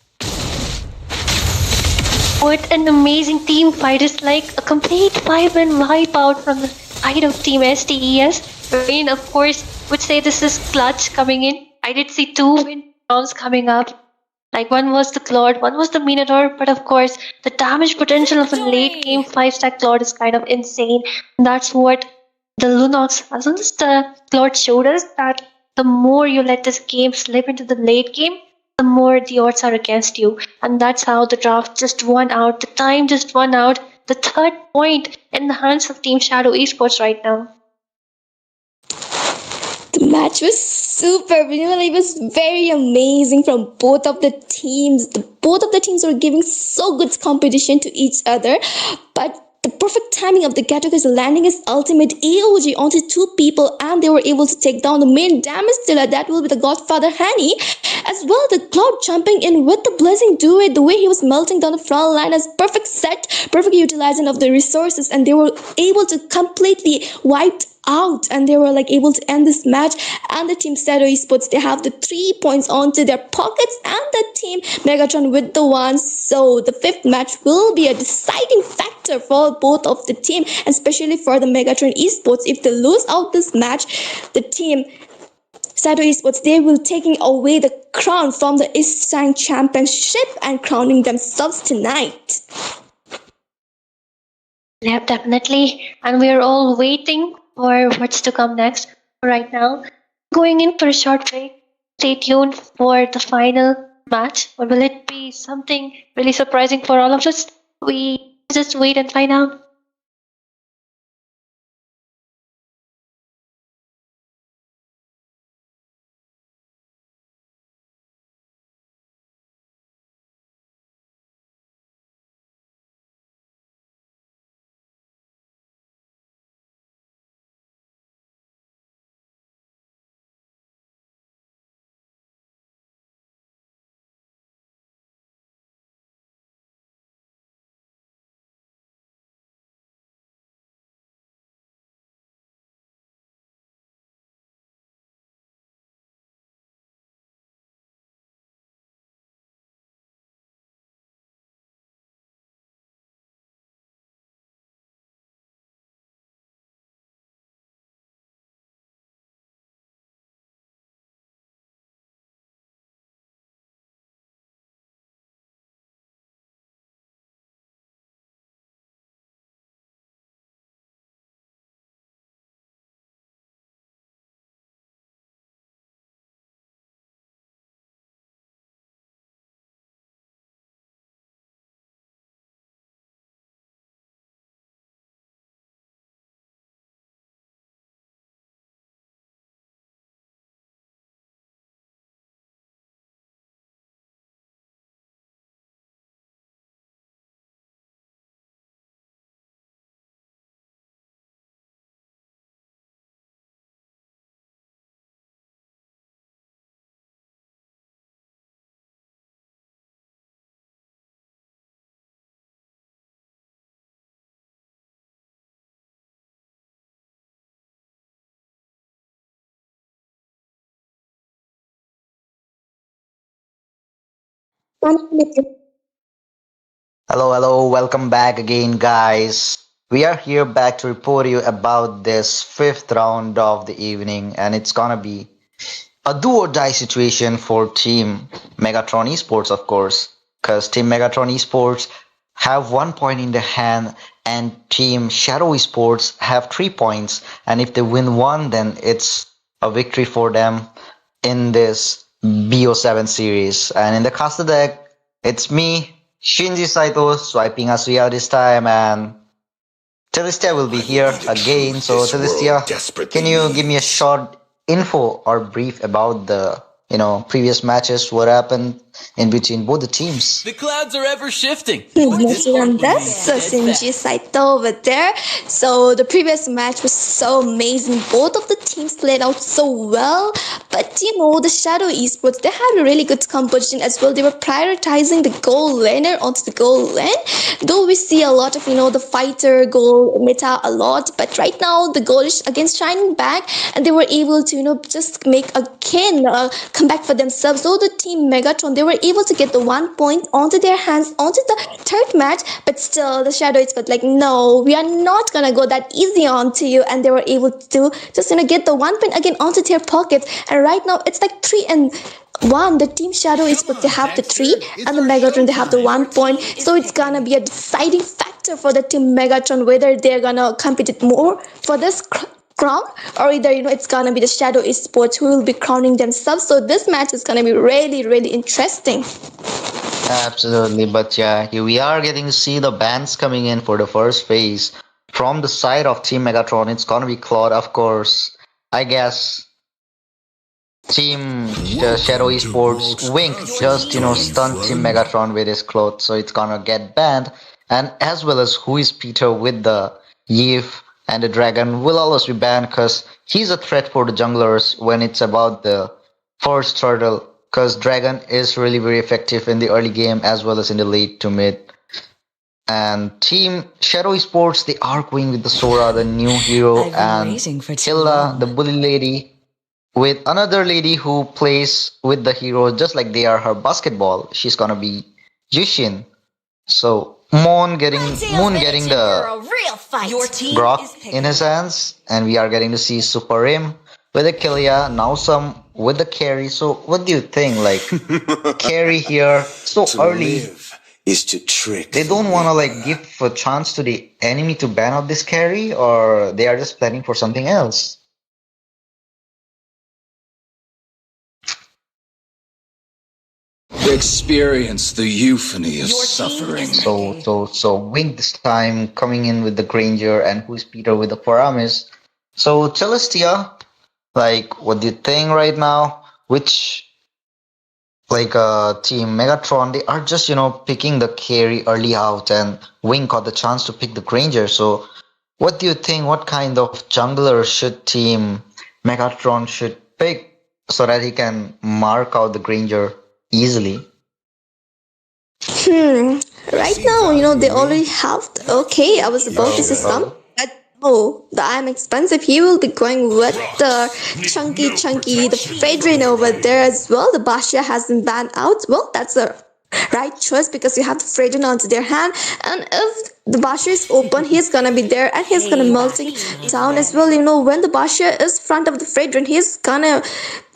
What an amazing team fight. It's like a complete 5-win wipe out from the side of Team STES. Rain, of course, would say this is clutch coming in. I did see two wind storms coming up. Like one was the Claude, one was the Minotaur, but of course the damage potential of a late game 5-stack Claude is kind of insane. And that's what the Lunox, as well as the Claude showed us, that the more you let this game slip into the late game, the more the odds are against you. And that's how the draft just won out. The time just won out. The third point in the hands of Team Shadow Esports right now. The match was super. It was very amazing from both of the teams. Both of the teams were giving so good competition to each other, but the perfect timing of the Gatok is landing his ultimate AOG onto two people, and they were able to take down the main damage dealer. That will be the Godfather Hanny, as well the Cloud jumping in with the Blazing Duet. The way he was melting down the front line as perfect set, perfect utilizing of the resources, and they were able to completely wipe out, and they were like able to end this match. And the team Shadow Esports, they have the 3 points onto their pockets, and the team Megatron with the 1. So the fifth match will be a deciding factor for both of the team, and especially for the Megatron Esports. If they lose out this match, the team Shadow Esports, they will taking away the crown from the Siang Championship and crowning themselves tonight. Yeah, definitely. And we're all waiting for what's to come next. Right now, going in for a short break. Stay tuned for the final match. Or will it be something really surprising for all of us? We just wait and find out. Hello, hello, welcome back again, guys. We are here back to report you about this fifth round of the evening, and it's gonna be a do or die situation for Team Megatron Esports, of course, because Team Megatron Esports have 1 point in the hand, and Team Shadow Esports have 3 points. And if they win one, then it's a victory for them in this BO7 series. And in the caster deck, it's me, Shinji Saito, swiping Asuya this time, and Celestia will be here again. So Celestia, can you give me a short info or brief about the previous matches, what happened in between both the teams? The clouds are ever shifting. And that's Shinji Saito over there. So the previous match was so amazing. Both of the teams played out so well. But the Shadow Esports, they had a really good composition as well. They were prioritizing the goal laner onto the goal lane. Though we see a lot of, the fighter goal meta a lot. But right now, the goal is against shining back. And they were able to, just make a comeback for themselves. Though the team Megatron, they were were able to get the 1 point onto their hands onto the third match, but still the Shadow is like, no, we are not gonna go that easy onto you, and they were able to just get the 1 point again onto their pockets. And right now it's like 3-1. The team Shadow is supposed to have the 3, and the Megatron they have the 1 point. So it's gonna be a deciding factor for the team Megatron whether they're gonna compete it more for this crown, or either it's gonna be the Shadow Esports who will be crowning themselves. So this match is gonna be really, really interesting. Absolutely, but yeah, here we are getting to see the bands coming in for the first phase. From the side of Team Megatron, it's gonna be Claude, of course. I guess Team Shadow Esports Wink just stunned Team Megatron with his cloth, so it's gonna get banned. And as well as Who is Peter with the Yif and the Dragon will always be banned because he's a threat for the junglers when it's about the first turtle. Because Dragon is really very effective in the early game as well as in the late to mid. And Team Shadow Esports, they are going with the Sora, the new hero, and Hilda, the bully lady, with another lady who plays with the hero just like they are her basketball. She's gonna be Yushin. So Moon getting the Brock in his hands, and we are getting to see Super Rim with the Killia, now some with the carry. So what do you think? Like carry here so early is to trick. they don't want to give a chance to the enemy to ban out this carry, or they are just planning for something else. Experience the euphony of suffering. So Wink this time coming in with the Granger, and Who's Peter with the Paramis. So Celestia, what do you think right now? Which Team Megatron, they are just picking the carry early out, and Wink got the chance to pick the Granger. So what do you think? What kind of jungler should Team Megatron should pick so that he can mark out the Granger easily? Right now, they already have. Okay, I was about to say something. But no, the I'm expensive. He will be going with the chunky, the Fredrin over there as well. The Basha hasn't banned out. Well, that's a right choice because you have the Fredrin onto their hand, and if the Basha is open, he's gonna be there and he's gonna melting down as well. When the Basha is front of the Fredrin, he's gonna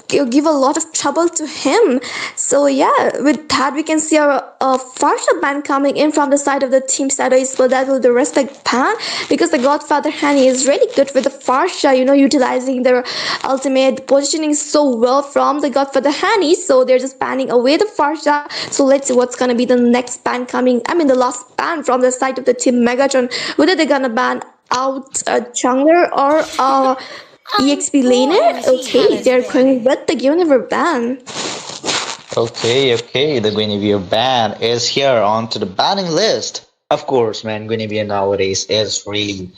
give a lot of trouble to him. So yeah, with that we can see a Farsha ban coming in from the side of the team Shadow Esports. That will the respect ban because the Godfather Hani is really good with the Farsha, utilizing their ultimate positioning so well from the Godfather Hani. So they're just banning away the Farsha. So let's see what's gonna be the next ban coming. The last ban from the side of the team Megatron. Whether they're gonna ban out a jungler or a EXP laner. Okay, they're going with the Guinevere ban. Okay, the Guinevere ban is here onto the banning list. Of course, man, Guinevere nowadays is really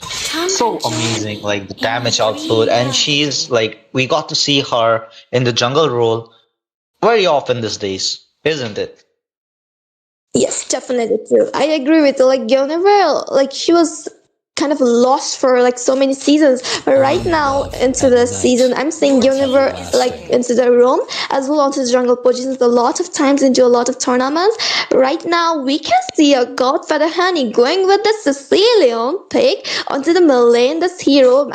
so amazing, the damage output, and she's we got to see her in the jungle role very often these days, isn't it? Yes, definitely too. I agree with you. Guinevere, she was kind of lost for so many seasons, but right now into the season I'm seeing Guinevere into the roam as well onto the jungle positions a lot of times into a lot of tournaments. Right now we can see a Godfather Honey going with the Sicilian pick onto the Milan, this hero.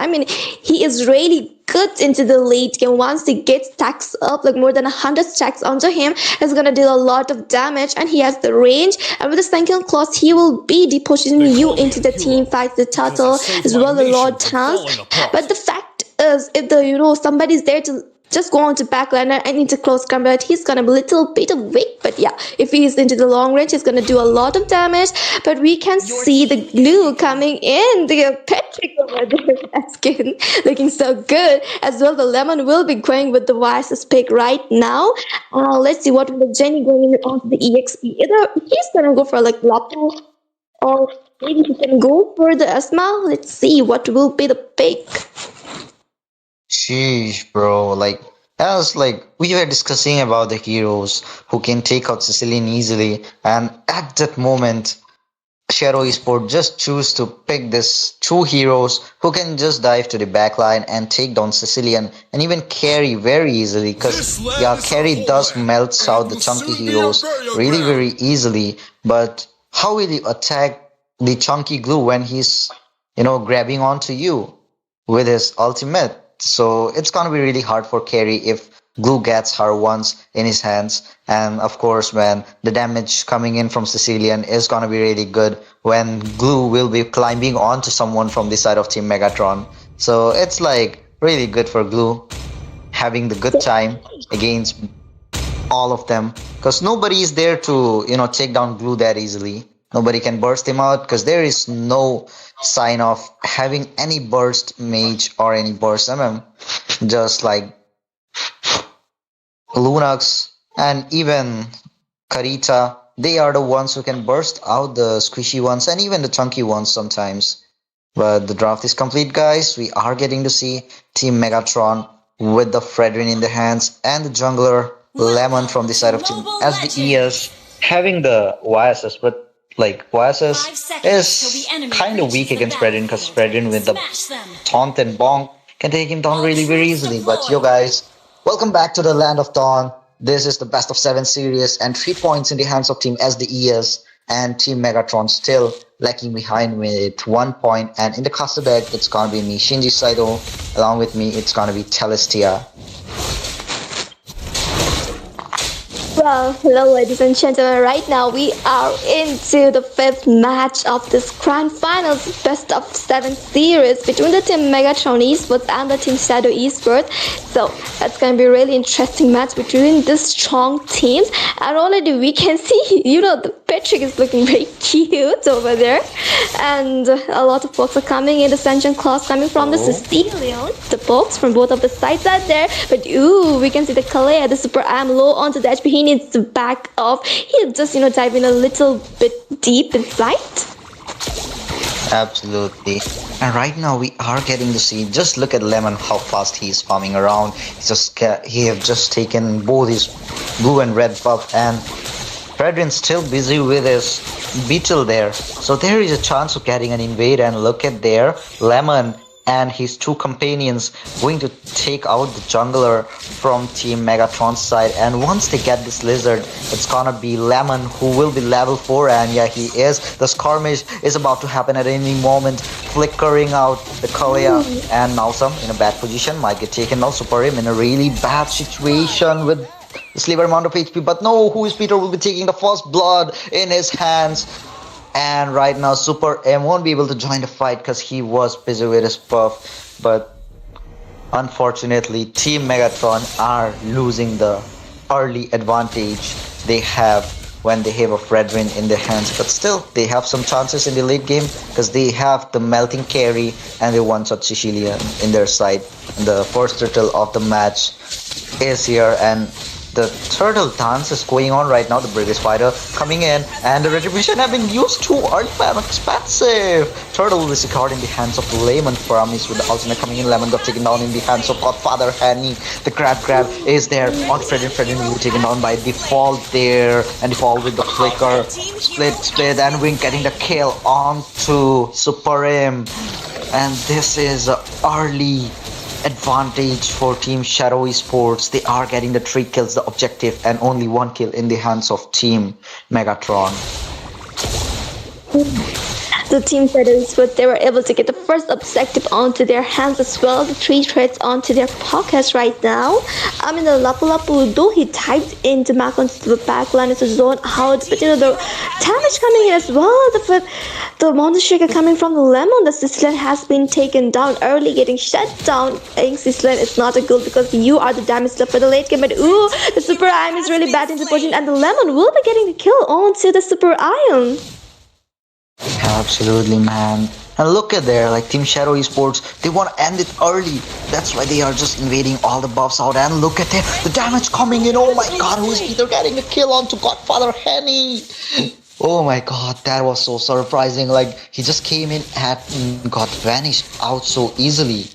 He is really good into the late game. Once he gets stacks up more than 100 stacks onto him, he's gonna deal a lot of damage, and he has the range, and with the second clause he will be depositioning you into the team fight, the turtle as well, the Lord Chance. But the fact is, if the somebody's there to just go on to backliner and into close combat, he's gonna be a little bit of weak. But yeah, if he's into the long range, he's gonna do a lot of damage. But we can see the glue coming in, the Patrick over there, that skin looking so good as well. The Lemon will be going with the wisest pick right now. Let's see what will the Jenny going on to the EXP. Either he's gonna go for Lapu, or maybe he can go for the Asma. Let's see what will be the pick. Sheesh, bro. As we were discussing about the heroes who can take out Sicilian easily, and at that moment, Shadow Esport just choose to pick these two heroes who can just dive to the backline and take down Sicilian and even carry very easily because yeah, carry does melts out the chunky heroes really very easily. But how will you attack the chunky glue when he's grabbing onto you with his ultimate? So it's gonna be really hard for carry if glue gets her once in his hands. And of course, when the damage coming in from Sicilian is gonna be really good when glue will be climbing onto someone from the side of Team Megatron. So it's like really good for glue having the good time against all of them because nobody is there to take down glue that easily. Nobody can burst him out because there is no sign of having any burst mage or any burst just like Lunax and even Karita, they are the ones who can burst out the squishy ones and even the chunky ones sometimes. But the draft is complete, guys. We are getting to see Team Megatron with the Fredrin in the hands and the jungler Lemon from the side of Team as the ES having the YSS, but like YSS is kind of weak against Fredrin because Fredrin with the taunt and bonk can take him down really very easily. But yo guys, welcome back to the Land of Dawn. This is the best of 7 series and 3 points in the hands of Team SDES and Team Megatron still lacking behind with 1 point. And in the caster deck, it's gonna be me, Shinji Saito. Along with me, it's gonna be Telestia. Well, hello ladies and gentlemen, right now we are into the 5th match of this Grand Finals Best of 7 series between the Team Megatron Esports and the Team Shadow Esports. So that's going to be a really interesting match between these strong teams, and already we can see, the Patrick is looking very cute over there, and a lot of folks are coming in, the Ascension class coming from the Sicilian, the folks from both of the sides are there, but we can see the Kalea, the Super Am low onto the HP. He needs to back off. He'll just dive in a little bit deep inside. Absolutely. And right now we are getting to see, just look at Lemon, how fast he is farming around. He have just taken both his blue and red buff, and Fredrin's still busy with his beetle there. So there is a chance of getting an invade, and look at there, Lemon and his 2 companions going to take out the jungler from Team Megatron's side. And once they get this lizard, it's gonna be Lemon who will be level 4, and yeah, he is. The skirmish is about to happen at any moment, flickering out the Kalea, and now some in a bad position might get taken down. Super him in a really bad situation with the sliver amount of HP, but no, who is Peter will be taking the first blood in his hands. And right now Super M won't be able to join the fight because he was busy with his buff. But unfortunately, Team Megatron are losing the early advantage they have when they have a Fredrin in their hands. But still, they have some chances in the late game because they have the melting carry and the one-shot Sicilian in their side. And the first turtle of the match is here, and the turtle dance is going on right now. The British fighter coming in, and the retribution have been used too early for expensive. Turtle will be secured in the hands of Lemon Faramis with the ultimate coming in. Lemon got taken down in the hands of Godfather Henny. The grab is there on Fredrin. Fredrin will be taken down by default there, and default with the flicker. Split, and Wing getting the kill onto Super M. And this is early advantage for Team Shadow Esports. They are getting the 3 kills, the objective, and only 1 kill in the hands of Team Megatron. The Team Shadow Esports, they were able to get the first objective onto their hands as well, the 3 threats onto their pockets right now. In the Lapu Lapu, though he typed into back onto the backline, it's a zone out, but the damage coming in as well. The Monster Shaker coming from the Lemon, the Sicilian has been taken down early, getting shut down. Playing Sicilian is not a good because you are the damage dealer for the late game, but the Super Iron is really bad into position, and the Lemon will be getting the kill onto the Super Iron. Absolutely, man. And look at there, like Team Shadow Esports, they want to end it early. That's why they are just invading all the buffs out. And look at there, the damage coming in. Oh my god, who is Peter getting a kill onto Godfather Henny? Oh my god, that was so surprising. Like, he just came in and got vanished out so easily.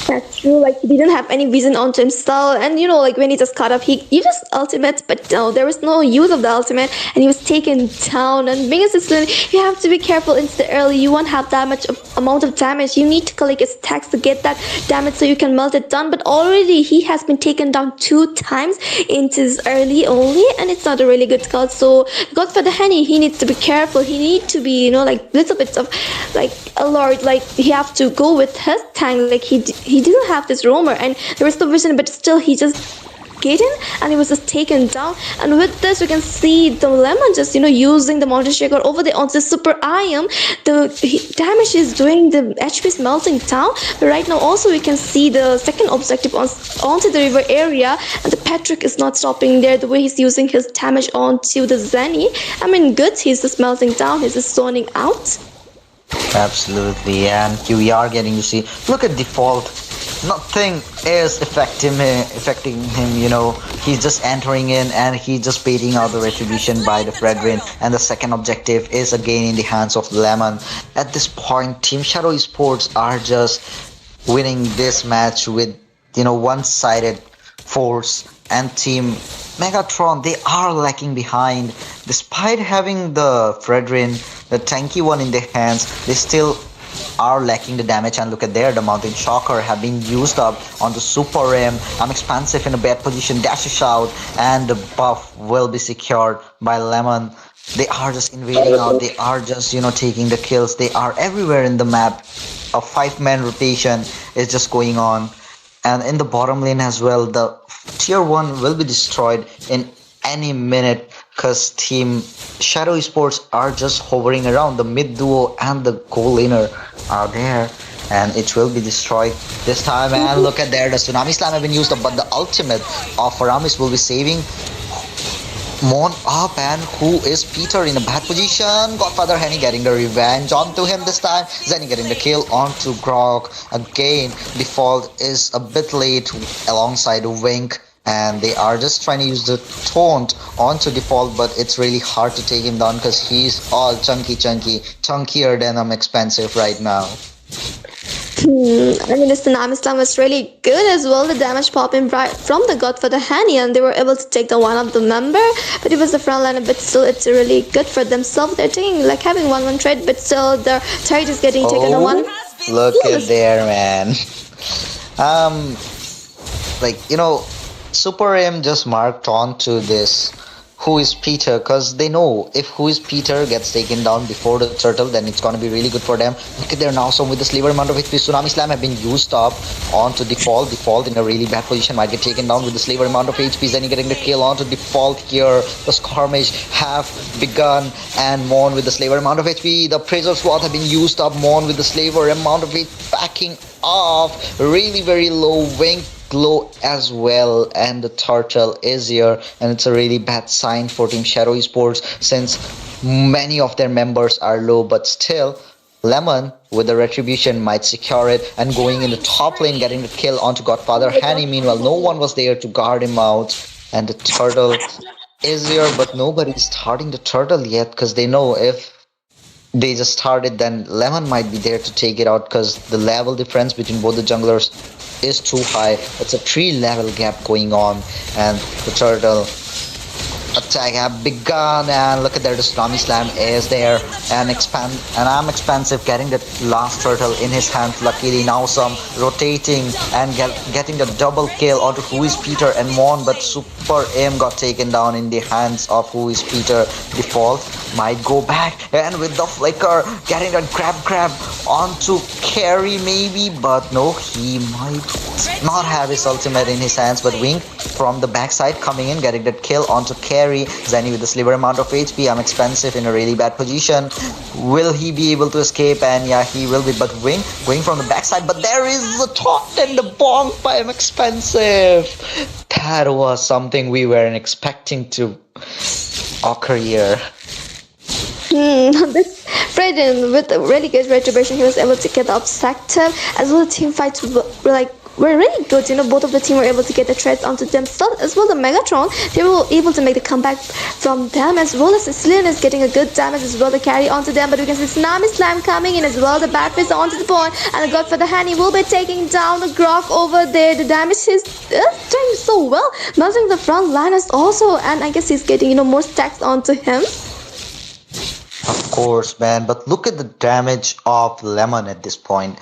That's true. Like he didn't have any vision onto himself, and like when he just caught up, he used ultimate, but no, there was no use of the ultimate, and he was taken down. And being a citizen, you have to be careful into the early. You won't have that much amount of damage. You need to collect his attacks to get that damage so you can melt it down. But already he has been taken down 2 times into his early only, and it's not a really good call. So God for the Henny, he needs to be careful. He needs to be like little bits of like alert. Like he have to go with his tank. Like he didn't have this roamer, and there was no vision, but still he just get in and he was just taken down. And with this we can see the lemon just using the mountain shaker over the onto the super iron. The damage is doing, the HP is melting down. But right now also we can see the second objective onto the river area, and the Patrick is not stopping there. The way he's using his damage onto the Zenny, I mean good, he's just melting down, he's just zoning out. Absolutely, and we are getting to see. Look at default. Nothing is affecting him. He's just entering in and he's just baiting out the retribution by the Fredrin. And the second objective is again in the hands of Lemon. At this point, Team Shadow Esports are just winning this match with one-sided force, and Team Megatron, they are lacking behind. Despite having the Fredrin, the tanky one in their hands, they still are lacking the damage. And look at there, the Mountain Shocker have been used up onto Super M. I'm expansive in a bad position, dashes out, and the buff will be secured by Lemon. They are just invading out, they are just taking the kills, they are everywhere in the map. A 5-man rotation is just going on, and in the bottom lane as well, the tier 1 will be destroyed in any minute, because Team Shadow Esports are just hovering around. The mid duo and the goal laner are there, and it will be destroyed this time. And look at there, the Tsunami Slam have been used up, but the ultimate of Aramis will be saving Mon up. And who is Peter in a bad position? Godfather Henny getting the revenge onto him this time. Zenny getting the kill onto Grog. Again, default is a bit late alongside Wink, and they are just trying to use the taunt onto default, but it's really hard to take him down because he's all chunkier than expensive right now. I mean, the Tsunami Slam was really good as well. The damage popping right from the Godfather Henny, and they were able to take the one of the member, but it was the front line, but still it's really good for themselves. They're taking like having 1-1 trade, but still the trade is getting taken on one. Look at there, man. Super M just marked on to this who is Peter, because they know if who is Peter gets taken down before the turtle, then it's gonna be really good for them. Look at there now, so with the sliver amount of HP, Tsunami Slam have been used up onto default. Default in a really bad position, might get taken down with the sliver amount of HP. Then getting the kill onto default here. The skirmish have begun, and Mon with the sliver amount of HP. The Praiser Sword have been used up. Mon with the sliver amount of HP backing off. Really very low. Wink low as well, and the turtle is here, and it's a really bad sign for Team Shadow Esports since many of their members are low. But still, Lemon with the retribution might secure it, and going in the top lane getting the kill onto Godfather Henny. Meanwhile, no one was there to guard him out, and the turtle is here, but nobody's starting the turtle yet, because they know if they just started, then Lemon might be there to take it out, because the level difference between both the junglers is too high. It's a 3-level gap going on, and the turtle attack have begun. And look at there, the Tsunami Slam is there, and I'm expansive getting the last turtle in his hand. Luckily now some rotating and getting the double kill onto who is Peter and Mon, but Super M got taken down in the hands of who is Peter. Default might go back, and with the flicker getting that grab onto Carry maybe, but no, he might not have his ultimate in his hands. But Wink from the backside coming in, getting that kill onto Carry. Zenny with the sliver amount of HP. I'm expensive in a really bad position. Will he be able to escape? And yeah, he will be. But Wing going from the backside, but there is the taunt and the bonk by I'm expensive. That was something we weren't expecting to occur here. This Fredin with a really good retribution, he was able to get the objective as well. The team fights were like were really good. Both of the team were able to get the threats onto themselves as well. The Megatron, they were able to make the comeback from them as well as Sicilian is getting a good damage as well to carry onto them. But we can see Tsunami Slam coming in as well. The Batface onto the point, and the Godfather Honey will be taking down the Grok over there. The damage is doing so well, melting the front liners also, and I guess he's getting more stacks onto him. Of course, man, but look at the damage of Lemon at this point.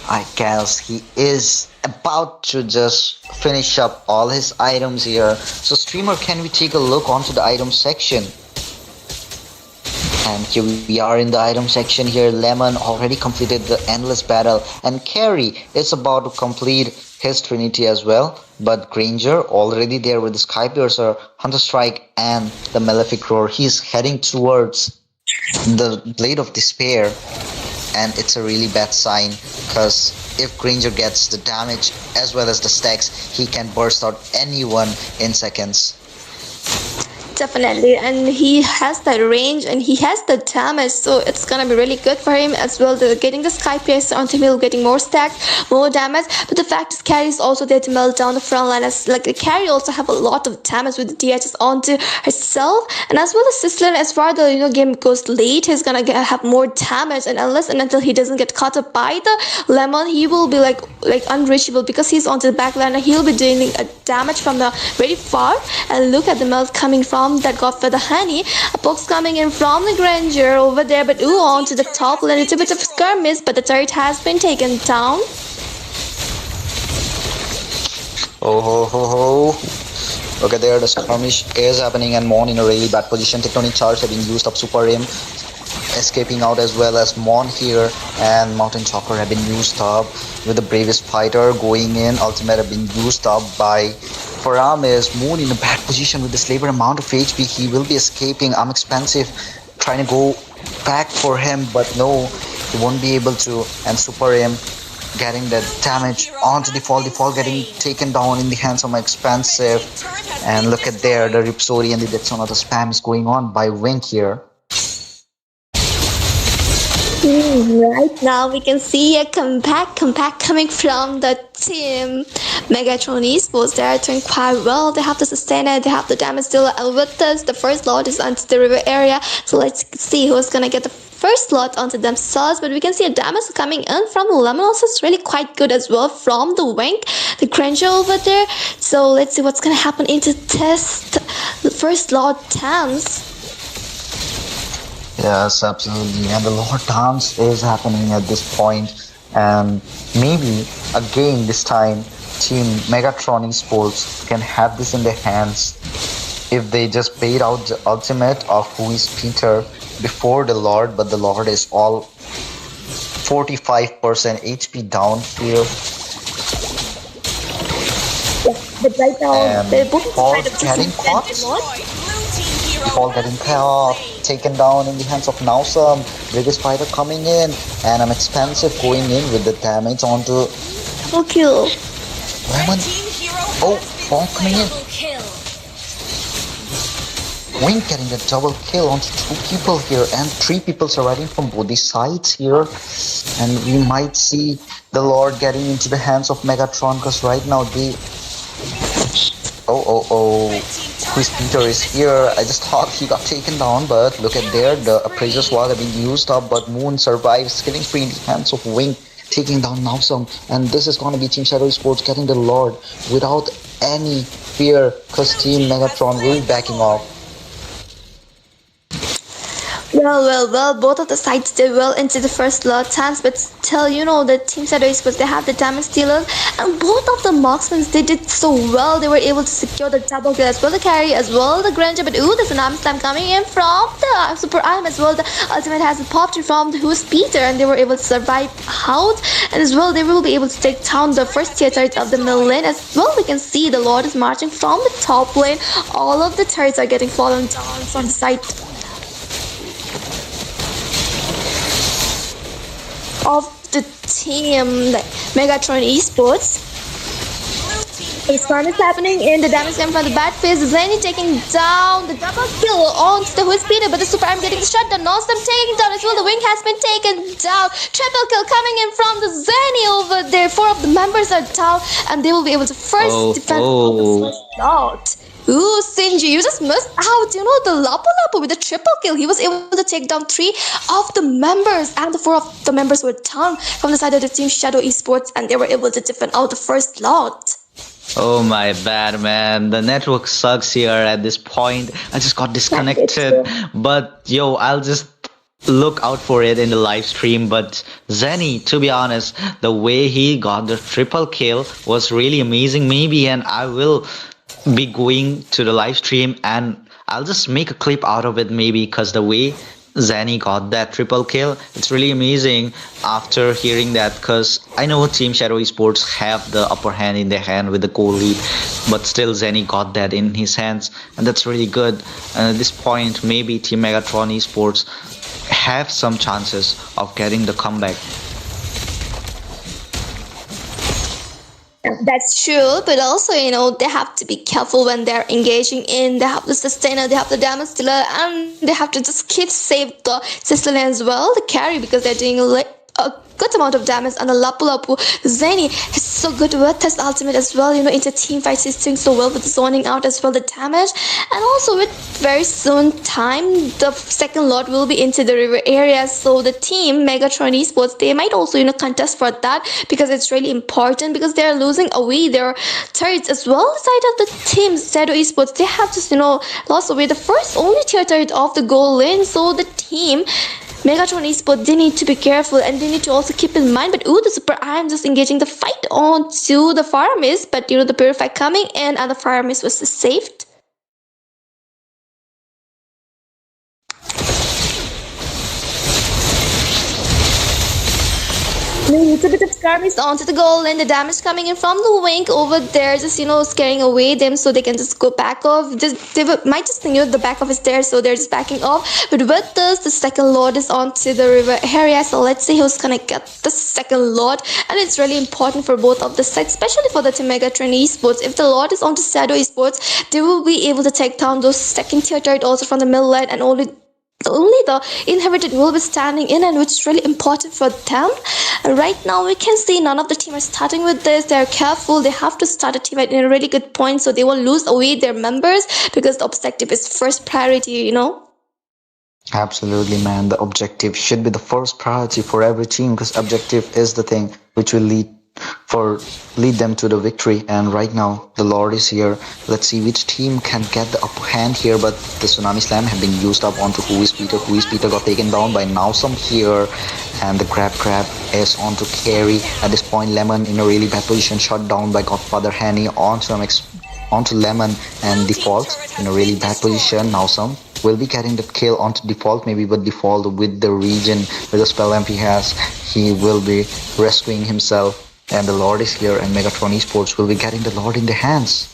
I guess he is about to just finish up all his items here. So streamer, can we take a look onto the item section? And here we are in the item section here. Lemon already completed the endless battle, and Carrie is about to complete his Trinity as well. But Granger already there with the Sky Piercer, Hunter Strike, and the Malefic Roar. He's heading towards the Blade of Despair, and it's a really bad sign, because if Granger gets the damage as well as the stacks, he can burst out anyone in seconds. Definitely, and he has that range and he has the damage, so it's gonna be really good for him as well. Getting the Sky Piercer onto him, getting more stacks, more damage. But the fact is, Carrie is also there to melt down the front line. As like Carrie also have a lot of damage with the DHs onto herself, and as well as Sicilian. As far the game goes late, he's gonna have more damage, and unless and until he doesn't get caught up by the Lemon, he will be like unreachable, because he's onto the back line and he'll be doing a damage from the very far. And look at the melt coming from that Godfather Honey. A poke's coming in from the Granger over there, but onto the top lane. It's a bit of skirmish, but the turret has been taken down. Oh ho ho ho. Okay, there the skirmish is happening, and Mon in a really bad position. Tectonic Charge having used up Super Rim, escaping out as well as Mon here, and Mountain Choker have been used up with the Bravest Fighter going in. Ultimate have been used up by Paramis. Moon in a bad position with the slaver amount of HP. He will be escaping. I'm expensive trying to go back for him, but no, he won't be able to. And Super M getting the damage onto Default. Default getting taken down in the hands of my expensive. And look at there, the Ripsori and the Detsonata spam is going on by Wink here. Right now we can see a comeback coming from the team Megatron Esports. They are doing quite well. They have the sustainer, they have the damage dealer, and with this, the first lot is onto the river area. So let's see who's gonna get the first lot onto themselves. But we can see a damage coming in from the Lemon. Also, it's really quite good as well from the Wink, the Granger over there. So let's see what's gonna happen into test the first lot dance. Yes, absolutely. And the Lord Dance is happening at this point. And maybe, again, this time, Team Megatron Esports can have this in their hands if they just paid out the ultimate of Who is Peter before the Lord. But the Lord is all 45% HP down here. But right now, they're both getting caught. All getting caught, taken down in the hands of Nausam. Biggest fighter coming in, and I'm expensive going in with the damage onto double kill. Lemon. Oh, bomb coming in. Wink getting the double kill onto 2 people here, and 3 people surviving from both the sides here. And we might see the Lord getting into the hands of Megatron, because right now they... Oh. Chris Peter is here. I just thought he got taken down, but look at there, the Appraiser's Wall have been used up, but Moon survives, killing spree in the hands of Wing, taking down Nausam. And this is going to be Team Shadow Sports getting the Lord without any fear, because Team Megatron will be backing off. Well, both of the sides did well into the first lot times, but still, the Team Shadow Esports, they have the damage dealer, and both of the marksmen, they did so well. They were able to secure the double kill as well, the carry as well, the Granger, but there's an arm slam coming in from the Super Arm as well. The ultimate has popped in from the Who's Peter, and they were able to survive out, and as well, they will be able to take down the first tier turrets of the middle lane as well. We can see the Lord is marching from the top lane. All of the turrets are getting fallen down from the side of the team Megatron Esports. The storm is happening in the damage came from the bad phase. Zenny taking down the double kill on the Whispiter, but the Super Arm getting the shutdown. Awesome taking down as well. The wing has been taken down. Triple kill coming in from the Zenny over there. 4 of the members are down, and they will be able to first defend the first lot. Ooh, Sinji, you just missed out. You know, the Lapu Lapu with the triple kill. He was able to take down 3 of the members, and the 4 of the members were down from the side of the team Shadow Esports, and they were able to defend out the first lot. Oh my bad, man. The network sucks here at this point. I just got disconnected. But yo, I'll just look out for it in the live stream. But Zenny, to be honest, the way he got the triple kill was really amazing. Maybe, and I will be going to the live stream and I'll just make a clip out of it maybe, because the way Zenny got that triple kill, it's really amazing after hearing that, because I know Team Shadow Esports have the upper hand in their hand with the goal lead, but still Zenny got that in his hands, and that's really good. And at this point, maybe Team Megatron Esports have some chances of getting the comeback. That's true, but also, you know, they have to be careful when they're engaging in. They have the sustainer, they have the damage dealer, and they have to just keep save the sister lane as well, the carry, because they're doing a good amount of damage. And the Lapu Lapu Zenny is so good with his ultimate as well. You know, into team fights, he's doing so well with zoning out as well, the damage. And also with very soon time, the second lot will be into the river area. So the team Megatron Esports, they might also, you know, contest for that, because it's really important, because they're losing away their turrets as well. The side of the team Shadow Esports, they have just, you know, lost away the first only tier turret of the goal lane. So the team Megatron Esports, they need to be careful, and they need to also keep in mind. But ooh, the Super Iron just engaging the fight onto the Fire Mist, but you know, the Purify coming in, and the Fire Mist was saved. It's a bit of skirmish onto the goal, and the damage coming in from the wing over there, just, you know, scaring away them, so they can just go back off. Might just think, you know, the back of is there, so they're just backing off. But with this, the second lord is onto the river area, so let's see who's gonna get the second lord. And it's really important for both of the sides, especially for the Team Megatron Esports. If the lord is onto Shadow Esports, they will be able to take down those second tier turret also from the middle line, and only the inherited will be standing in, and which is really important for them. Right now we can see none of the team are starting with this. They're careful, they have to start a team at in a really good point, so they won't lose away their members, because the objective is first priority, you know. Absolutely, man. The objective should be the first priority for every team, because objective is the thing which will lead them to the victory. And right now the Lord is here. Let's see which team can get the upper hand here. But the Tsunami Slam have been used up onto Who is Peter. Who is Peter got taken down by Nausum here, and the Crab is on to carry. At this point, Lemon in a really bad position, shot down by Godfather Henny onto Lemon, and Default in a really bad position. Nausum will be getting the kill onto Default maybe, but Default with the region, with the spell amp he has, he will be rescuing himself. And the Lord is here, and Megatron Esports will be getting the Lord in their hands.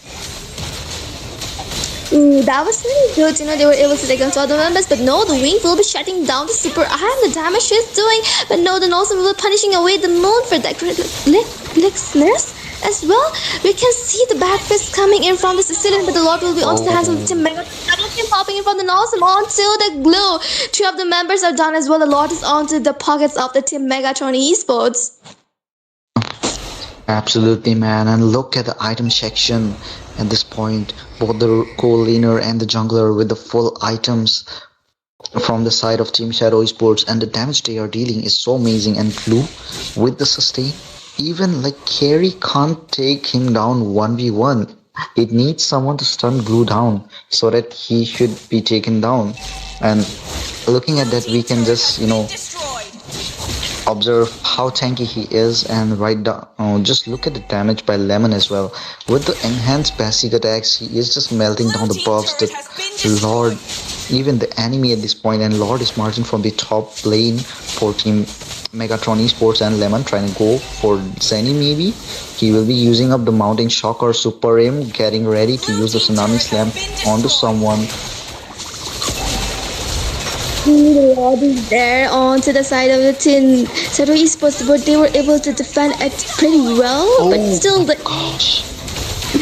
Ooh, that was really good. You know, they were able to take on two other members, but no, the wing will be shutting down the Super Iron. The damage she's doing, but no, the Nosum will be punishing away the moon for that listeners as well. We can see the bad fist coming in from the Sicilian, but the Lord will be onto the hands of the Team Megatron. Double kill popping in from the Nosum onto the glue. 3 of the members are done as well. The Lord is onto the pockets of the Team Megatron Esports. Absolutely, man. And look at the item section at this point. Both the co-laner and the jungler with the full items from the side of Team Shadow Esports, and the damage they are dealing is so amazing. And Blue with the sustain, even like Carry can't take him down 1v1. It needs someone to stun Blue down so that he should be taken down. And looking at that, we can just, you know, observe how tanky he is. And right down, just look at the damage by Lemon as well. With the enhanced basic attacks, he is just melting down the buffs. The Lord, even the enemy at this point, and Lord is marching from the top lane for Team Megatron Esports, and Lemon trying to go for Zenny maybe. He will be using up the Mounting Shock or Super Aim, getting ready to use the Tsunami Slam onto someone. The Lord is there onto the side of the Team Shadow Esports, but they were able to defend it pretty well. But still,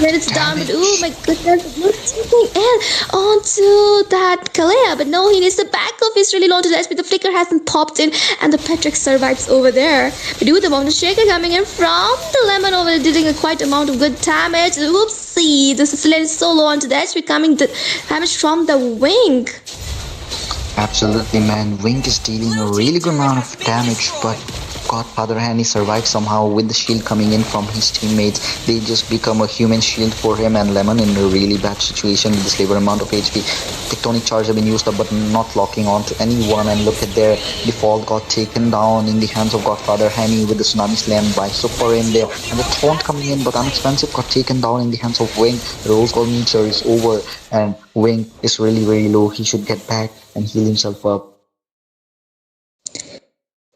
when it's down, but oh my Damage. goodness, no taking in onto that Kalea. But no, he needs to back off. He's really long to dash, but the flicker hasn't popped in, and the Patrick survives over there. But with the bomb, the shaker coming in from the lemon over there, dealing a quite amount of good damage. Oopsie, the Sicilian is so low onto the HP, coming the damage from the wing. Absolutely, man. Wink is dealing a Blue really team good turret amount has of been damage, but destroyed. Godfather Hanny survived somehow with the shield coming in from his teammates. They just become a human shield for him and Lemon in a really bad situation with the slaver amount of HP. Tectonic charge have been used up but not locking on to anyone, and look at their default got taken down in the hands of Godfather Hanny with the tsunami slam by Super in there, and the taunt coming in, but Unexpensive got taken down in the hands of Wing. The Rose Gold meter is over and Wing is really very low. He should get back and heal himself up.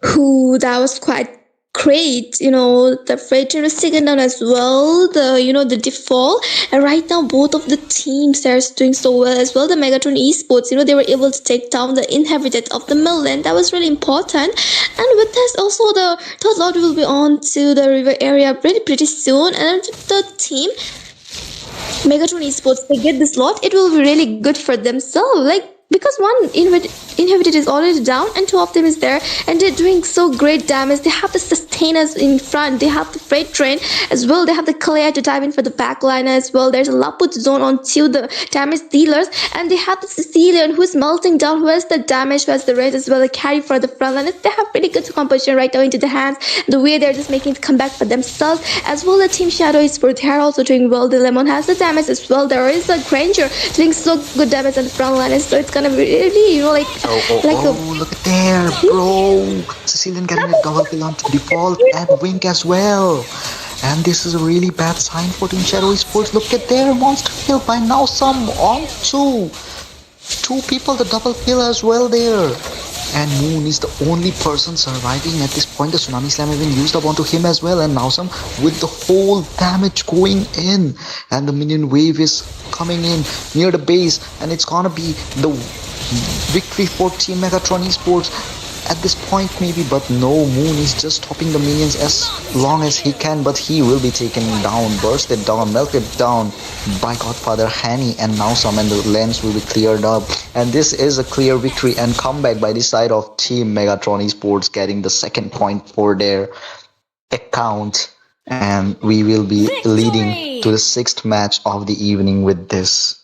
Who that was quite great. The freight train was taken down as well. The default, and right now both of the teams are doing so well as well. The Megatron Esports, they were able to take down the inhabitant of the mainland. That was really important. And with this, also the third lot will be on to the river area pretty soon. And the team Megatron Esports, they get this lot, it will be really good for themselves. Like, because one inhibitor is already down and two of them is there, and they're doing so great damage. They have the sustainers in front, they have the freight train as well, they have the Claire to dive in for the backline as well. There's a Laput zone on two the damage dealers, and they have the Sicilian who's melting down, who has the damage, who has the red as well, the carry for the front line. They have pretty good composition right now into the hands. The way they're just making it come back for themselves as well. The Team Shadow is for, they're also doing well. The Lemon has the damage as well. There is a Granger doing so good damage on the front line, and so it's gonna be really, Oh, look at there, bro. Sicilian getting a double kill on default and Wink as well. And this is a really bad sign for Team Shadow Esports. Look at their monster kill by now some on two people, the double kill as well there. And Moon is the only person surviving at this point. The Tsunami Slam has been used up onto him as well, and now some with the whole damage going in, and the minion wave is coming in near the base, and it's gonna be the victory for Team Megatron Esports at this point maybe, but no, Moon is just stopping the minions as long as he can, but he will be taken down, bursted down, melted down by Godfather Hanny, and now some, and the lens will be cleared up, and this is a clear victory and comeback by the side of Team Megatron Esports, getting the second point for their account, and we will be leading to the sixth match of the evening with this.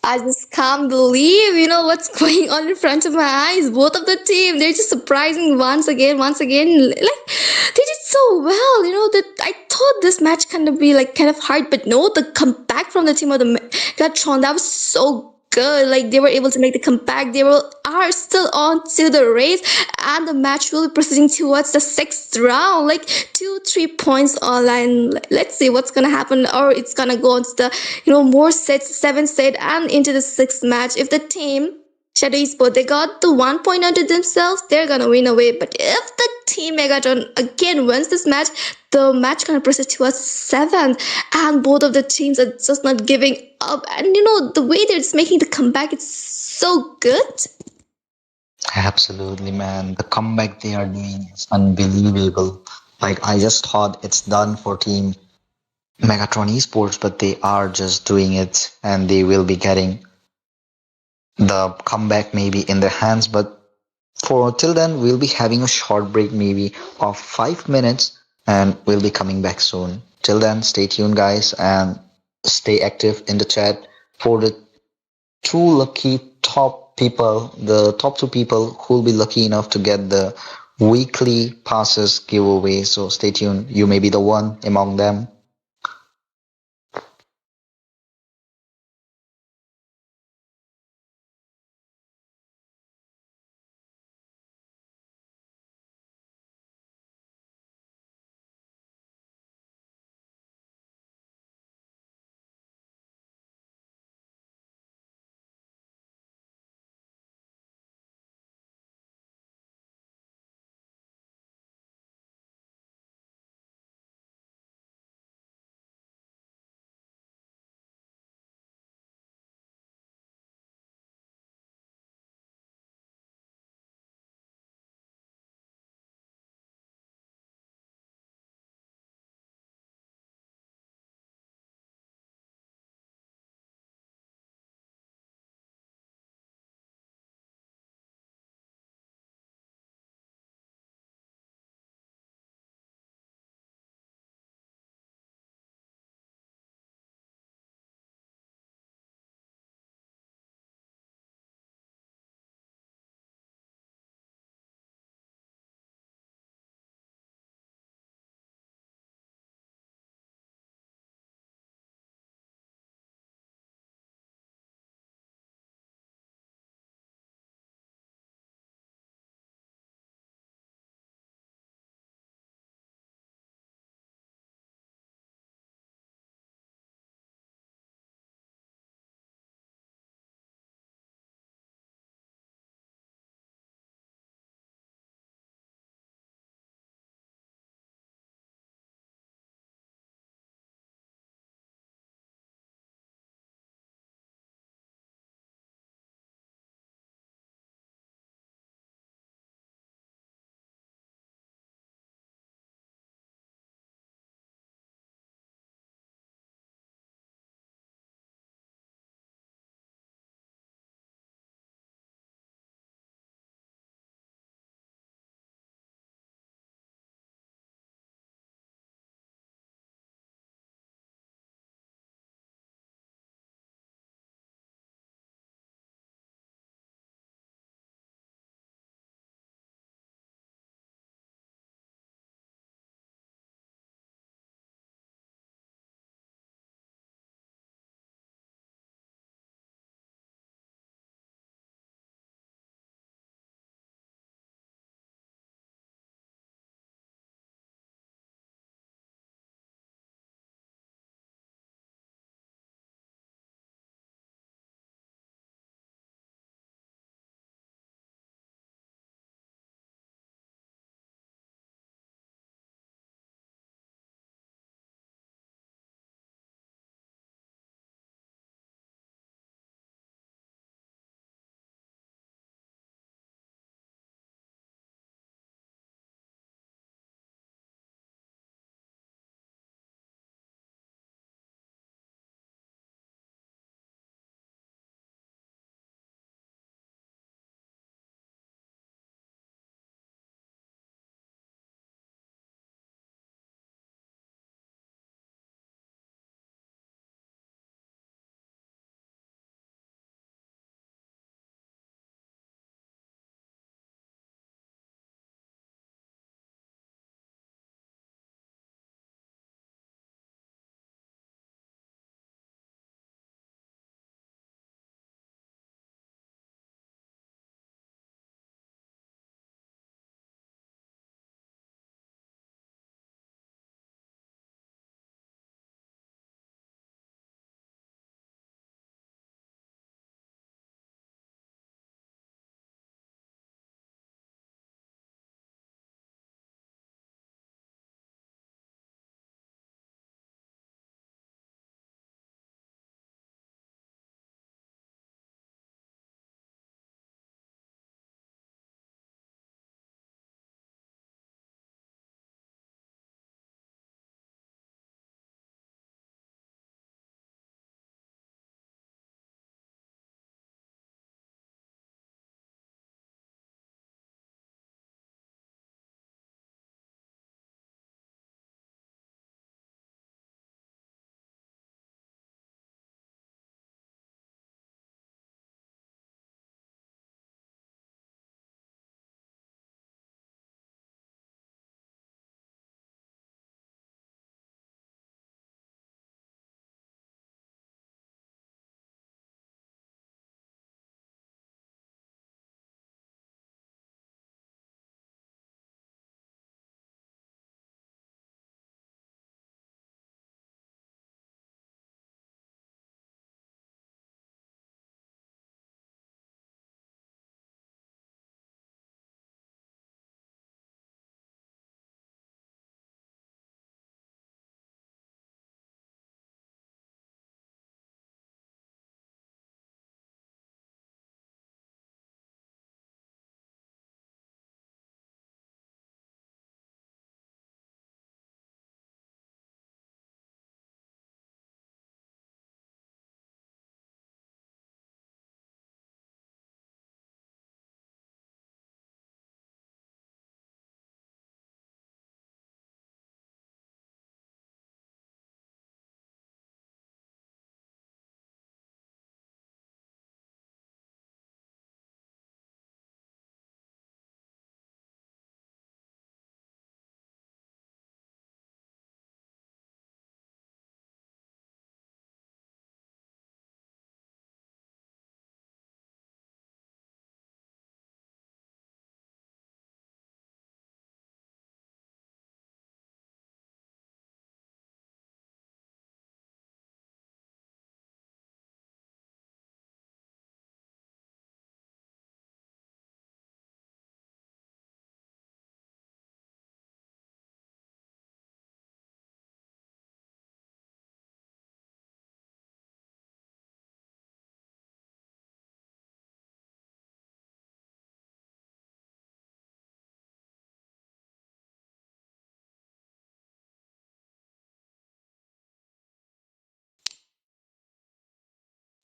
I just can't believe, what's going on in front of my eyes. Both of the team, they're just surprising once again. Like, they did so well, that I thought this match kind of be like kind of hard, but no, the comeback from the team of the Megatron, that was so good. Like, they were able to make the comeback. They are still on to the race, and the match will be proceeding towards the sixth round. Like 2-3 points online. Let's see what's gonna happen, or it's gonna go on to the more sets, 7 set, and into the sixth match. If the team Shadow Esports, they got the 1 point onto themselves, they're gonna win away. But if the team Megatron again wins this match, the match gonna proceed to a seventh, and both of the teams are just not giving up. And the way they're just making the comeback, it's so good. Absolutely, man. The comeback they are doing is unbelievable. Like, I just thought it's done for Team Megatron Esports, but they are just doing it, and they will be getting the comeback maybe in their hands. But for till then, we'll be having a short break maybe of 5 minutes, and we'll be coming back soon. Till then, stay tuned, guys, and stay active in the chat for the two lucky top people, the top two people who will be lucky enough to get the weekly passes giveaway. So stay tuned. You may be the one among them.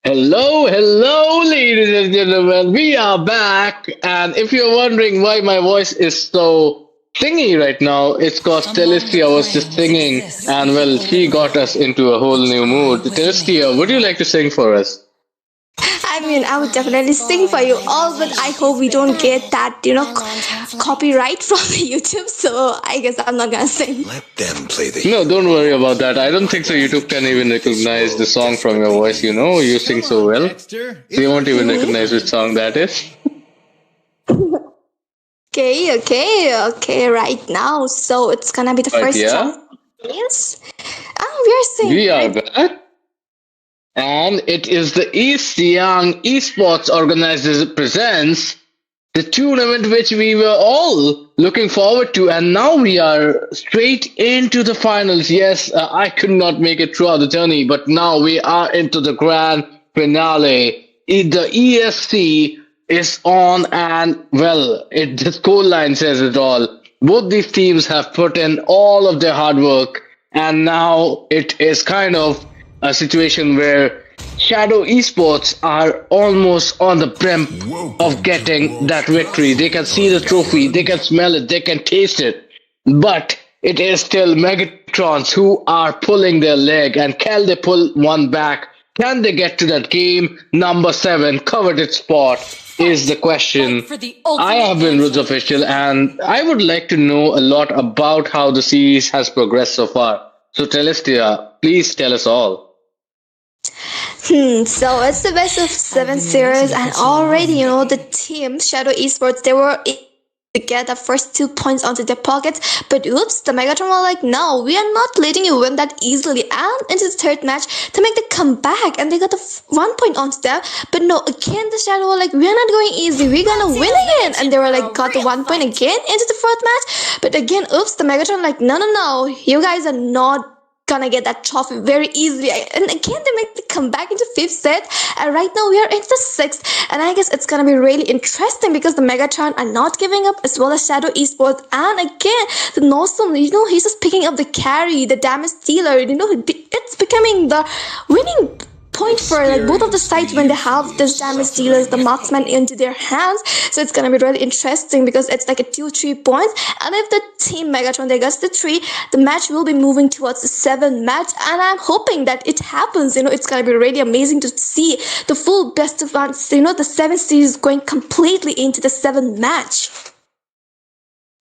Hello, ladies and gentlemen. We are back, and if you're wondering why my voice is so singy right now, it's because Celestia was just singing, and well, she got us into a whole new mood. Celestia, would you like to sing for us? I mean, I would definitely sing for you all, but I hope we don't get that, copyright from YouTube. So I guess I'm not gonna sing. Let them play the No, don't worry about that. I don't think so. YouTube can even recognize the song from your voice. You know, you sing so well. They won't even recognize which song that is. Okay, right now. So it's gonna be the But first yeah, round. Yes. We are saying we are right. back. And it is the Siang Esports organizers presents the tournament which we were all looking forward to, and now we are straight into the finals. Yes, I could not make it throughout the journey, but now we are into the grand finale. The ESC is on, and well, the scoreline says it all. Both these teams have put in all of their hard work, and now it is kind of a situation where Shadow Esports are almost on the brink of getting that victory. They can see the trophy, they can smell it, they can taste it. But it is still Megatrons who are pulling their leg, and can they pull one back? Can they get to that game number 7 coveted spot? Is the question. I have been Roots official, and I would like to know a lot about how the series has progressed so far. So, Telestia, please tell us all. So it's the best of 7 series, and already, the team Shadow Esports, they were to get the first 2 points onto their pockets, but oops, the Megatron were like, no, we are not letting you win that easily. And into the third match to make the comeback, and they got the 1 point onto them. But no, again the Shadow were like, we are not going easy, we're gonna win again. And they were like, got the 1 point again into the fourth match. But again, oops, the Megatron like, no, you guys are not gonna get that trophy very easily. And again they make the comeback into fifth set, and right now we are into the sixth, and I guess it's gonna be really interesting because the Megatron are not giving up, as well as Shadow Esports. And again the Nosum, he's just picking up the carry, the damage dealer. It's becoming the winning point for like both of the sides when they have this damage dealers, the marksman into their hands. So it's gonna be really interesting because it's like a 2-3 points, and if the team Megatron they gets the 3, the match will be moving towards the 7 match, and I'm hoping that it happens. It's gonna be really amazing to see the full best of ones, the 7 series going completely into the 7 match.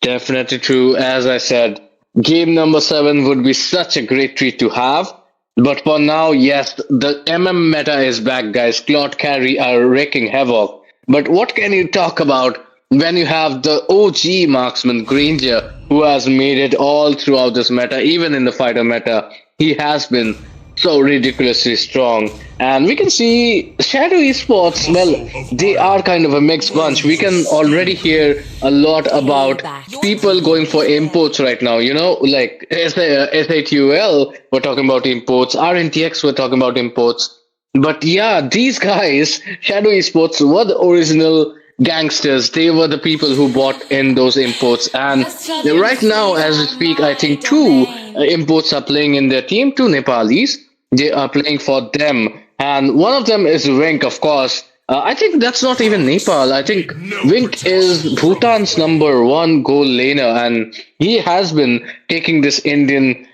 Definitely true. As I said, game number 7 would be such a great treat to have. But for now, yes, the meta is back, guys. Cloud Carry are wreaking havoc. But what can you talk about when you have the OG marksman Granger, who has made it all throughout this meta, even in the fighter meta? He has been so ridiculously strong. And we can see Shadow Esports, well, they are kind of a mixed bunch. We can already hear a lot about people going for imports right now, like SATUL, we're talking about imports, RNTX, we're talking about imports. But yeah, these guys, Shadow Esports, were the original gangsters. They were the people who bought in those imports. And right now, as we speak, I think 2 imports are playing in their team, 2 Nepalis. They are playing for them. And one of them is Wink, of course. I think that's not even Nepal. I think Wink is Bhutan's #1 goal laner, and he has been taking this Indian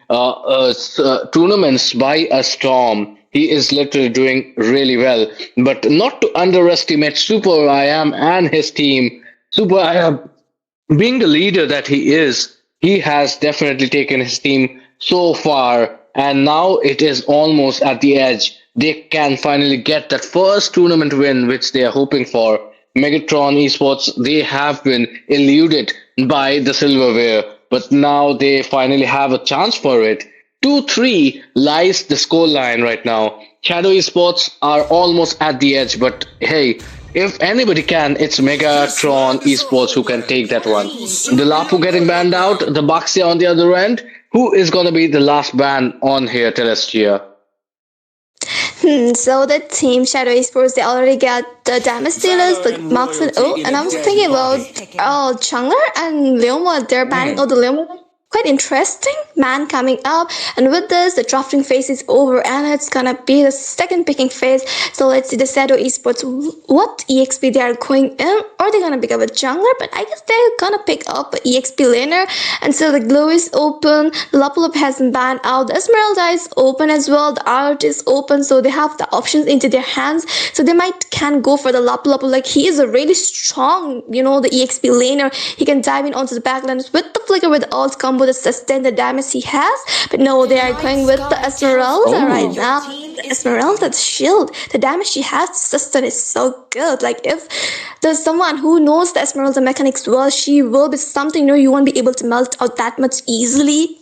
tournaments by a storm. He is literally doing really well. But not to underestimate Super IAM and his team. Super IAM, being the leader that he is, he has definitely taken his team so far, and now it is almost at the edge. They can finally get that first tournament win which they are hoping for. Megatron Esports, they have been eluded by the silverware, but now they finally have a chance for it. 2-3 lies the scoreline right now. Shadow Esports are almost at the edge, but hey, if anybody can, it's Megatron Esports who can take that one. The Lapu getting banned out, the Baxia on the other end. Who is going to be the last ban on here, Telestia? So the team Shadow Esports, they already got the damage dealers, the marksman. Oh, and I was thinking about Chungler and Leoma. They're banning all the Leoma quite interesting man coming up. And with this, the drafting phase is over and it's gonna be the second picking phase. So let's see the Shadow Esports what EXP they are going in. Or they're gonna pick up a jungler, but I guess they're gonna pick up an EXP laner. And so the Glow is open, the Lapulop has been banned out, the Esmeralda is open as well, the Art is open, so they have the options into their hands. So they might can go for the Lapulop. Like he is a really strong, the EXP laner. He can dive in onto the backlands with the flicker with the ult combo to sustain the damage he has. But no, they are going with the Esmeralda right now. The Esmeralda's shield, the damage she has to sustain is so good. Like if there's someone who knows the Esmeralda mechanics well, she will be something you won't be able to melt out that much easily.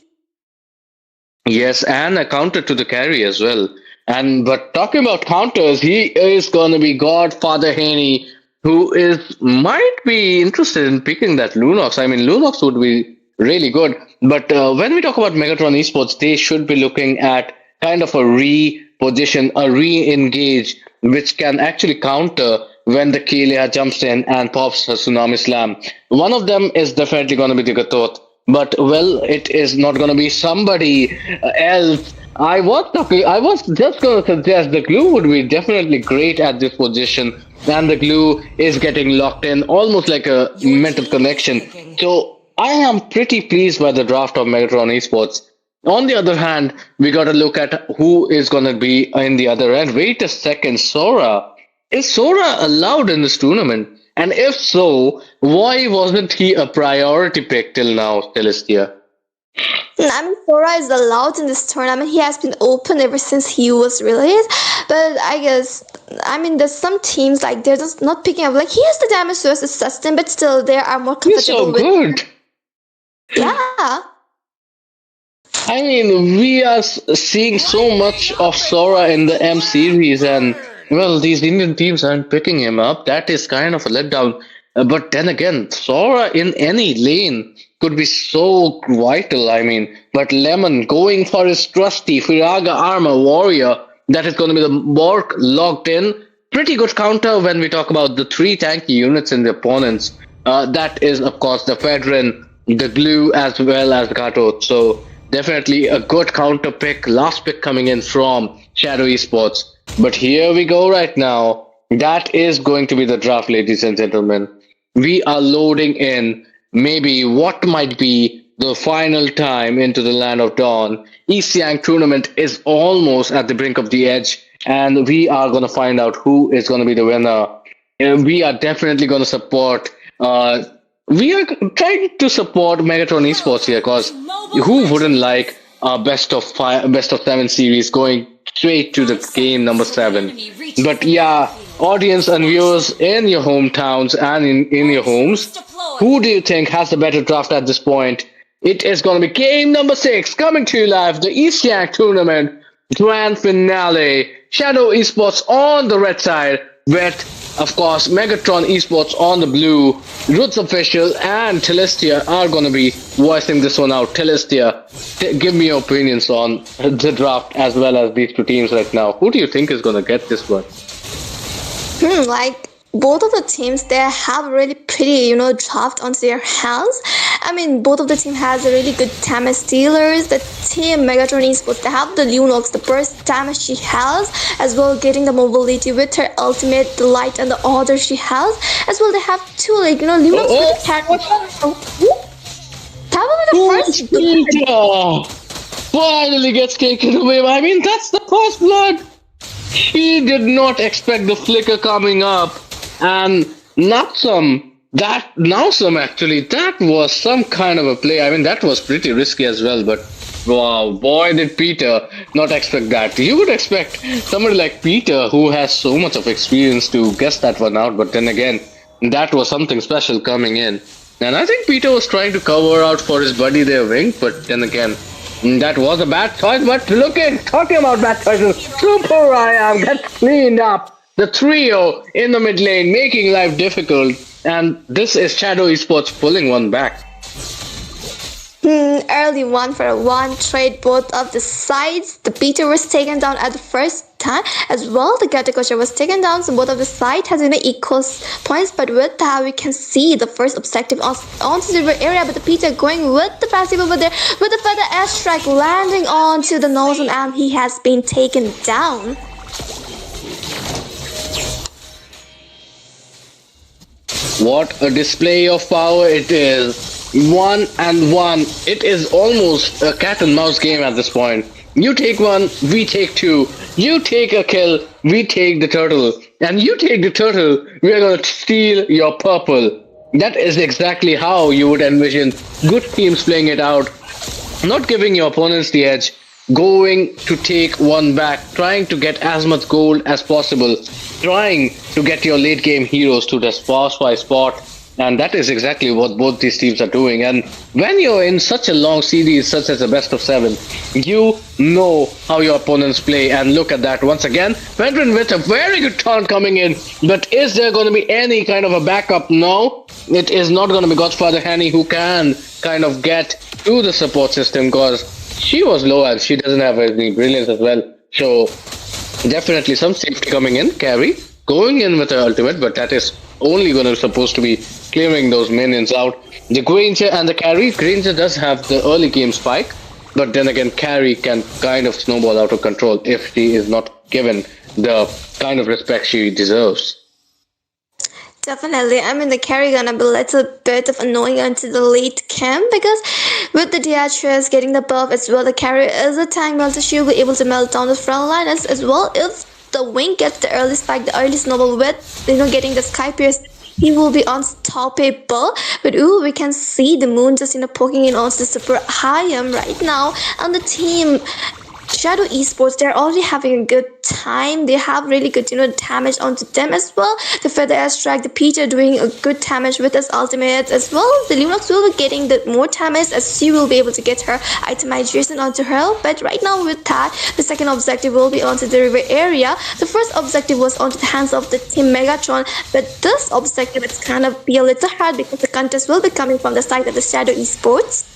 Yes, and a counter to the carry as well. But talking about counters, he is gonna be Godfather Haney, who might be interested in picking that Lunox. I mean, Lunox would be really good. But when we talk about Megatron Esports, they should be looking at kind of a reposition, a re-engage, which can actually counter when the Kelia jumps in and pops her Tsunami Slam. One of them is definitely going to be the Gatot. But, well, it is not going to be somebody else. I was just going to suggest the Glue would be definitely great at this position. And the Glue is getting locked in, almost like a mental connection. So I am pretty pleased by the draft of Megatron Esports. On the other hand, we got to look at who is going to be in the other end. Wait a second, Sora. Is Sora allowed in this tournament? And if so, why wasn't he a priority pick till now, Celestia? I mean, Sora is allowed in this tournament. He has been open ever since he was released. But I guess, there's some teams like they're just not picking up. Like he has the damage source sustain, but still they are more comfortable He's so good. Yeah. I mean, we are seeing so much of Sora in the M series, and well, these Indian teams aren't picking him up. That is kind of a letdown. But then again, Sora in any lane could be so vital. But Lemon going for his trusty Firaga Armor Warrior, that is going to be the Bork locked in. Pretty good counter when we talk about the three tanky units in the opponents. That is, of course, the Fedrin, the Glue, as well as the Gato. So definitely a good counter pick. Last pick coming in from Shadow Esports. But here we go right now. That is going to be the draft, ladies and gentlemen. We are loading in maybe what might be the final time into the Land of Dawn. Siang tournament is almost at the brink of the edge, and we are going to find out who is going to be the winner. And we are definitely going to support. We are trying to support Megatron Esports here, because who wouldn't like a best of 7 series going straight to the game number 7? But yeah, audience and viewers in your hometowns and in your homes, who do you think has the better draft at this point? It is going to be game number 6 coming to you live, the Siang tournament grand finale. Shadow Esports on the red side with, of course, Megatron Esports on the blue. Roots Official and Celestia are going to be voicing this one out. Celestia, give me your opinions on the draft as well as these two teams right now. Who do you think is going to get this one? Like both of the teams, they have a really pretty, draft onto their hands. Both of the team has a really good damage stealers. The team Megatron Esports, they have the Lunox, the burst damage she has, as well getting the mobility with her ultimate, the light and the order she has. As well, they have two, Lunox with the cat. That will be the first. Finally gets taken away. That's the first blood. He did not expect the flicker coming up. And Natsum, that was some kind of a play. That was pretty risky as well, but wow, boy did Peter not expect that. You would expect somebody like Peter, who has so much of experience, to guess that one out, but then again, that was something special coming in. And I think Peter was trying to cover out for his buddy there, Wink, but then again, that was a bad choice. But talking about bad choices, Super Ryan gets cleaned up. The trio in the mid lane making life difficult, and this is Shadow Esports pulling one back. Early 1-for-1 trade both of the sides. The Peter was taken down at the first time as well. The Gatacosha was taken down, so both of the side has equal points. But with that, we can see the first objective onto the area. But the Peter going with the passive over there with the feather airstrike landing onto the nose, and he has been taken down. What a display of power it is. 1-1. It is almost a cat and mouse game at this point. You take one, we take two. You take a kill, we take the turtle. And you take the turtle, we are going to steal your purple. That is exactly how you would envision good teams playing it out. Not giving your opponents the edge, going to take one back, trying to get as much gold as possible, trying to get your late game heroes to the boss spot. And that is exactly what both these teams are doing. And when you're in such a long series, such as a best of 7, you know how your opponents play. And look at that once again. Veteran with a very good taunt coming in. But is there going to be any kind of a backup? No, it is not going to be Godfather Hanny who can kind of get to the support system, because she was low and she doesn't have any brilliance as well. So definitely some safety coming in. Carry going in with her ultimate, but that is only going to supposed to be clearing those minions out. The Granger and the Carry. Granger does have the early game spike, but then again Carry can kind of snowball out of control if she is not given the kind of respect she deserves. Definitely. I mean, the carry gonna be a little bit of annoying until the late camp, because with the Diatrus getting the buff as well, the carry is a tank melter. She'll be able to melt down the front line as well. If the wing gets the early spike, the early snowball with, getting the Sky Pierce, he will be unstoppable. But we can see the moon just poking in onto the super Hayam right now, and the team Shadow Esports, they're already having a good time. They have really good, damage onto them as well. The Feather Airstrike, the Peter doing a good damage with his ultimate as well. The Lunox will be getting the more damage as she will be able to get her itemization onto her. But right now with that, the second objective will be onto the river area. The first objective was onto the hands of the team Megatron, but this objective is kind of be a little hard because the contest will be coming from the side of the Shadow Esports.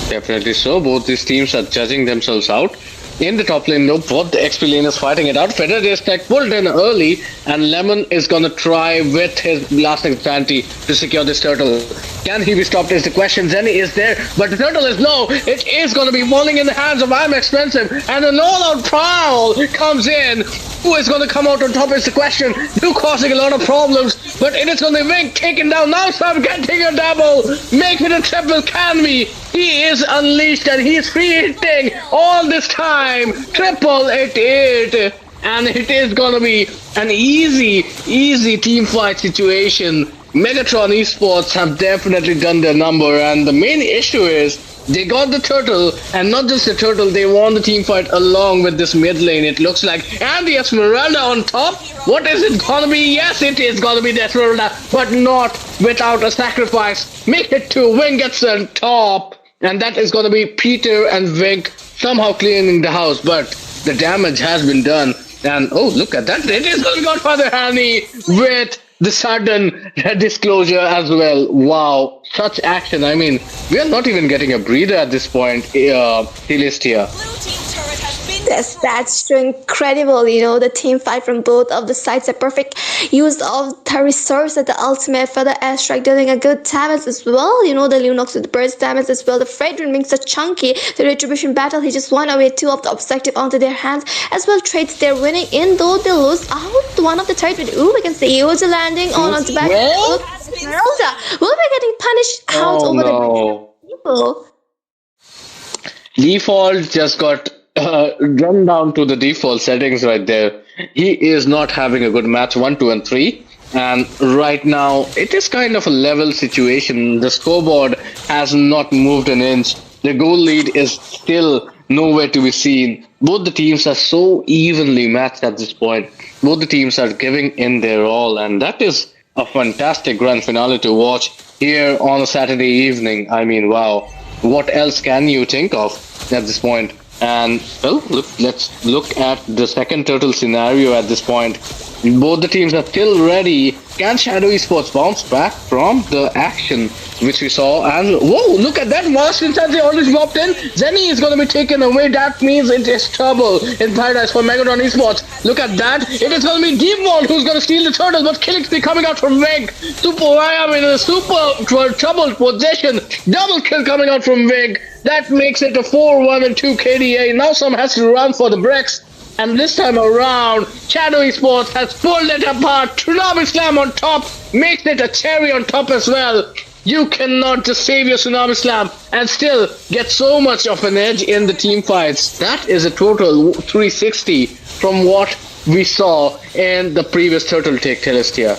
Definitely so. Both these teams are judging themselves out. In the top lane, nope, both the XP lane is fighting it out. Feather Airstrike pulled in early, and Lemon is gonna try with his blasting Santi to secure this turtle. Can he be stopped is the question. Zenny is there, but the turtle is low. It is gonna be falling in the hands of I'm Expensive, and an all-out prowl comes in. Who is gonna come out on top is the question. You causing a lot of problems, but it is gonna be Wink taken down. Now stop getting a double. Make it a triple, can we? He is unleashed and he is free hitting all this time. Triple it. And it is gonna be an easy team fight situation. Megatron Esports have definitely done their number, and the main issue is they got the turtle, and not just the turtle, they won the team fight along with this mid lane, it looks like. And the Esmeralda on top. What is it gonna be? Yes, it is gonna be the Esmeralda, but not without a sacrifice. Make it to Wing gets on top. And that is gonna be Peter and Vink somehow cleaning the house, but the damage has been done. And oh, look at that. It is gonna go Father Hanny with the sudden disclosure as well. Wow, such action. I mean, we are not even getting a breather at this point, Celestia. Yes, that's so incredible. The team fight from both of the sides, a perfect use of the resource at the ultimate for the airstrike, doing a good damage as well. The Lunox with the burst damage as well. The Fredrin being so chunky. The retribution battle, he just won away 2 of the objective onto their hands as well. Trades they're winning in, though they lose out one of the third. But we can see Yoja landing on the back. Esmeralda will be getting punished out over the people. Default just got run down to the default settings right there. He is not having a good match 1, 2, and 3. And right now, it is kind of a level situation. The scoreboard has not moved an inch. The goal lead is still nowhere to be seen. Both the teams are so evenly matched at this point. Both the teams are giving in their all, and that is a fantastic grand finale to watch here on a Saturday evening. I mean, wow. What else can you think of at this point? And well, let's look at the second turtle scenario at this point. Both the teams are still ready. Can Shadow Esports bounce back from the action which we saw. And whoa, look at that! Master Insanity already dropped in. Zenny is going to be taken away. That means it is trouble in paradise for Megatron Esports. Look at that! It is going to be Deep Vault who's going to steal the turtle, but Killing Spree coming out from Wig. Super I am in a super troubled position. Double kill coming out from Wig. That makes it a 4-1 and 2 KDA. Now some has to run for the bricks. And this time around, Shadow Esports has pulled it apart. Tsunami Slam on top makes it a cherry on top as well. You cannot just save your Tsunami Slam and still get so much of an edge in the team fights. That is a total 360 from what we saw in the previous Turtle Take Telestia.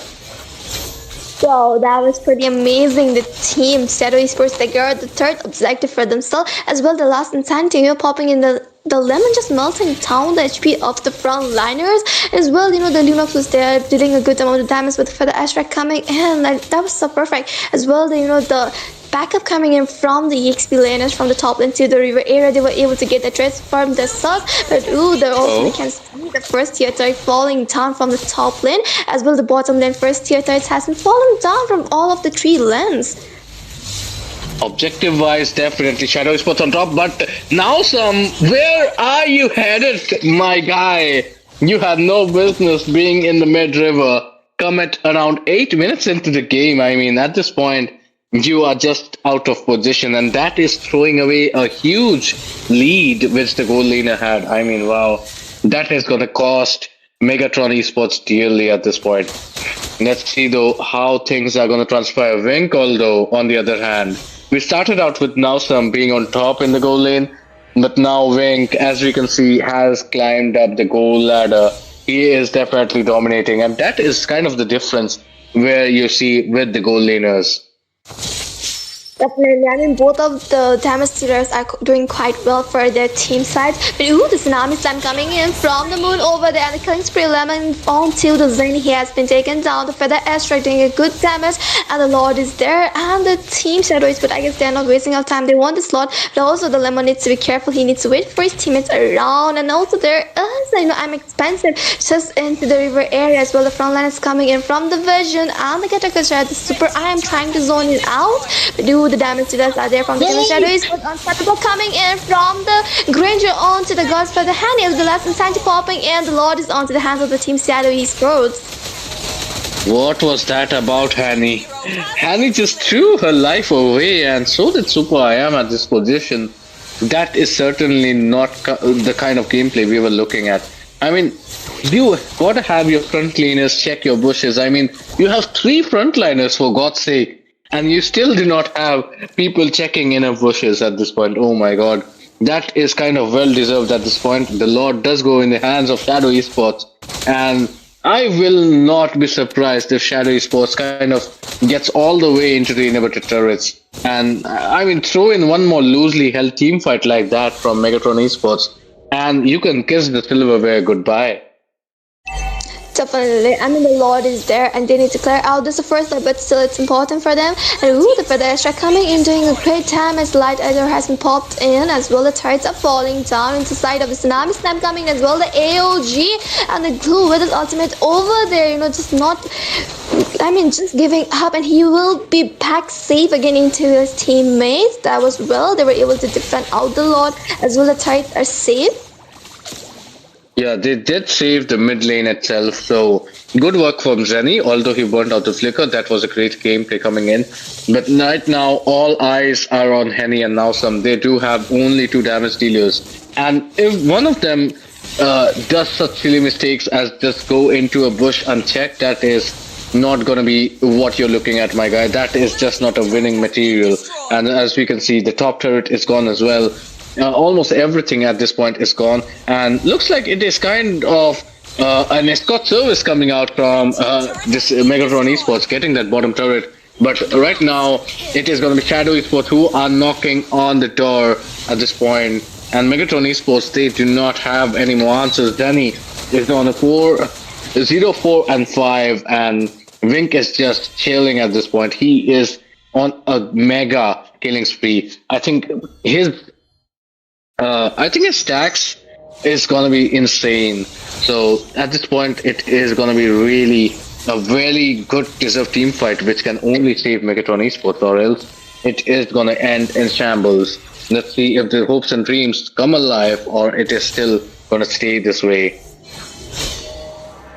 Wow, that was pretty amazing. The team, Shadow Esports, they got the third objective for themselves, as well the last insanity, popping in the lemon, just melting down the HP of the front liners as well. The Lunox was there dealing a good amount of damage with for the Ashrak coming in. That was so perfect as well. The backup coming in from the EXP laners from the top lane to the river area. They were able to get the transform themselves, but they also can see the first tier turret falling down from the top lane, as well the bottom lane first tier turret has been fallen down from all of the 3 lanes. Objective wise, definitely Shadow Esports on top, but now where are you headed, my guy? You had no business being in the mid river. Come at around 8 minutes into the game. I mean, at this point, you are just out of position, and that is throwing away a huge lead which the gold laner had. I mean, wow, that is going to cost Megatron Esports dearly at this point. Let's see though how things are going to transpire. Wink, although, on the other hand, we started out with Nausam being on top in the gold lane, but now Wink, as we can see, has climbed up the gold ladder. He is definitely dominating, and that is kind of the difference where you see with the gold laners. Definitely, I mean, both of the damage dealers are doing quite well for their team side. But the Tsunami Slam coming in from the moon over there, and the Killing Spree Lemon onto the Zen. He has been taken down. The Feather Asteroid doing a good damage, and the Lord is there, and the team Shadows, but I guess they're not wasting our time. They want the slot, but also the Lemon needs to be careful. He needs to wait for his teammates around, and also there is, I'm expensive just into the river area as well. The front line is coming in from the Vision, and the Katakasha, the Super I am trying to zone it out. But the damage dealers are there from the Shadows, but unstoppable coming in from the Granger onto the Gods for the Hanny. The last insanity popping in, the Lord is onto the hands of the team Shadow Esports. What was that about Hanny? Hanny just threw her life away, and so did Super I am at this position. That is certainly not the kind of gameplay we were looking at. I mean, you gotta have your frontliners check your bushes. I mean, you have 3 frontliners for God's sake, and you still do not have people checking in of bushes at this point. Oh my god. That is kind of well deserved at this point. The Lord does go in the hands of Shadow Esports, and I will not be surprised if Shadow Esports kind of gets all the way into the inhibitor turrets. And I mean, throw in one more loosely held team fight like that from Megatron Esports, and you can kiss the silverware goodbye. Definitely, I mean, the Lord is there and they need to clear out this the first light, but still it's important for them. And the Pedestra coming in doing a great damage. Light Ether has been popped in as well. The turrets are falling down into the side of the Tsunami Slam coming as well. The AOG and the Glue with his ultimate over there, just not, just giving up, and he will be back safe again into his teammates. That was well, they were able to defend out the Lord as well. The turrets are safe. Yeah, they did save the mid lane itself, so good work from Zenny, although he burnt out the flicker. That was a great gameplay coming in. But right now, all eyes are on Henny and Nausam. They do have only 2 damage dealers. And if one of them does such silly mistakes as just go into a bush unchecked, that is not going to be what you're looking at, my guy. That is just not a winning material. And as we can see, the top turret is gone as well. Almost everything at this point is gone, and looks like it is kind of an escort service coming out from this Megatron Esports getting that bottom turret. But right now, it is going to be Shadow Esports who are knocking on the door at this point. And Megatron Esports, they do not have any more answers. Danny is on a 0-4 and 5, and Wink is just chilling at this point. He is on a mega killing spree. I think his stacks is gonna be insane. So at this point, it is gonna be really a very good deserved team fight which can only save Megatron Esports, or else it is gonna end in shambles. Let's see if the hopes and dreams come alive, or it is still gonna stay this way.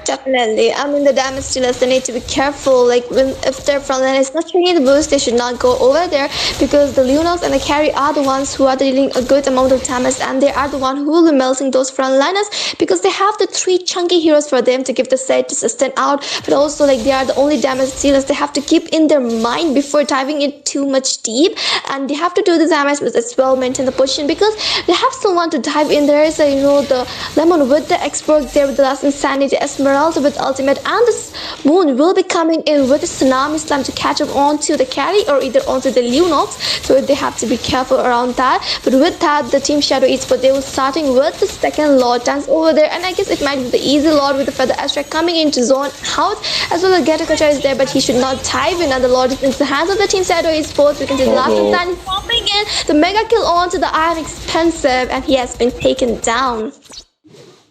Definitely. I mean, the damage dealers, they need to be careful. Like, if their front line is not taking the boost, they should not go over there, because the Lunox and the carry are the ones who are dealing a good amount of damage, and they are the one who will be melting those front liners, because they have the three chunky heroes for them to give the set to sustain out. But also, like, they are the only damage dealers they have to keep in their mind before diving in too much deep, and they have to do the damage but as well maintain the position, because they have someone to dive in. There is a, the Lemon with the expert there with the last insanity, Esmeralda with ultimate, and this Moon will be coming in with a tsunami slam to catch up onto the carry or either onto the Lunox, so they have to be careful around that. But with that, the team Shadow Esports, they were starting with the second Lord dance over there, and I guess it might be the easy Lord with the feather aspect coming into zone out, as well as Ghetto Kacha is there, but he should not dive in, and the Lord is in the hands of the team Shadow Esports. We can see the last stand popping in the mega kill onto the Iron Expensive, and he has been taken down.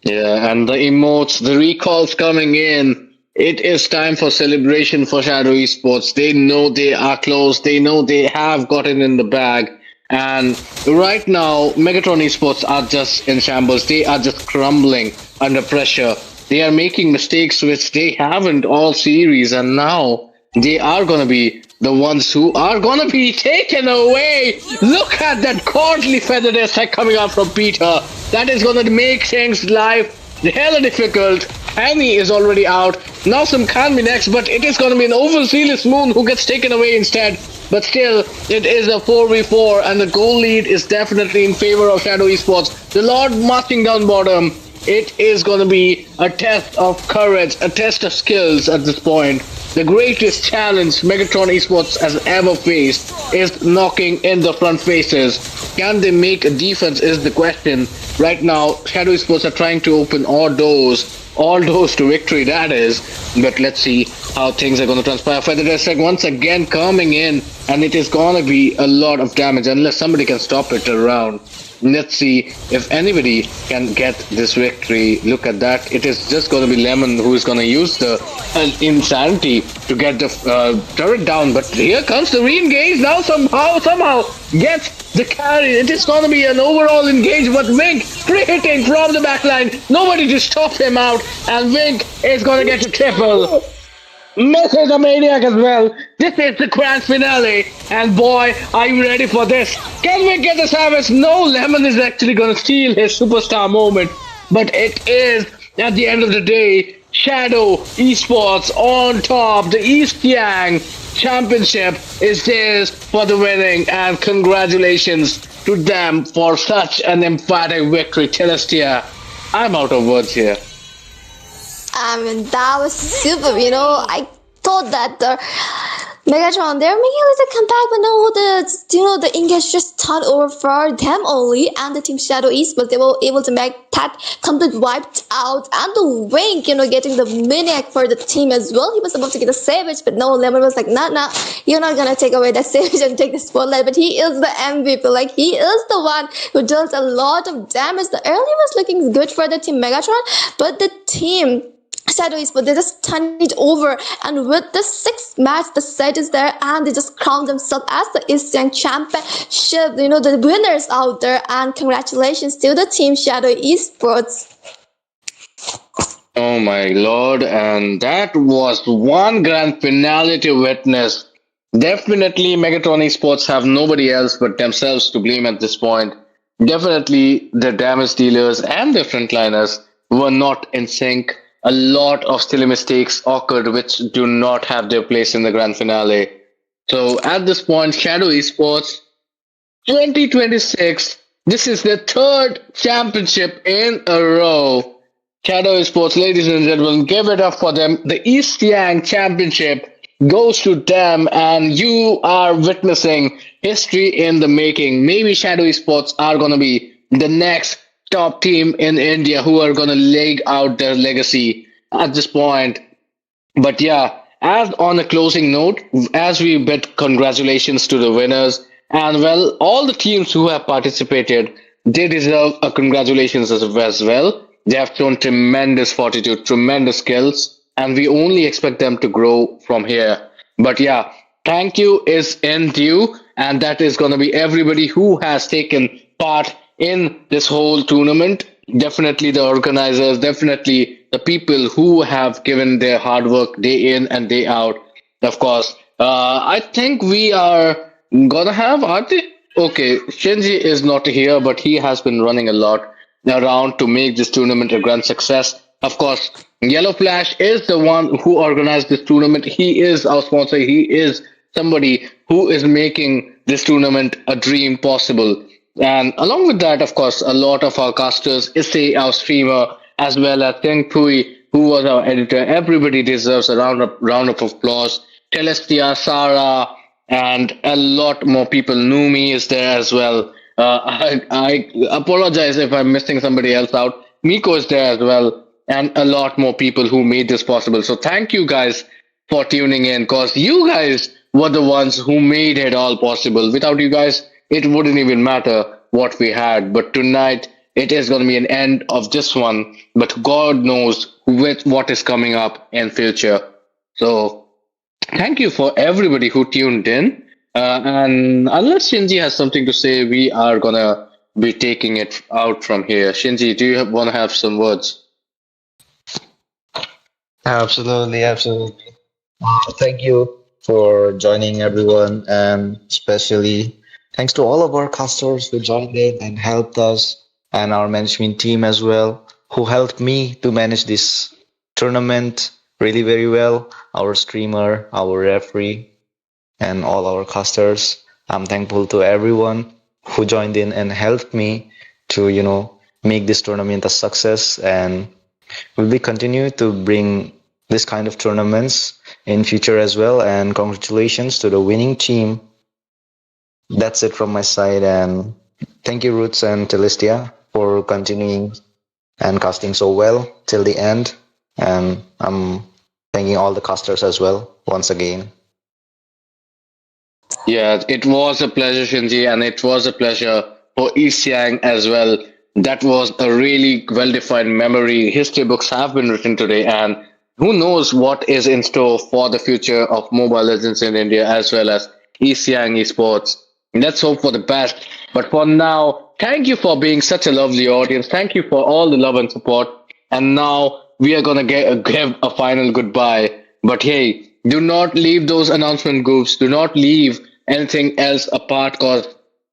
Yeah, and the emotes, the recalls coming in. It is time for celebration for Shadow Esports. They know they are close. They know they have gotten in the bag. And right now, Megatron Esports are just in shambles. They are just crumbling under pressure. They are making mistakes which they haven't all series. And now they are going to be the ones who are gonna be taken away. Look at that godly feathered attack coming out from Peter. That is gonna make Siang's life hella difficult. Annie is already out. Now some can be next, but it is gonna be an overzealous Moon who gets taken away instead. But still, it is a 4v4, and the goal lead is definitely in favor of Shadow Esports. The Lord marching down bottom. It is gonna be a test of courage, a test of skills at this point. The greatest challenge Megatron Esports has ever faced is knocking in the front faces. Can they make a defense is the question. Right now, Shadow Esports are trying to open all doors to victory, that is. But let's see how things are going to transpire. Feather Attack once again coming in, and it is going to be a lot of damage unless somebody can stop it around. Let's see if anybody can get this victory. Look at that. It is just going to be Lemon who is going to use the insanity to get the turret down. But here comes the re-engage. Now somehow gets the carry. It is going to be an overall engage. But Wink hitting from the backline. Nobody to stop him out. And Wink is going to get a triple. Misses a maniac as well. This is the grand finale, and boy, are you ready for this? Can we get the savage? No, Lemon is actually gonna steal his superstar moment, but it is at the end of the day Shadow Esports on top. The Siang Championship is theirs for the winning, and congratulations to them for such an emphatic victory. Celestia, I'm out of words here. I mean, that was super, I thought that the Megatron, they're making a little comeback, but no, the engage just turned over for them only, and the team Shadow Esports, they were able to make that complete wiped out, and the Wink, getting the maniac for the team as well. He was about to get a savage, but no, Lemon was like, nah, you're not gonna take away that savage and take the spotlight, but he is the MVP, like, he is the one who does a lot of damage. The early was looking good for the team Megatron, but the team Shadow Esports, they just turned it over, and with the sixth match, the set is there, and they just crowned themselves as the Siang Championship, the winners out there, and congratulations to the team Shadow Esports. Oh my lord, and that was one grand finale to witness. Definitely Megatron Esports have nobody else but themselves to blame at this point. Definitely the damage dealers and the frontliners were not in sync. A lot of silly mistakes occurred which do not have their place in the grand finale. So at this point, Shadow Esports 2026, this is their third championship in a row. Shadow Esports, ladies and gentlemen, give it up for them. The Siang Championship goes to them, and you are witnessing history in the making. Maybe Shadow Esports are going to be the next top team in India who are going to leg out their legacy at this point. But yeah, as on a closing note, as we bid congratulations to the winners, and well, all the teams who have participated, they deserve a congratulations as well. They have shown tremendous fortitude, tremendous skills. and we only expect them to grow from here. But yeah, thank you is in due, and that is going to be everybody who has taken part in this whole tournament. Definitely the organizers, definitely the people who have given their hard work day in and day out. Of course, I think we are gonna have, are they? Okay, Shinji is not here, but he has been running a lot around to make this tournament a grand success. Of course, Yellow Flash is the one who organized this tournament. He is our sponsor. He is somebody who is making this tournament a dream possible. And along with that, of course, a lot of our casters, Issei, our streamer, as well as Teng Pui, who was our editor. Everybody deserves a round of applause. Celestia, Sarah, and a lot more people. Numi is there as well. I apologize if I'm missing somebody else out. Miko is there as well, and a lot more people who made this possible. So thank you guys for tuning in, because you guys were the ones who made it all possible. Without you guys, it wouldn't even matter what we had. But tonight, it is going to be an end of this one. But God knows with what is coming up in future. So thank you for everybody who tuned in. And unless Shinji has something to say, we are going to be taking it out from here. Shinji, do you want to have some words? Absolutely, absolutely. Thank you for joining everyone, and especially thanks to all of our customers who joined in and helped us, and our management team as well, who helped me to manage this tournament really very well. Our streamer, our referee, and all our casters. I'm thankful to everyone who joined in and helped me to, make this tournament a success, and we'll be continue to bring this kind of tournaments in future as well. And congratulations to the winning team. That's it from my side, and thank you, Roots and Celestia, for continuing and casting so well till the end. And I'm thanking all the casters as well once again. Yeah, it was a pleasure, Shinji, and it was a pleasure for Siang as well. That was a really well-defined memory. History books have been written today, and who knows what is in store for the future of Mobile Legends in India as well as Siang Esports. Let's hope for the best. But for now, thank you for being such a lovely audience. Thank you for all the love and support. And now we are gonna give a final goodbye. But hey, do not leave those announcement groups. Do not leave anything else apart, because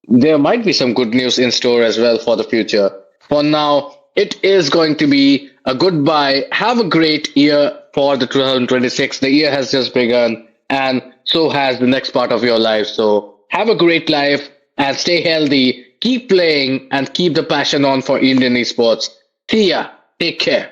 there might be some good news in store as well for the future. For now, it is going to be a goodbye. Have a great year for the 2026. The year has just begun, and so has the next part of your life. So have a great life and stay healthy. Keep playing and keep the passion on for Indian esports. See ya. Take care.